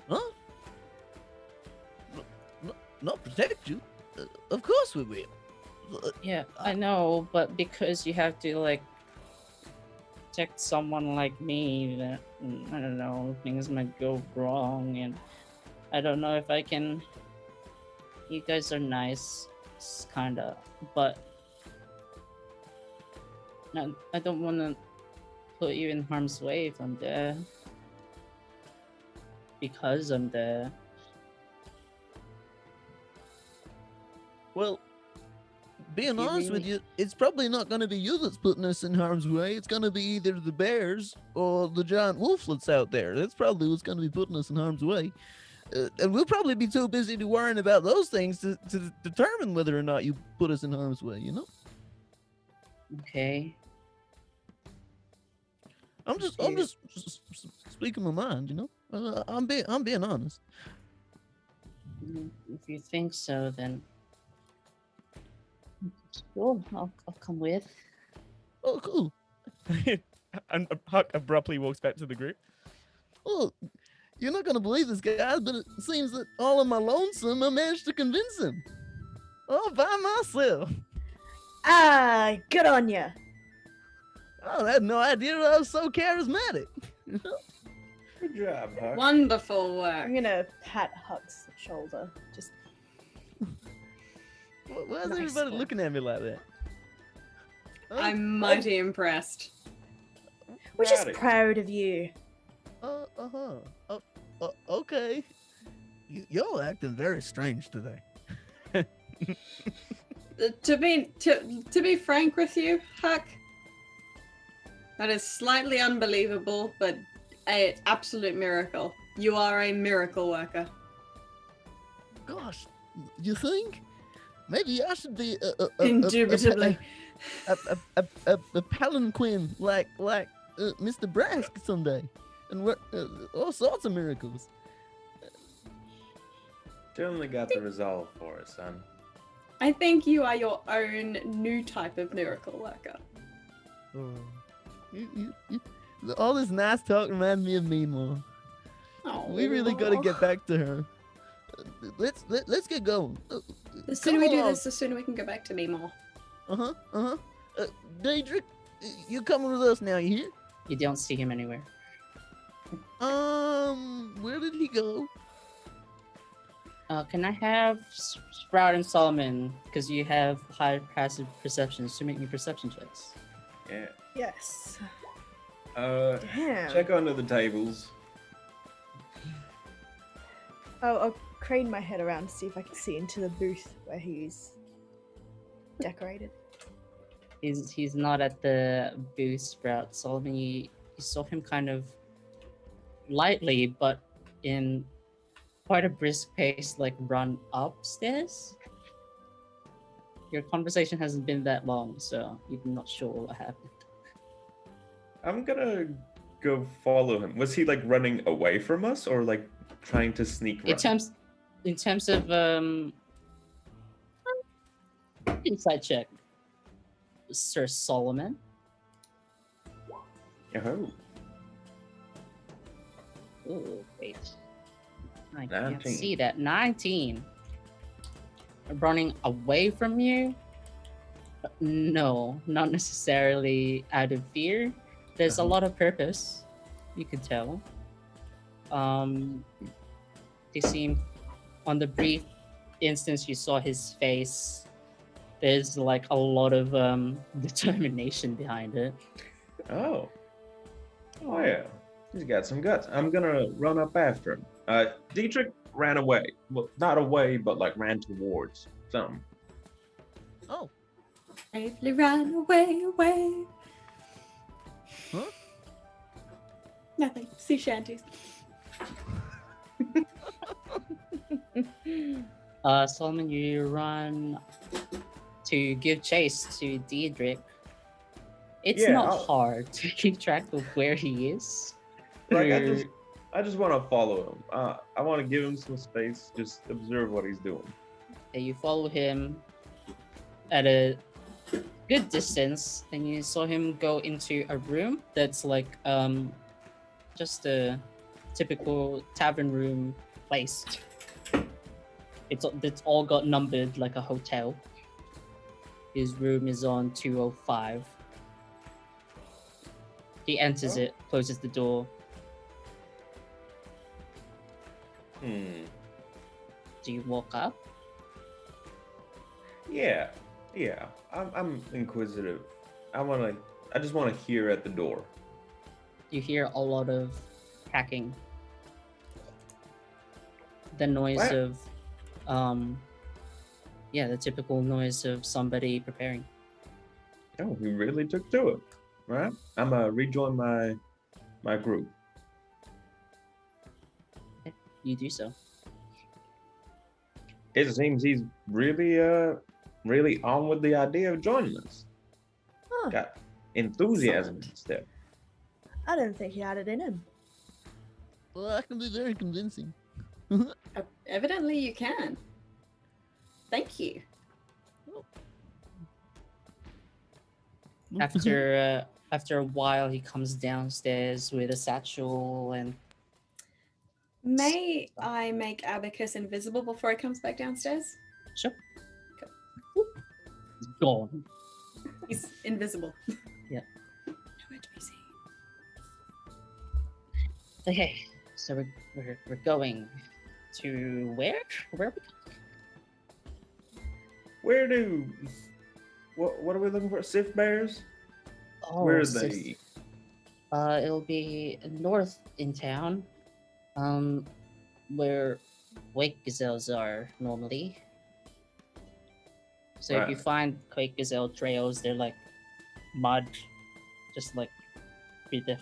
G: Huh? Not protect you. Of course we will.
A: Yeah, I know, but because you have to like protect someone like me, that I don't know, things might go wrong, and I don't know if I can. You guys are nice, kinda, but I don't want to put you in harm's way if I'm there. Because I'm there.
G: Well, being
A: You
G: honest with
A: really-
G: you, it's probably not going to be you that's putting us in harm's way. It's going to be either the bears or the giant wolf that's out there. That's probably what's going to be putting us in harm's way. And we'll probably be too busy to worrying about those things to determine whether or not you put us in harm's way, you know?
A: Okay.
G: I'm just speaking my mind, you know? I'm being honest.
A: If you think so, then cool. I'll come with.
G: Oh, cool.
D: And Huck abruptly walks back to the group.
G: Oh, you're not going to believe this, guys, but it seems that all on my lonesome, I managed to convince him. All by myself.
B: Ah, good on ya.
G: I had no idea I was so charismatic.
F: Good job, Huck.
C: Wonderful work.
B: I'm gonna pat Huck's shoulder. Just
G: Why is
B: Nice
G: everybody
B: one.
G: looking at me like that?
C: I'm mighty impressed.
B: We're just
F: Howdy.
B: proud of you.
G: Uh-huh. Okay. Y'all acting very strange today.
C: To be frank with you, Huck, that is slightly unbelievable, but an absolute miracle. You are a miracle worker.
G: Gosh, you think? Maybe I should be
C: Indubitably.
G: a palanquin like Mr. Brask someday, and work all sorts of miracles.
F: Certainly got the resolve for us, son.
C: I think you are your own new type of miracle worker.
G: All this nice talk reminds me of Meemaw.
C: Oh,
G: We really got to get back to her. Let's get going.
C: The sooner we
G: come
C: do
G: along.
C: this, the sooner we can go back to Meemaw.
G: Daedric, you coming with us now? You
A: You don't see him anywhere.
G: here? Where did he go?
A: Can I have Sprout and Solomon, because you have high passive perceptions, to make me perception checks?
F: Yeah.
B: Yes.
F: Check
B: Damn.
F: under the tables.
B: I'll crane my head around to see if I can see into the booth where he's decorated.
A: He's not at the booth, Sprout. Solomon, you saw him kind of lightly, but in quite a brisk pace, like run upstairs. Your conversation hasn't been that long, so you're not sure what happened.
F: I'm gonna go follow him. Was he like running away from us or like trying to sneak run?
A: In terms of inside check, Sir Solomon.
F: Oh,
A: Oh wait, I can't
F: 19.
A: see that. 19. Running away from you? No, not necessarily out of fear. There's a lot of purpose. You can tell. They seem, on the brief instance you saw his face, there's like a lot of determination behind it.
F: Oh yeah. He's got some guts. I'm gonna run up after him. Dietrich ran away. Well, not away, but like ran towards something.
G: Oh,
C: Bravely ran away.
G: Huh?
C: Nothing. Sea shanties.
A: Solomon, you run to give chase to Diedrich. It's
F: Yeah,
A: not
F: I'll-
A: hard to keep track of where he is.
F: Like
A: through-
F: I just want to follow him. I want to give him some space. Just observe what he's doing.
A: You follow him at a good distance, and you saw him go into a room that's like just a typical tavern room place. It's all got numbered like a hotel. His room is on 205. He enters it, closes the door. Do you walk up?
F: Yeah. I'm inquisitive. I just want to hear at the door.
A: You hear a lot of hacking. The noise
F: What?
A: of the typical noise of somebody preparing.
F: Oh, he really took to it. All right. I'm gonna rejoin my group.
A: You do so.
F: It seems he's really on with the idea of joining us.
B: Huh.
F: Got enthusiasm and stuff.
B: I didn't think he had it in him.
G: well, I can be very convincing.
C: Evidently, you can. Thank you.
A: After a while, he comes downstairs with a satchel and
C: May I make Abacus invisible before he comes back downstairs?
A: sure. He's gone.
C: He's invisible.
A: Yeah.
C: Nowhere to be seen.
A: Okay, so we're going to where? Where are we going?
H: Where do what are we looking for? Sif bears? Where are
A: so
H: they?
A: it'll be north in town, um, where quake gazelles are normally. So if you
H: Right.
A: find quake gazelle trails, they're like mud, just like with a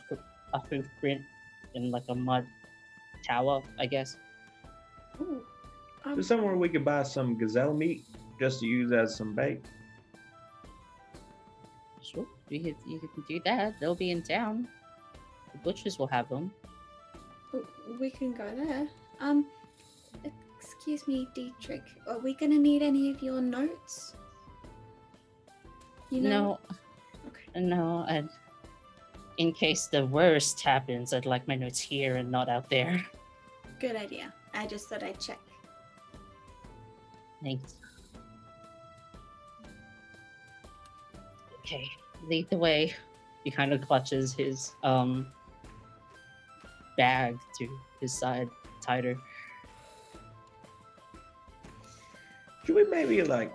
A: footprint in like a mud tower, I guess.
C: Ooh,
H: So somewhere we could buy some gazelle meat just to use as some bait.
A: Sure, you can do that. They'll be in town. The butchers will have them.
C: we can go there. Excuse me, Dietrich. Are we gonna need any of your notes? You know. Okay.
A: No, and in case the worst happens, I'd like my notes here and not out there.
C: Good idea. I just thought I'd check.
A: Thanks. Okay, lead the way. He kind of clutches his bag to his side tighter.
H: Should we maybe like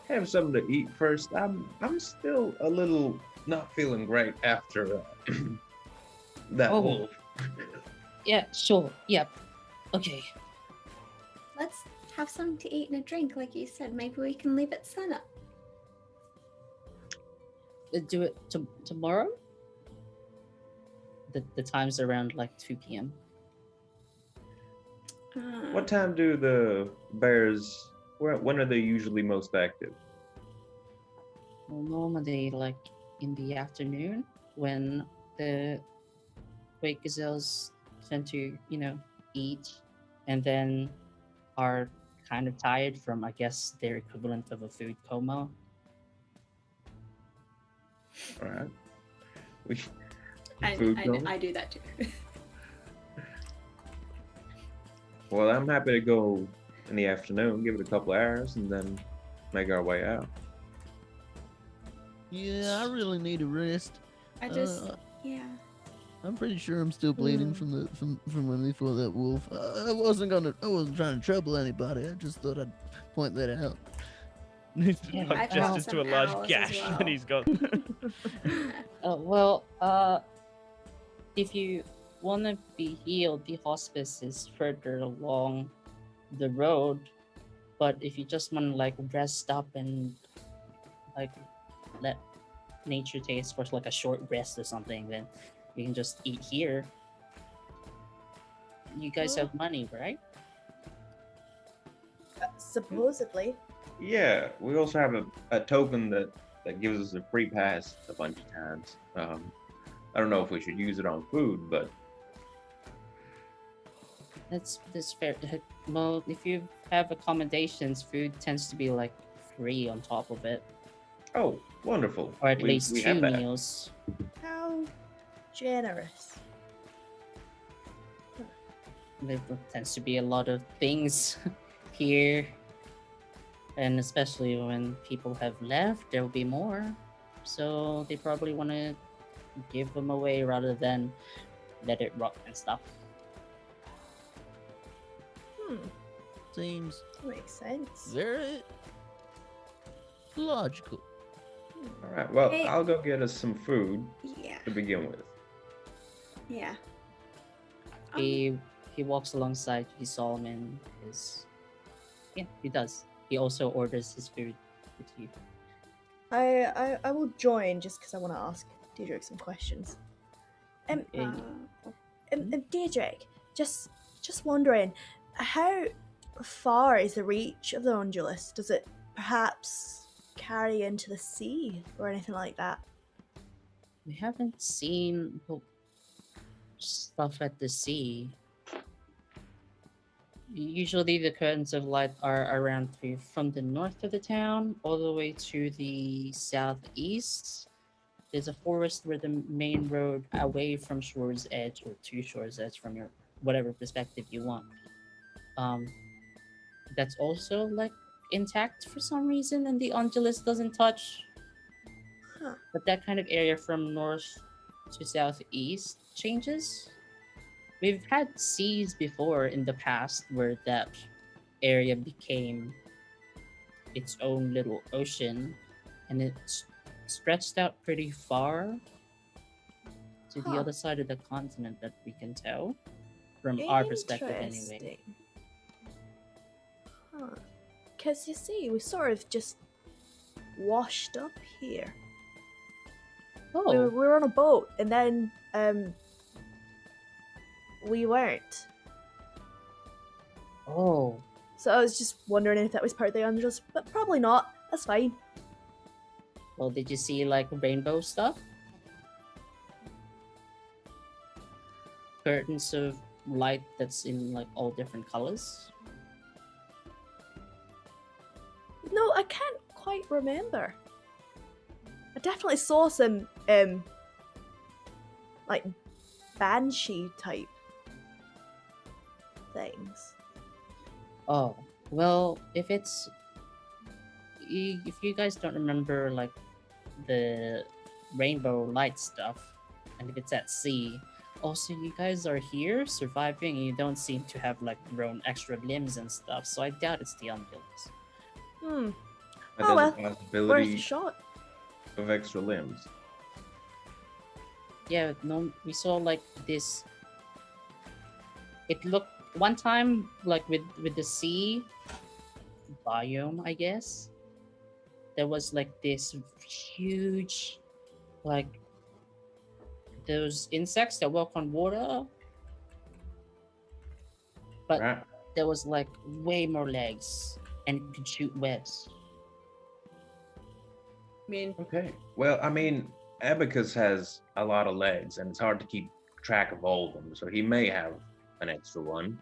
H: have something to eat first? I'm still a little not feeling great after that
A: Oh.
H: wolf.
A: Yeah, sure. Yep. Okay.
C: Let's have something to eat and a drink, like you said. Maybe we can leave at sunup.
A: Do it tomorrow. The time's around like 2 p.m.
H: What time do the bears? When are they usually most active?
A: Well, normally like in the afternoon when the quake gazelles tend to, eat and then are kind of tired from, I guess, their equivalent of a food coma.
H: All right. We
C: I do that too.
H: Well, I'm happy to go in the afternoon, give it a couple hours, and then make our way out.
G: Yeah, I really need a rest.
C: I just, yeah.
G: I'm pretty sure I'm still bleeding from when we fought that wolf. I wasn't trying to trouble anybody. I just thought I'd point that out.
D: He's
A: Yeah,
D: like
C: I've
D: just
C: had
D: into
C: some
D: a large
C: owls as
D: gash
C: well.
D: that he's got.
A: If you want to be healed, the hospice is further along the road. But if you just want to like rest up and like let nature taste for like a short rest or something, then you can just eat here. You guys have money, right?
B: Supposedly.
H: Yeah, we also have a token that gives us a free pass a bunch of times. I don't know if we should use it on food, but
A: That's fair. Well, if you have accommodations, food tends to be like free on top of it,
H: oh, wonderful.
A: or at
H: We
A: least
H: have
A: 2
H: that.
A: meals.
B: How generous.
A: There tends to be a lot of things here, and especially when people have left, there will be more. So they probably want to give them away rather than let it rot and stuff.
G: Seems
B: Makes sense.
G: very logical.
H: All right, well,
C: Hey.
H: I'll go get us some food
C: Yeah.
H: to begin with.
C: Yeah.
A: He walks alongside you, Solomon. He does. He also orders his food with you.
B: I will join just because I want to ask Deirdre some questions. Deirdre, just wondering, how far is the reach of the undulus? Does it perhaps carry into the sea or anything like that?
A: We haven't seen stuff at the sea. Usually the curtains of light are around from the north of the town all the way to the southeast. There's a forest where the main road away from Shore's Edge, or to Shore's Edge from your whatever perspective you want. That's also like intact for some reason, and the undulus doesn't touch.
B: Huh.
A: But that kind of area from north to southeast changes. We've had seas before in the past where that area became its own little ocean, and it's stretched out pretty far to the
B: Huh.
A: other side of the continent that we can tell from our perspective anyway.
B: Interesting. Huh. Because you see, we sort of just washed up here.
A: Oh,
B: We were on a boat, and then we weren't.
A: oh,
B: So I was just wondering if that was part of the Angelus, but probably not. That's fine.
A: well, did you see like rainbow stuff? Curtains of light that's in like all different colors.
B: No, I can't quite remember. I definitely saw some like banshee type things.
A: Oh, well, if you guys don't remember like the rainbow light stuff, and if it's at sea, also you guys are here surviving and you don't seem to have like grown extra limbs and stuff, so I doubt it's the ungulates.
B: Hmm.
H: But
B: Oh,
H: there's
B: well,
H: a
B: worth a
H: possibility
B: shot.
H: of extra limbs.
A: Yeah, no, we saw like this. It looked one time like with the sea biome, I guess. There was like this huge, like those insects that walk on water, but
H: Right.
A: there was like way more legs and it could shoot webs.
C: I mean,
H: Okay. Well, I mean, Abacus has a lot of legs, and it's hard to keep track of all of them, so he may have an extra one.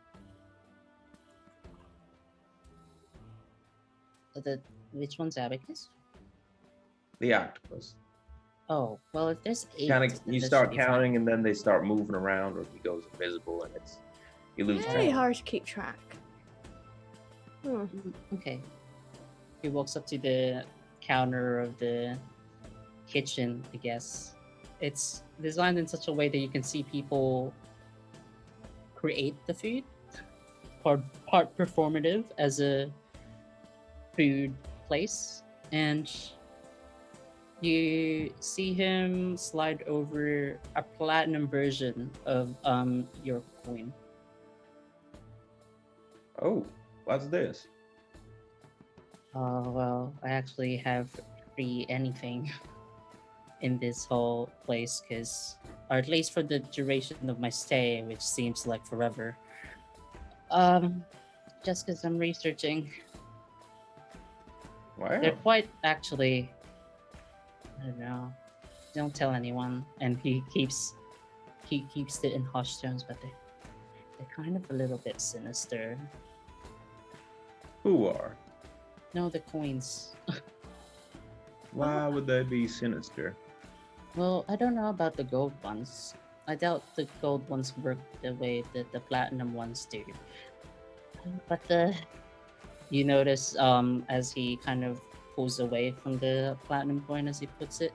A: Which one's Abacus?
H: The octopus.
A: Oh, well, if there's 8,
H: Kind of,
A: then
H: you
A: that
H: start
A: should be fine.
H: counting, and then they start moving around, or he goes invisible, and you lose
B: Very
H: track.
B: hard to keep track. Hmm.
A: Okay. He walks up to the counter of the kitchen, I guess. It's designed in such a way that you can see people create the food. Part performative as a food place. And you see him slide over a platinum version of your coin.
H: Oh, what's this?
A: Oh, well, I actually have free anything in this whole place, or at least for the duration of my stay, which seems like forever. Just because I'm researching.
H: Wow.
A: They're quite actually, I don't know, don't tell anyone. And he keeps it in hushed tones, but they're kind of a little bit sinister.
H: Who are?
A: No, the coins.
H: Why would they be sinister?
A: Well, I don't know about the gold ones. I doubt the gold ones work the way that the platinum ones do. But you notice as he kind of pulls away from the platinum coin as he puts it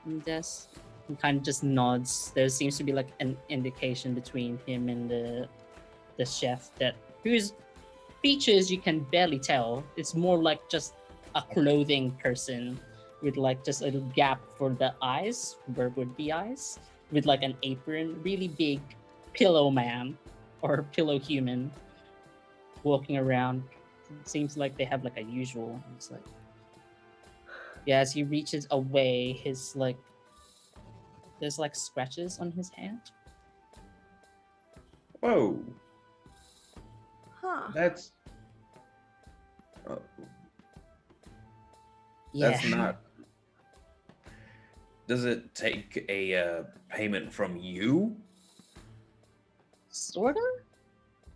A: in the desk, he kind of just nods. There seems to be like an indication between him and the chef whose features you can barely tell. It's more like just a clothing person with like just a little gap for the eyes, where would be eyes, with like an apron, really big pillow man or pillow human walking around. It seems like they have like a usual. It's like, yeah, as he reaches away, his like there's like scratches on his hand.
H: Whoa,
B: Huh.
H: that's
A: Yeah.
H: that's not. Does it take a payment from you?
A: Sort of?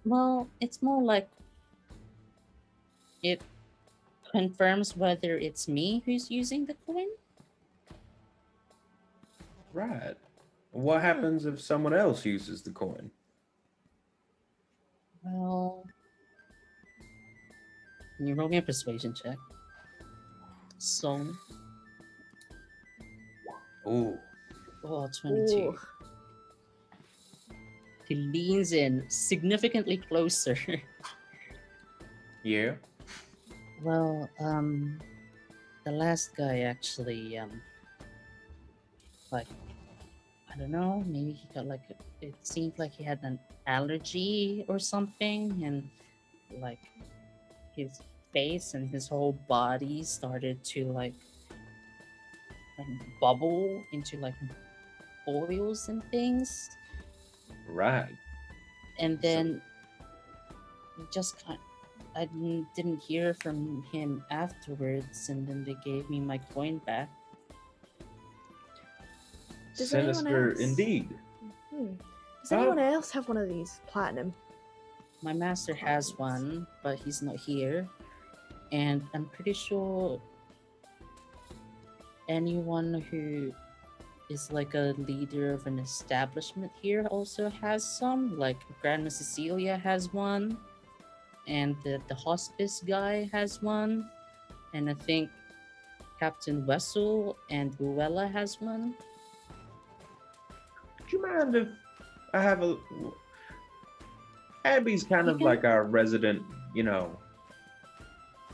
A: Well, it's more like it confirms whether it's me who's using the coin.
H: Right. What happens if someone else uses the coin?
A: Well, can you roll me a persuasion check? So,
H: Ooh.
A: oh, 22.
B: Ooh.
A: He leans in significantly closer.
H: Yeah.
A: Well, the last guy actually, like, I don't know, maybe he got like, it seemed like he had an allergy or something, and like his face and his whole body started to like bubble into like oils and things,
F: Right.
A: and
F: So-
A: then we just kind. I didn't hear from him afterwards, and then they gave me my coin back.
B: Does anyone
F: Sinister
B: else-
F: indeed.
B: Does anyone else have one of these platinum?
A: My master has
B: Coins.
A: one, but he's not here. And I'm pretty sure anyone who is like a leader of an establishment here also has some. Like Grandma Cecilia has one, and the hospice guy has one, and I think Captain Wessel and Luella has one.
H: Do you mind if I have a? Abby's kind
A: You
H: of
A: can-
H: like our resident,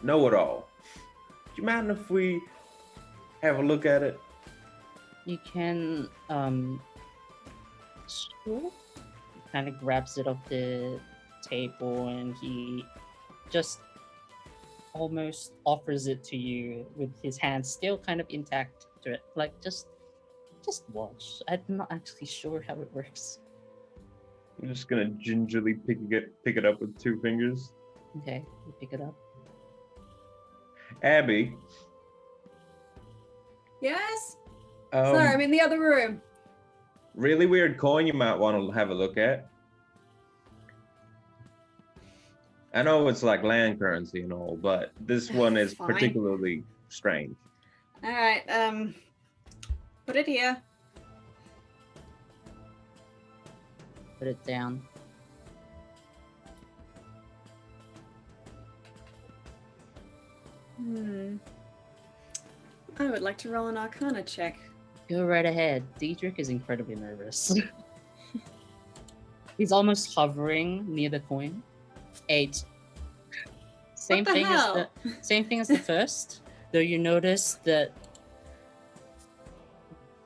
H: know-it-all. Do you mind if we have a look at it?
A: You can sure. Kind of grabs it off the table and he just almost offers it to you with his hand still kind of intact to it. Like just watch. I'm not actually sure how it works.
H: I'm just gonna gingerly pick it up with 2 fingers.
A: Okay, you pick it up.
H: Abby.
C: Yes?
H: Um,
C: Sorry, I'm in the other room.
H: Really weird coin you might want to have a look at. I know it's like land currency and all, but this one is
C: Fine.
H: particularly strange.
C: Alright, put it here.
A: Put it down.
C: I would like to roll an Arcana check.
A: Go right ahead. Diedrich is incredibly nervous. He's almost hovering near the coin. 8. Same
C: What the
A: thing
C: hell?
A: as the same thing as the first. Though you notice that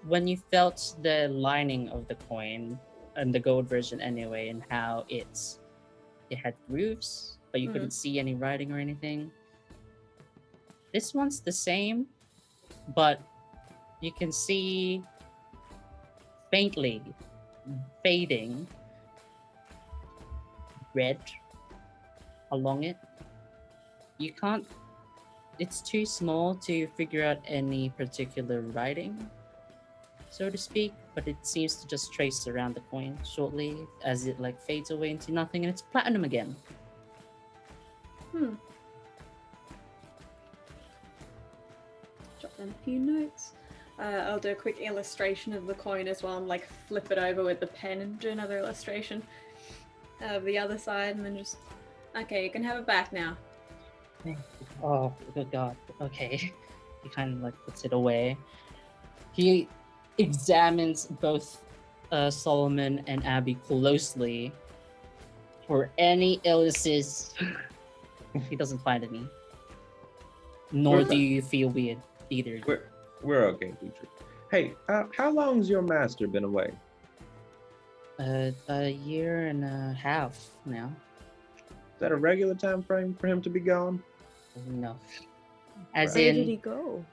A: when you felt the lining of the coin and the gold version anyway, and how it had grooves, but you couldn't see any writing or anything. This one's the same, but you can see faintly fading red along it. You can't, it's too small to figure out any particular writing, so to speak, but it seems to just trace around the coin shortly as it like fades away into nothing, and it's platinum again.
C: Jot down a few notes. I'll do a quick illustration of the coin as well and like flip it over with the pen and do another illustration of the other side and then just... Okay, you can have it back now.
A: Oh, good God. Okay. He kind of like puts it away. He examines both Solomon and Abby closely for any illnesses. He doesn't find any. Nor do you feel weird either.
H: We're okay, Dietrich. Hey, how long's your master been away?
A: A year and a half now.
H: Is that a regular time frame for him to be gone?
A: No. As
B: Where did he
A: in,
B: go?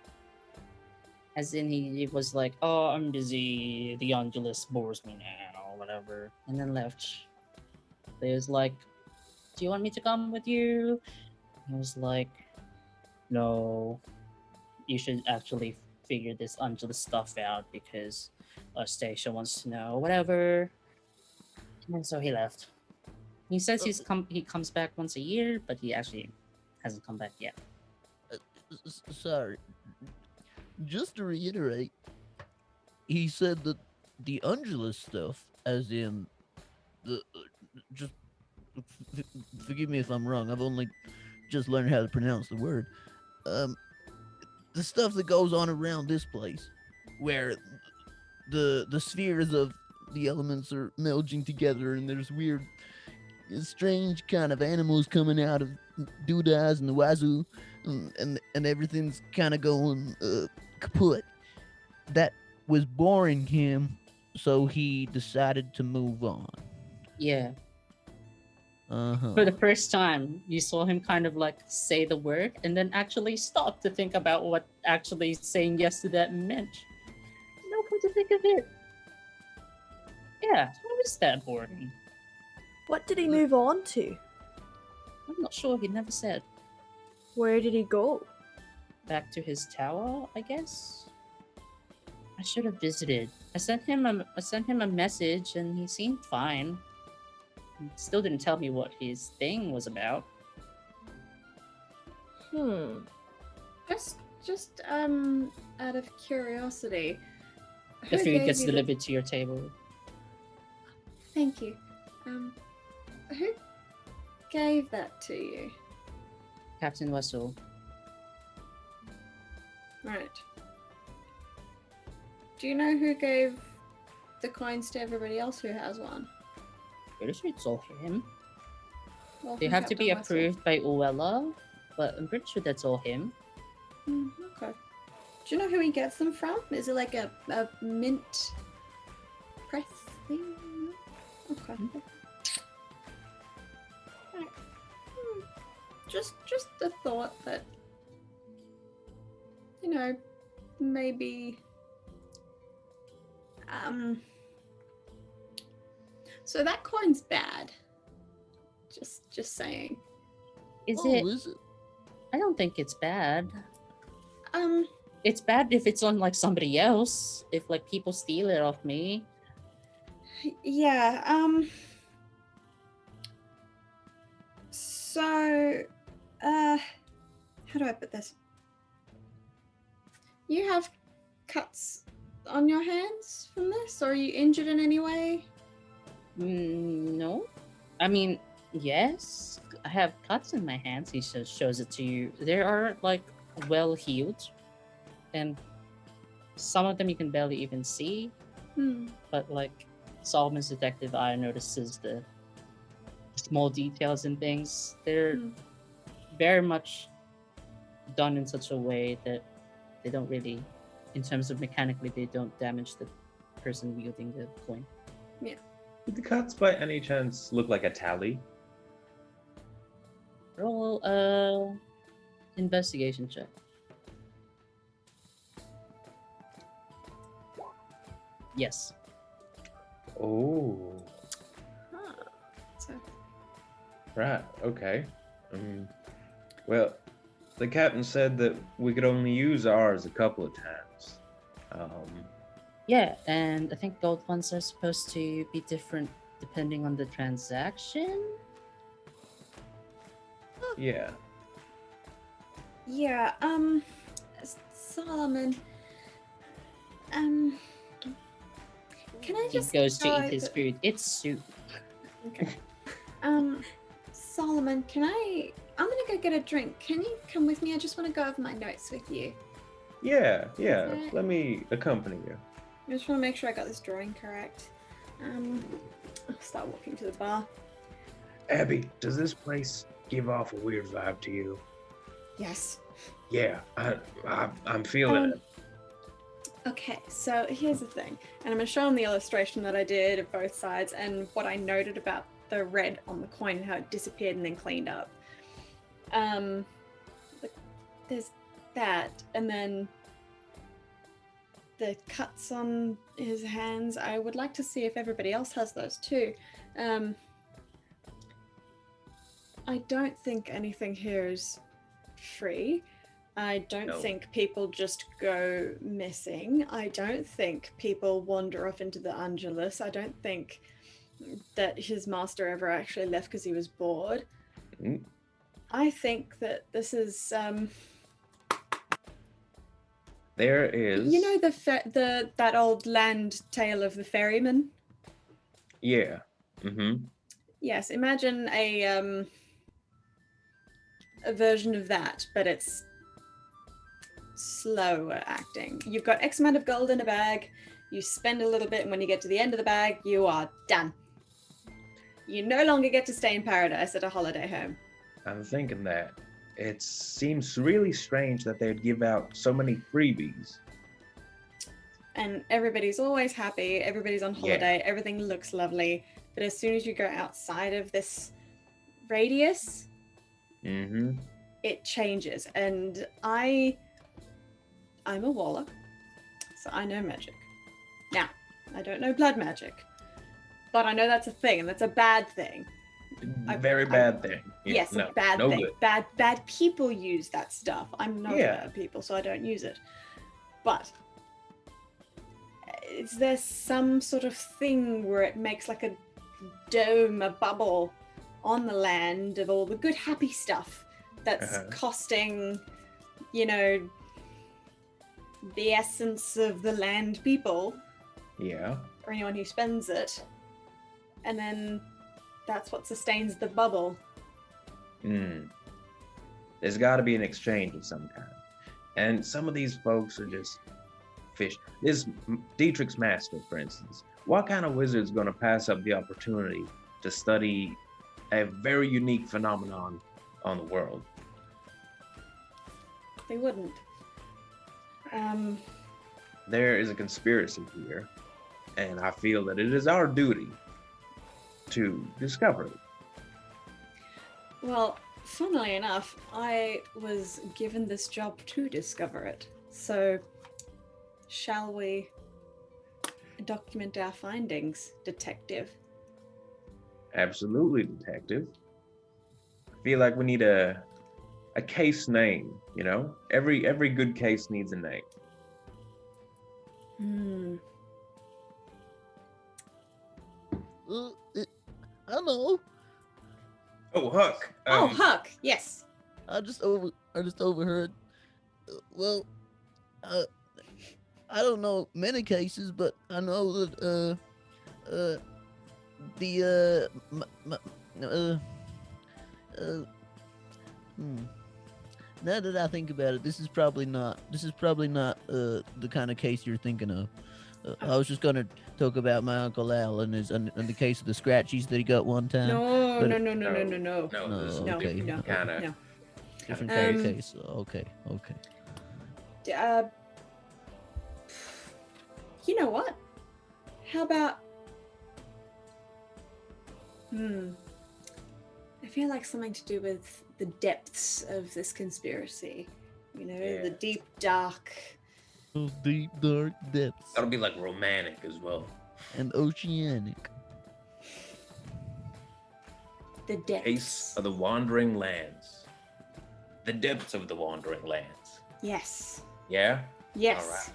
A: he was like, oh, I'm busy. The Angelus bores me now, or whatever, and then left. He was like, do you want me to come with you? He was like, no, you should actually figure this Angelus stuff out because Stacia wants to know, whatever. And so he left. He says he comes back once a year, but he actually hasn't come back yet.
G: Sorry. Just to reiterate, he said that the Angelus stuff, as in the just forgive me if I'm wrong. I've only just learned how to pronounce the word. The stuff that goes on around this place, where the spheres of the elements are melding together, and there's weird, strange kind of animals coming out of doodads and the wazoo. and everything's kind of going kaput. That was boring him, so he decided to move on.
A: Yeah.
G: Uh-huh.
A: For the first time, you saw him kind of like say the word and then actually stop to think about what actually saying yes to that meant. No, come to think of it. Yeah, how is that boring?
B: What did he move on to?
A: I'm not sure. He never said.
B: Where did he go?
A: Back to his tower, I guess. I should have visited. I sent him a message, and he seemed fine. He still didn't tell me what his thing was about.
C: Just out of curiosity.
A: The
C: who
A: food
C: gave
A: gets
C: you the-
A: delivered to your table.
C: Thank you. Who gave that to you?
A: Captain Wessel.
C: Right. Do you know who gave the coins to everybody else who has one?
A: Pretty sure it's all him.
C: Well,
A: They
C: from
A: have to be
C: Captain Wessel.
A: approved by Uella, but I'm pretty sure that's all him.
C: Okay. Do you know who he gets them from? Is it like a mint press thing? Okay. Right. Just the thought that, you know, maybe so that coin's bad. Just saying.
A: Is
G: Oh,
A: it?
G: is it?
A: I don't think it's bad.
C: Um
A: It's bad if it's on like somebody else. If like people steal it off me.
C: yeah, so how do I put this? You have cuts on your hands from this? Or are you injured in any way?
A: No. I mean, yes. I have cuts in my hands. He shows it to you. They are like well healed. And some of them you can barely even see. But like Solomon's detective eye notices the small details and things. They're very much done in such a way that they don't really, in terms of mechanically, they don't damage the person wielding the coin.
F: Did the cuts by any chance look like a tally?
A: Roll investigation check. Yes.
F: Oh,
C: So
F: right. Okay. Well, the captain said that we could only use ours a couple of times.
A: Yeah, and I think gold ones are supposed to be different depending on the transaction.
F: Yeah.
C: yeah, Solomon. Can I
A: He
C: just
A: goes to
C: go
A: eat his
C: over-
A: food. It's soup.
C: Okay. Solomon, I'm gonna go get a drink. Can you come with me? I just want to go over my notes with you.
F: Yeah.
C: Okay.
F: Let me accompany you.
C: I just want to make sure I got this drawing correct. I'll start walking to the bar.
H: Abby, does this place give off a weird vibe to you?
C: Yes.
H: Yeah, I'm feeling it.
C: Okay, so here's the thing, and I'm going to show them the illustration that I did of both sides and what I noted about the red on the coin and how it disappeared and then cleaned up. There's that, and then the cuts on his hands. I would like to see if everybody else has those too. I don't think anything here is free. I don't
F: No.
C: think people just go missing. I don't think people wander off into the Angelus. I don't think that his master ever actually left because he was bored.
F: Mm.
C: I think that this is,
F: There is.
C: you know, that old land tale of the ferryman.
F: Yeah.
C: Yes, imagine a version of that, but it's slower acting. You've got X amount of gold in a bag, you spend a little bit, and when you get to the end of the bag, you are done. You no longer get to stay in paradise at a holiday home.
F: I'm thinking that.
H: It seems really strange that they'd give out so many freebies.
C: And everybody's always happy, everybody's on holiday, everything looks lovely. But as soon as you go outside of this radius,
H: Mm-hmm.
C: it changes. And I'm a warlock, so I know magic. Now, I don't know blood magic, but I know that's a thing, and that's a bad thing.
H: Very bad thing. Yeah,
C: Yes,
H: no,
C: a bad
H: no
C: thing.
H: good.
C: Bad people use that stuff. I'm not
H: Yeah.
C: a bad people, so I don't use it. But is there some sort of thing where it makes like a dome, a bubble on the land of all the good, happy stuff that's costing, you know, the essence of the land people,
H: Yeah.
C: or anyone who spends it, and then that's what sustains the bubble.
H: There's got to be an exchange of some kind. And some of these folks are just fish. This Dietrich's master, for instance. What kind of wizard's going to pass up the opportunity to study a very unique phenomenon on the world?
C: They wouldn't.
H: There is a conspiracy here, and I feel that it is our duty to discover it.
C: Well, funnily enough, I was given this job to discover it. So, shall we document our findings, detective?
H: Absolutely, detective. I feel like we need a case name, you know? Every good case needs a name.
G: I know.
H: Oh, Huck.
C: Huck, yes.
G: I just overheard. Well, I don't know many cases, but I know that now that I think about it, this is probably not the kind of case you're thinking of. I was just gonna talk about my Uncle Al and the case of the scratchies that he got one time.
C: No,
G: but
C: no,
G: it-
C: no, no, no, no, no.
H: No, this is
G: No, okay.
H: different
C: No,
H: kind of.
C: no.
G: Different
H: Okay.
G: kind of case. Okay.
C: You know what? How about... I feel like something to do with the depths of this conspiracy. You know, the
H: Yeah.
C: deep, dark...
G: Those deep, dark depths
F: That'll be like romantic as well.
G: and oceanic.
C: The depths.
F: Case of the Wandering Lands. The depths of the Wandering Lands.
C: Yes.
F: Yeah?
C: Yes.
F: All right.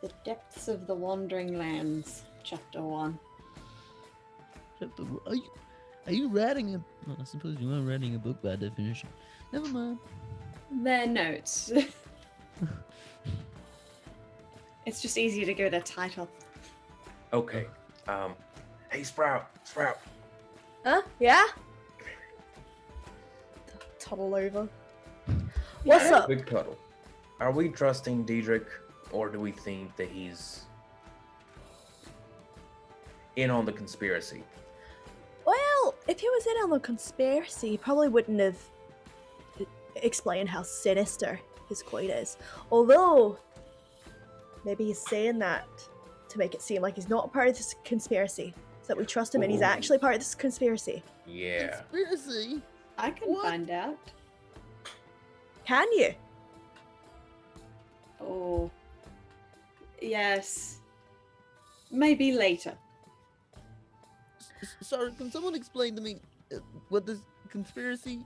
C: The depths of the wandering lands, chapter 1.
G: Are you writing a? Well, I suppose you are writing a book by definition. Never mind.
C: Their notes. It's just easier to go with a title.
F: Okay. Hey, Sprout.
B: Huh? Yeah? Toddle over. What's up?
F: Big cuddle. Are we trusting Diedrich, or do we think that he's in on the conspiracy?
B: Well, if he was in on the conspiracy, he probably wouldn't have explained how sinister his coin is. Although, maybe he's saying that to make it seem like he's not a part of this conspiracy, so that we trust him and he's
F: Ooh.
B: actually part of this conspiracy.
F: Yeah.
G: Conspiracy.
C: I can
G: What?
C: find out.
B: Can you?
C: Oh. Yes. Maybe later.
G: Sorry, can someone explain to me what this conspiracy?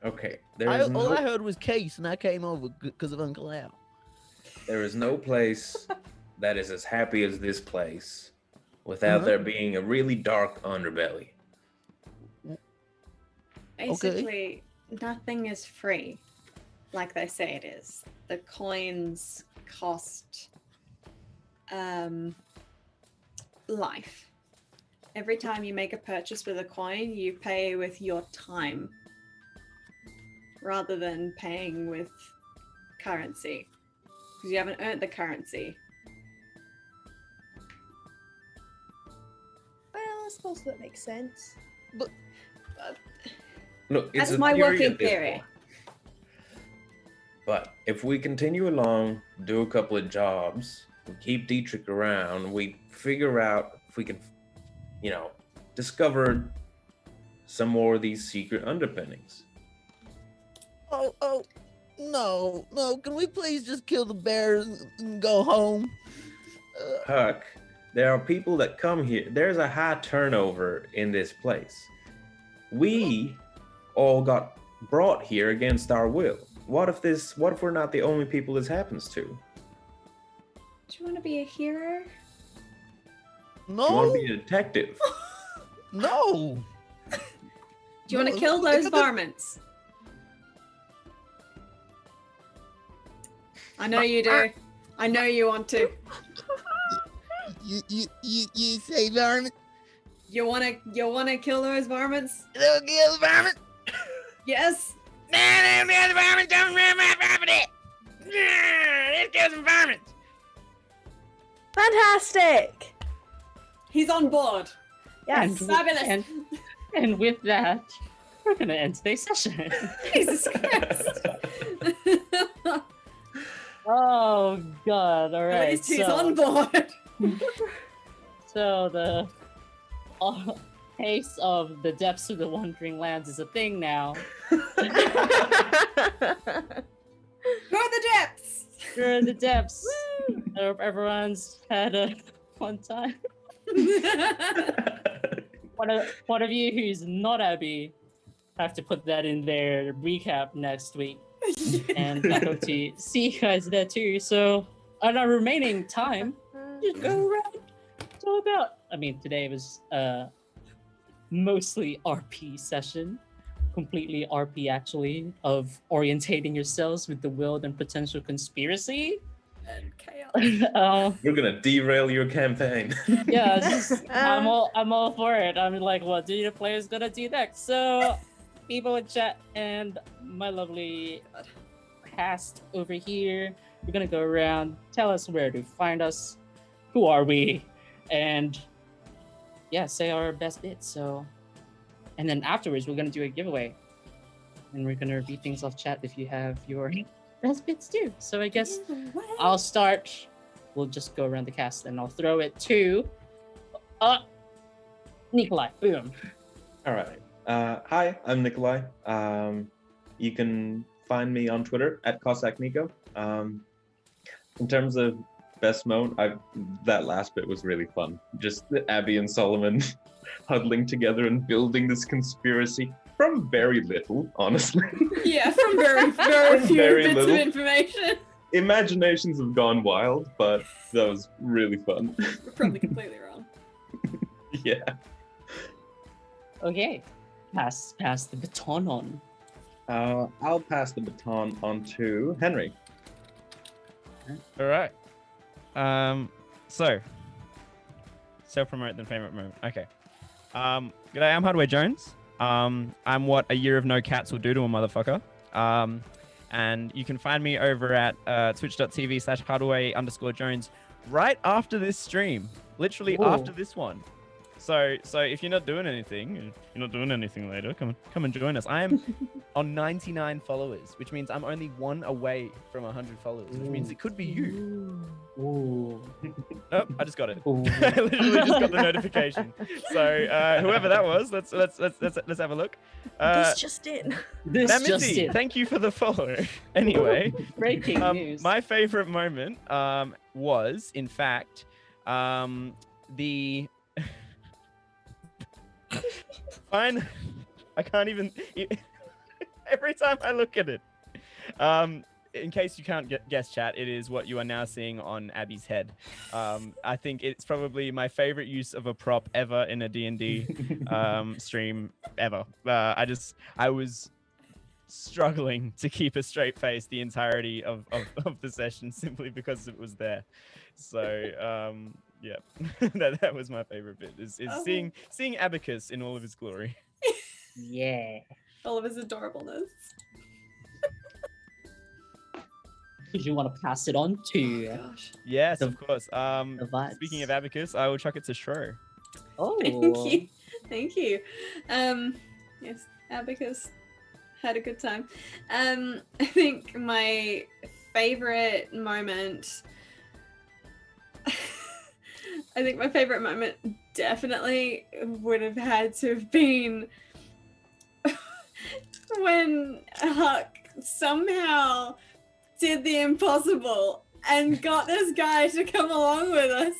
F: Okay. There is
G: All I
F: no,
G: heard was case, and I came over because of Uncle Al.
F: there is no place that is as happy as this place without there being a really dark underbelly.
C: Basically, nothing is free, like they say it is. The coins cost life. Every time you make a purchase with a coin, you pay with your time rather than paying with currency, because you haven't earned the currency.
B: Well, I suppose that makes sense.
F: Look, it's
C: That's
F: a
C: my
F: theory
C: working
F: at this
C: theory.
F: point. But if we continue along, do a couple of jobs, we keep Dietrich around, we figure out if we can, discover some more of these secret underpinnings.
G: Oh, no. Can we please just kill the bears and go home?
F: Huck, there are people that come here. There's a high turnover in this place. We all got brought here against our will. What if we're not the only people this happens to?
C: Do you want to be a hero?
G: No.
F: Do you want to be a detective?
G: No.
C: Do you want to
G: No,
C: kill
G: look
C: those
G: at the-
C: varmints? I know you do. I know you want to.
G: You say varmint?
C: You wanna kill those varmints?
G: They'll kill the varmint.
C: Yes.
G: Man, the other varmint comes around my property. Let's kill some varmints.
B: Fantastic!
C: He's on board.
B: Yes.
C: Fabulous.
A: And with that, we're gonna end today's session.
C: Jesus Christ.
A: Oh God! All
C: At
A: right.
C: least he's on board.
A: So the pace of the depths of the Wandering Lands is a thing now.
C: Who are the depths?
A: We're in the depths. I hope everyone's had a fun time. One of you who's not Abby have to put that in their recap next week. And I hope to see you guys there too. So on our remaining time, just go around. It's all about. I mean, today was mostly RP session, completely RP actually, of orientating yourselves with the world and potential conspiracy.
C: And chaos.
F: We're gonna derail your campaign.
A: Yeah, I'm all for it. I'm like, what do your players gonna do next? So, people in chat and my lovely cast over here, we're gonna go around, tell us where to find us, who are we, and yeah, say our best bits. So, and then afterwards, we're gonna do a giveaway, and we're gonna repeat things off chat if you have your best bits too. So I guess I'll start. We'll just go around the cast, and I'll throw it to Nikolai. Boom.
F: All right. Hi, I'm Nikolai. You can find me on Twitter at CossackNico. In terms of best moment, that last bit was really fun. Just Abby and Solomon huddling together and building this conspiracy from very little, honestly.
C: Yeah, from very, very few
F: Very
C: bits
F: little.
C: of information.
F: Imaginations have gone wild, but that was really fun.
C: We're probably completely wrong.
F: Yeah.
A: Okay. Pass the baton on.
F: I'll pass the baton on to Henry.
D: All right. So self-promote then favorite moment. Okay. G'day, I'm Hardware Jones. I'm what a year of no cats will do to a motherfucker. And you can find me over at twitch.tv/hardware_Jones right after this stream, literally
A: Whoa.
D: after this one. So if you're not doing anything later, come and join us. I am on 99 followers, which means I'm only one away from 100 followers, which means it could be you.
A: Ooh.
D: Nope, I just got it.
A: Ooh.
D: I literally just got the notification. So whoever that was, let's have a look.
B: This just in.
A: This
D: That
A: just
D: Mitzi,
A: in.
D: thank you for the follow. Anyway,
A: Breaking news.
D: my favorite moment was, in fact, the fine. I can't even. Every time I look at it, in case you can't guess, chat, it is what you are now seeing on Abby's head. I think it's probably my favorite use of a prop ever in a D&D stream ever. I was struggling to keep a straight face the entirety of the session simply because it was there. So yeah, that was my favorite bit is seeing Abacus in all of his glory.
A: Yeah.
C: All of his adorableness.
A: Did you want to pass it on to?
C: Gosh.
D: Yes,
A: The-
D: of course.
A: vibes.
D: Speaking of Abacus, I will chuck it to Shro.
A: Oh.
C: Thank you. Thank you. Yes, Abacus had a good time. I think my favorite moment. I think my favorite moment definitely would have had to have been when Huck somehow did the impossible and got this guy to come along with us.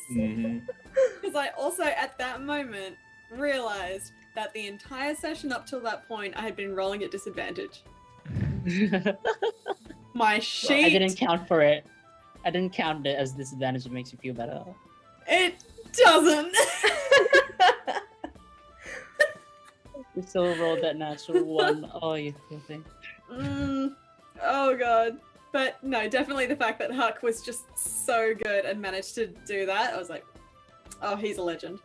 C: Because I also, at that moment, realized that the entire session up till that point, I had been rolling at disadvantage. My sheet.
A: I didn't count for it. I didn't count it as disadvantage. It makes you feel better.
C: It doesn't.
A: You still rolled that natural one. Oh, you filthy.
C: Oh god. But no, definitely the fact that Huck was just so good and managed to do that. I was like, oh, he's a legend.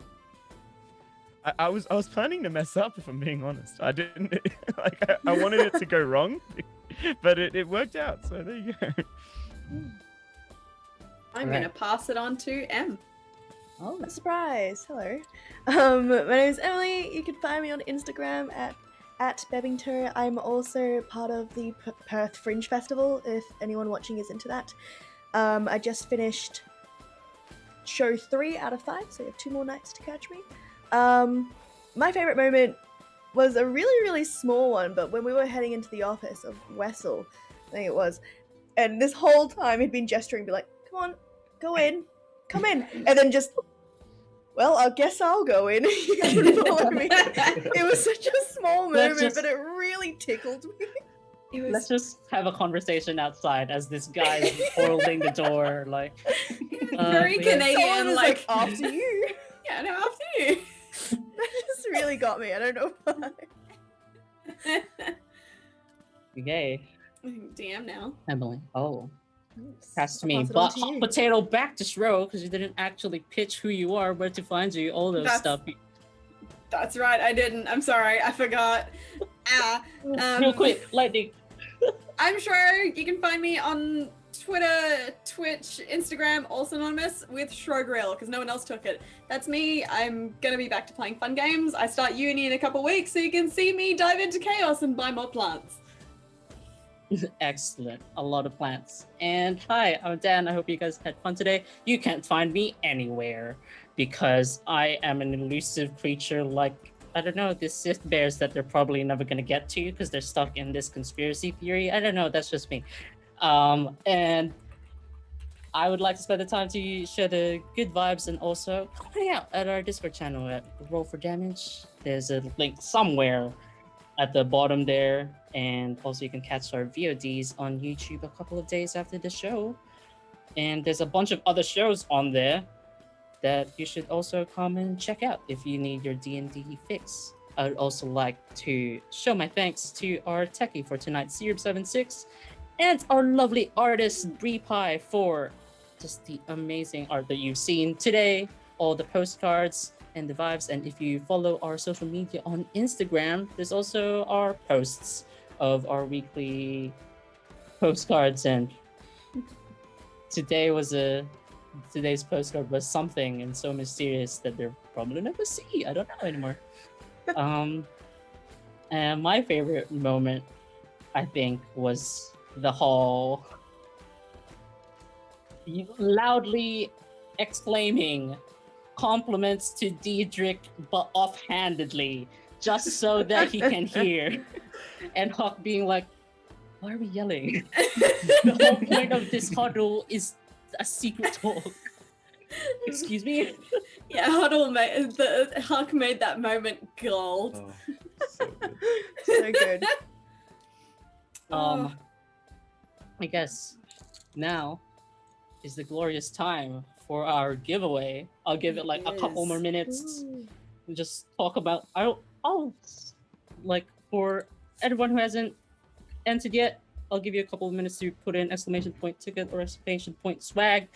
D: I was planning to mess up, if I'm being honest. I didn't like. I wanted it to go wrong, but it worked out. So there you go.
C: I'm gonna pass it on to M.
B: Oh, surprise! Hello. My name is Emily. You can find me on Instagram at Bebbington. I'm also part of the Perth Fringe Festival, if anyone watching is into that. I just finished show 3 out of 5, so you have 2 more nights to catch me. My favourite moment was a really, really small one, but when we were heading into the office of Wessel, I think it was, and this whole time he'd been gesturing, be like, come on, go in, come in, and then just, well, I guess I'll go in. You can follow me. It was such a small moment, but it really tickled me.
A: Let's just have a conversation outside as this guy is holding the door, like.
C: Very Canadian,
B: Someone was like, after you.
C: Yeah, no, after you.
B: That just really got me. I don't know why.
A: Okay.
C: DM now.
A: Emily. Oh. Pass to
B: I'll
A: me.
B: pass it on
A: But
B: to
A: hot
B: you.
A: potato back to Shro, because you didn't actually pitch who you are, where to find you, all those stuff.
C: That's right, I didn't. I'm sorry, I forgot.
A: Real quick, lightning.
C: I'm sure you can find me on Twitter, Twitch, Instagram, all synonymous with Shrogrill, because no one else took it. That's me. I'm gonna be back to playing fun games. I start uni in a couple weeks, so you can see me dive into chaos and buy more plants.
A: Excellent. A lot of plants. And hi, I'm Dan. I hope you guys had fun today. You can't find me anywhere because I am an elusive creature like, I don't know, the Sith bears that they're probably never going to get to because they're stuck in this conspiracy theory. I don't know. That's just me. And I would like to spend the time to share the good vibes and also come hang out at our Discord channel at Roll for Damage. There's a link somewhere at the bottom there. And also you can catch our VODs on YouTube a couple of days after the show. And there's a bunch of other shows on there that you should also come and check out if you need your D&D fix. I would also like to show my thanks to our techie for tonight's Syrup 76 and our lovely artist Brepai for just the amazing art that you've seen today, all the postcards and the vibes. And if you follow our social media on Instagram, there's also our posts of our weekly postcards, and today's postcard was something and so mysterious that they'll probably never see. I don't know anymore. And my favorite moment, I think, was the whole loudly exclaiming compliments to Diedrich, but offhandedly, just so that he can hear. And Huck being like, why are we yelling? The whole point of this huddle is a secret talk. Excuse me?
C: Yeah, Huck made that moment gold.
F: Oh, so good.
B: So good.
A: I guess now is the glorious time for our giveaway. I'll give it like a couple more minutes and just talk about. I'll like, for everyone who hasn't entered yet, I'll give you a couple of minutes to put in exclamation point ticket or exclamation point swag,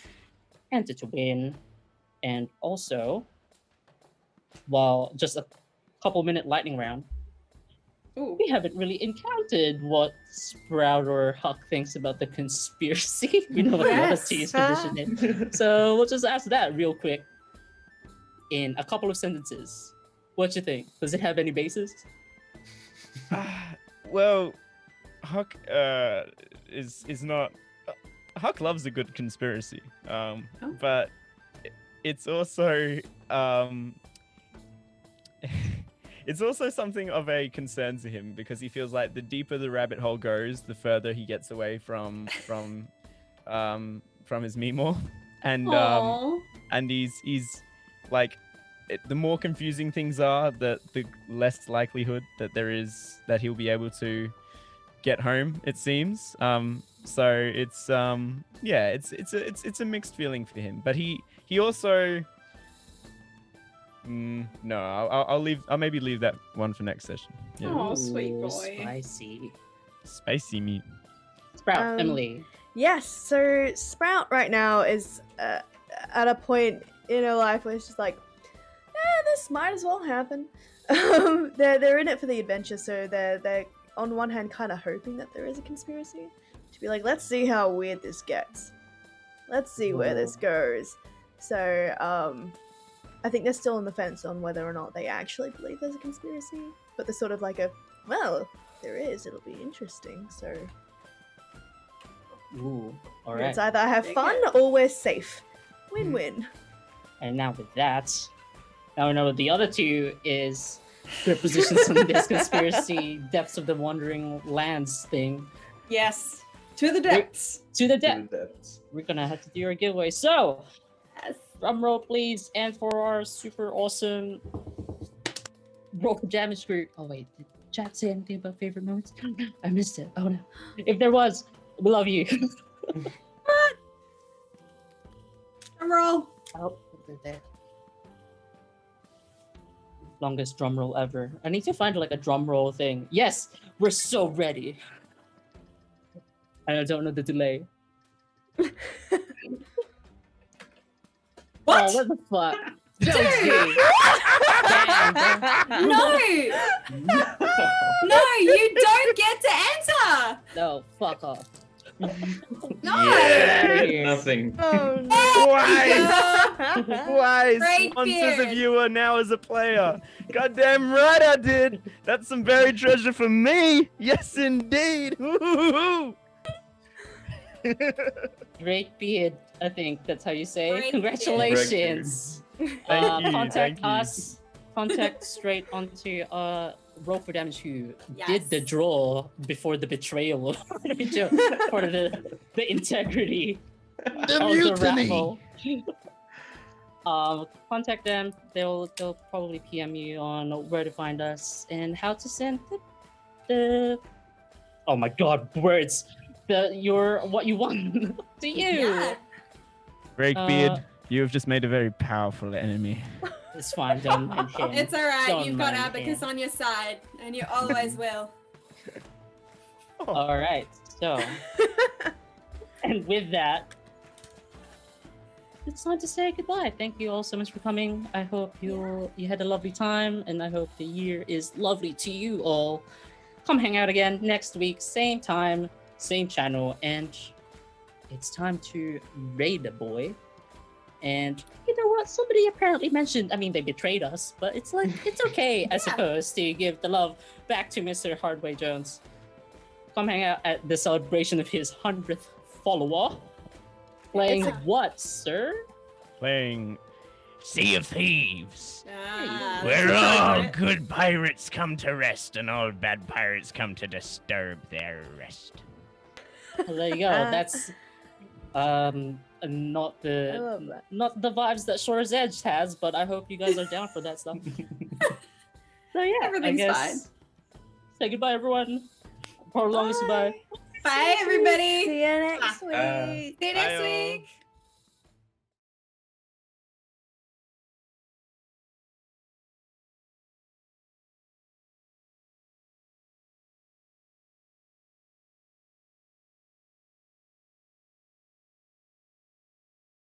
A: enter to win. And also, while just a couple minute lightning round, we haven't really encountered what Sprout or Huck thinks about the conspiracy. We know what the other team's position is. So we'll just ask that real quick in a couple of sentences. What you think? Does it have any basis?
D: Well, Huck is not. Huck loves a good conspiracy, but it's also it's also something of a concern to him because he feels like the deeper the rabbit hole goes, the further he gets away from his Meemaw, and he's like, the more confusing things are, the less likelihood that there is that he'll be able to get home. It seems. So it's it's a mixed feeling for him, but he also. No, I'll maybe leave that one for next session. Yeah.
C: Oh, sweet boy.
D: Spicy meat.
A: Sprout, Emily.
B: Yes, so Sprout right now is at a point in her life where she's like, this might as well happen. They're in it for the adventure, so they're on one hand kind of hoping that there is a conspiracy. To be like, let's see how weird this gets. Let's see where this goes. So, I think they're still on the fence on whether or not they actually believe there's a conspiracy. But they're sort of like well, there is, it'll be interesting, so...
A: Ooh, all right.
B: It's either I have fun or we're safe. Win-win.
A: And now with that, now we know the other two is their positions on this conspiracy depths of the wandering lands thing.
C: Yes. To the depths.
A: To the depths. We're gonna have to do our giveaway. So, drum roll please, and for our super awesome roll for damage group. Oh wait, did chat say anything about favorite moments? I missed it. Oh no. If there was, we love you.
C: Drum roll.
A: Oh, they're there. Longest drum roll ever. I need to find like a drum roll thing. Yes, we're so ready. I don't know the delay.
C: What?
A: Oh, what the fuck?
C: Dude!
A: Damn,
C: No! No, you don't get to enter!
A: no, fuck off.
C: No!
A: Yeah.
H: Nothing.
B: Oh no.
D: Why?
C: Great
D: Sponsors
C: beard.
D: of you are now as a player. Goddamn right I did. That's some buried treasure for me. Yes, indeed. Woo-hoo-hoo.
A: Great beard, I think that's how you say.
C: Great
A: Congratulations.
D: Thank you,
A: Contact
D: thank you.
A: us. Contact straight onto Roll for Damage who
C: Yes.
A: did the draw before the betrayal of for the integrity of the raffle. Contact them. They'll probably PM you on where to find us and how to send the oh my god, words. What you want to you.
C: Yeah.
D: Breakbeard, you have just made a very powerful enemy.
A: It's fine, don't mind him.
C: It's alright,
A: Don't
C: you've got
A: mind
C: Abacus
A: him.
C: on your side, and you always will.
A: All right, so and with that, it's time to say goodbye. Thank you all so much for coming. I hope you had a lovely time, and I hope the year is lovely to you all. Come hang out again next week, same time, same channel, and it's time to raid a boy. And you know what? Somebody apparently mentioned, I mean, they betrayed us, but it's like, it's okay, I suppose, to give the love back to Mr. Hardway Jones. Come hang out at the celebration of his 100th follower. Playing what, sir?
G: Playing Sea of Thieves,
C: Ah,
G: where
C: that's
G: all
C: right.
G: good pirates come to rest and all bad pirates come to disturb their rest.
A: Well, there you go. That's not
B: I love that.
A: the vibes that Shore's Edge has, but I hope you guys are down for that stuff. So yeah,
C: Everything's
A: I guess
C: fine.
A: say goodbye, everyone. Prolong goodbye.
C: Bye, everybody.
B: See you next week.
C: See you next
D: Bye, all.
C: week.